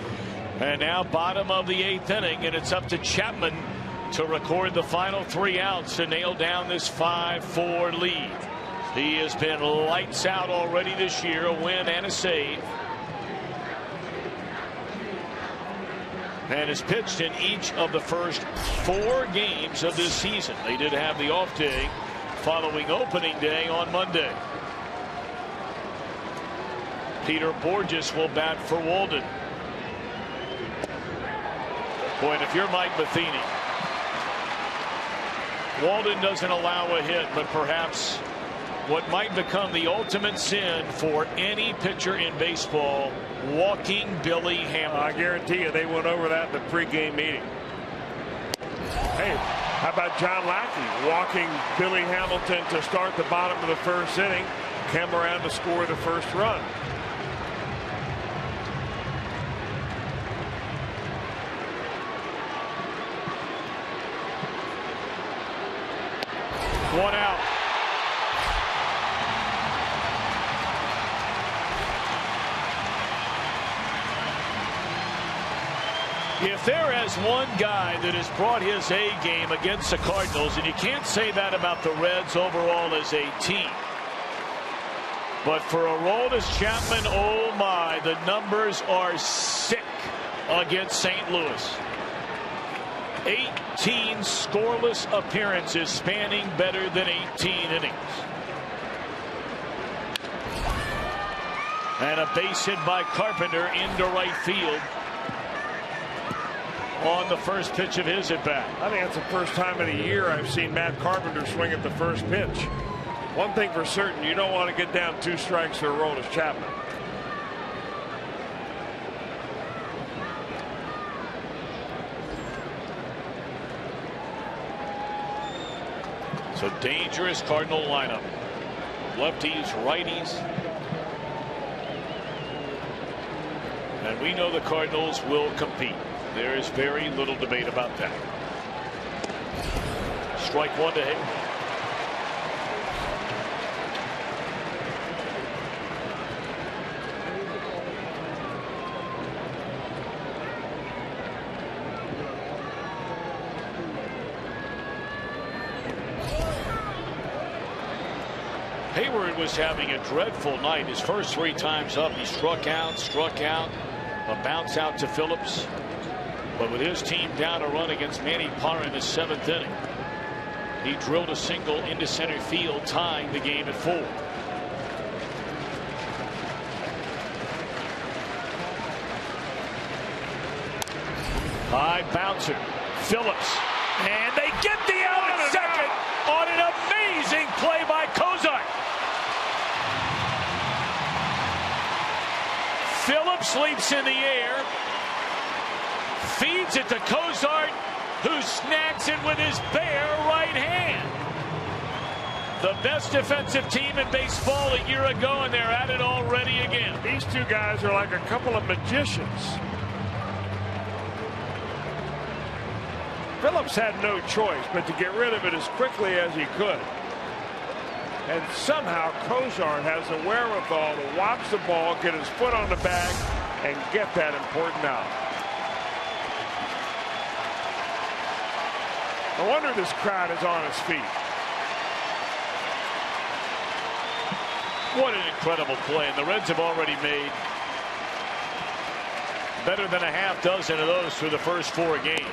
And now bottom of the 8th inning, and it's up to Chapman to record the final 3 outs to nail down this 5-4 lead. He has been lights out already this year, a win and a save. And has pitched in each of the first 4 games of this season. They did have the off day following opening day on Monday. Peter Borges will bat for Walden. Boy, and if you're Mike Matheny, Walden doesn't allow a hit, but perhaps what might become the ultimate sin for any pitcher in baseball, walking Billy Hamilton. I guarantee you they went over that in the pregame meeting. Hey, how about John Lackey walking Billy Hamilton to start the bottom of the 1st inning, come around to score the 1st run. One out. If there is one guy that has brought his A game against the Cardinals, and you can't say that about the Reds overall as a team, but for Aroldis Chapman, oh my, the numbers are sick against St. Louis. 18 scoreless appearances spanning better than 18 innings. And a base hit by Carpenter into right field on the first pitch of his at bat. I think that's the first time in a year I've seen Matt Carpenter swing at the first pitch. One thing for certain, you don't want to get down 2 strikes to Aroldis Chapman. So dangerous Cardinal lineup. Lefties, righties. And we know the Cardinals will compete. There is very little debate about that. Strike 1 to Hayward. Hayward was having a dreadful night. His first 3 times up, he struck out, a bounce out to Phillips. But with his team down a run against Manny Parra in the 7th inning, he drilled a single into center field, tying the game at 4. High bouncer, Phillips, and they get the out at second on an amazing play by Cozart. Phillips leaps in the air, feeds it to Cozart, who snags it with his bare right hand. The best defensive team in baseball a year ago, and they're at it already again. These 2 guys are like a couple of magicians. Phillips had no choice but to get rid of it as quickly as he could. And somehow Cozart has the wherewithal to watch the ball, get his foot on the bag, and get that important out. No wonder this crowd is on its feet. What an incredible play, and the Reds have already made better than a half dozen of those through the first 4 games.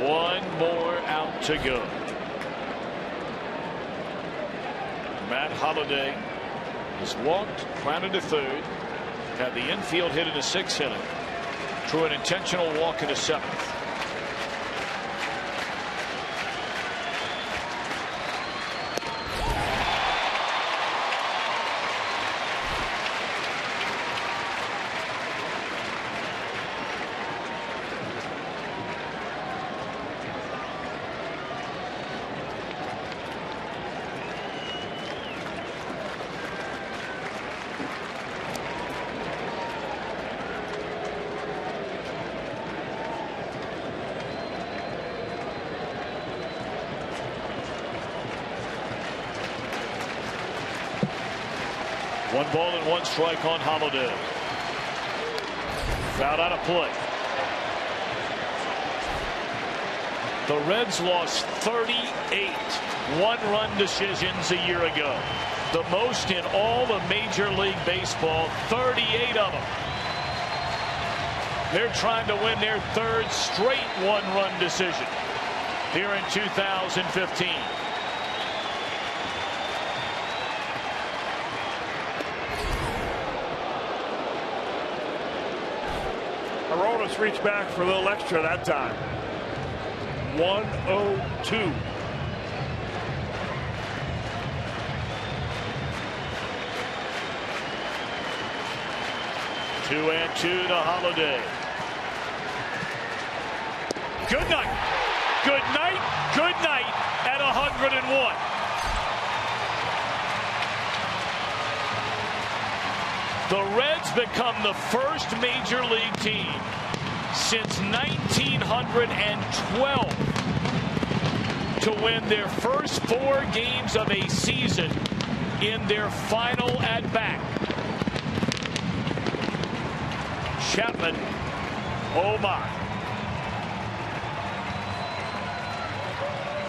1 more out to go. Matt Holliday has walked, grounded to third, had the infield hit in the 6th inning, threw an intentional walk in the 7th. One ball and 1 strike on Holliday. Fouled out of play. The Reds lost 38 one-run decisions a year ago. The most in all of Major League Baseball, 38 of them. They're trying to win their 3rd straight one-run decision here in 2015. Aroldis reached back for a little extra that time. 102. Two and 2 to Holliday. Good night. Good night. Good night at 101. The Reds become the first Major League team since 1912 to win their first 4 games of a season in their final at-bat. Chapman, oh my.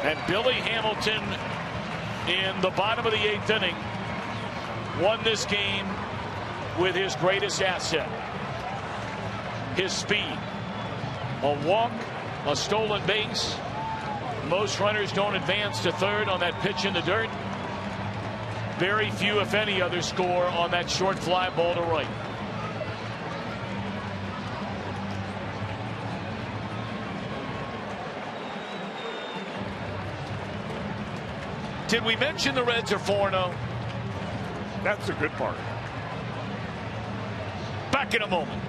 And Billy Hamilton in the bottom of the 8th inning won this game with his greatest asset, his speed. A walk, a stolen base. Most runners don't advance to third on that pitch in the dirt. Very few, if any, others score on that short fly ball to right. Did we mention the Reds are 4-0? That's the good part. Back in a moment.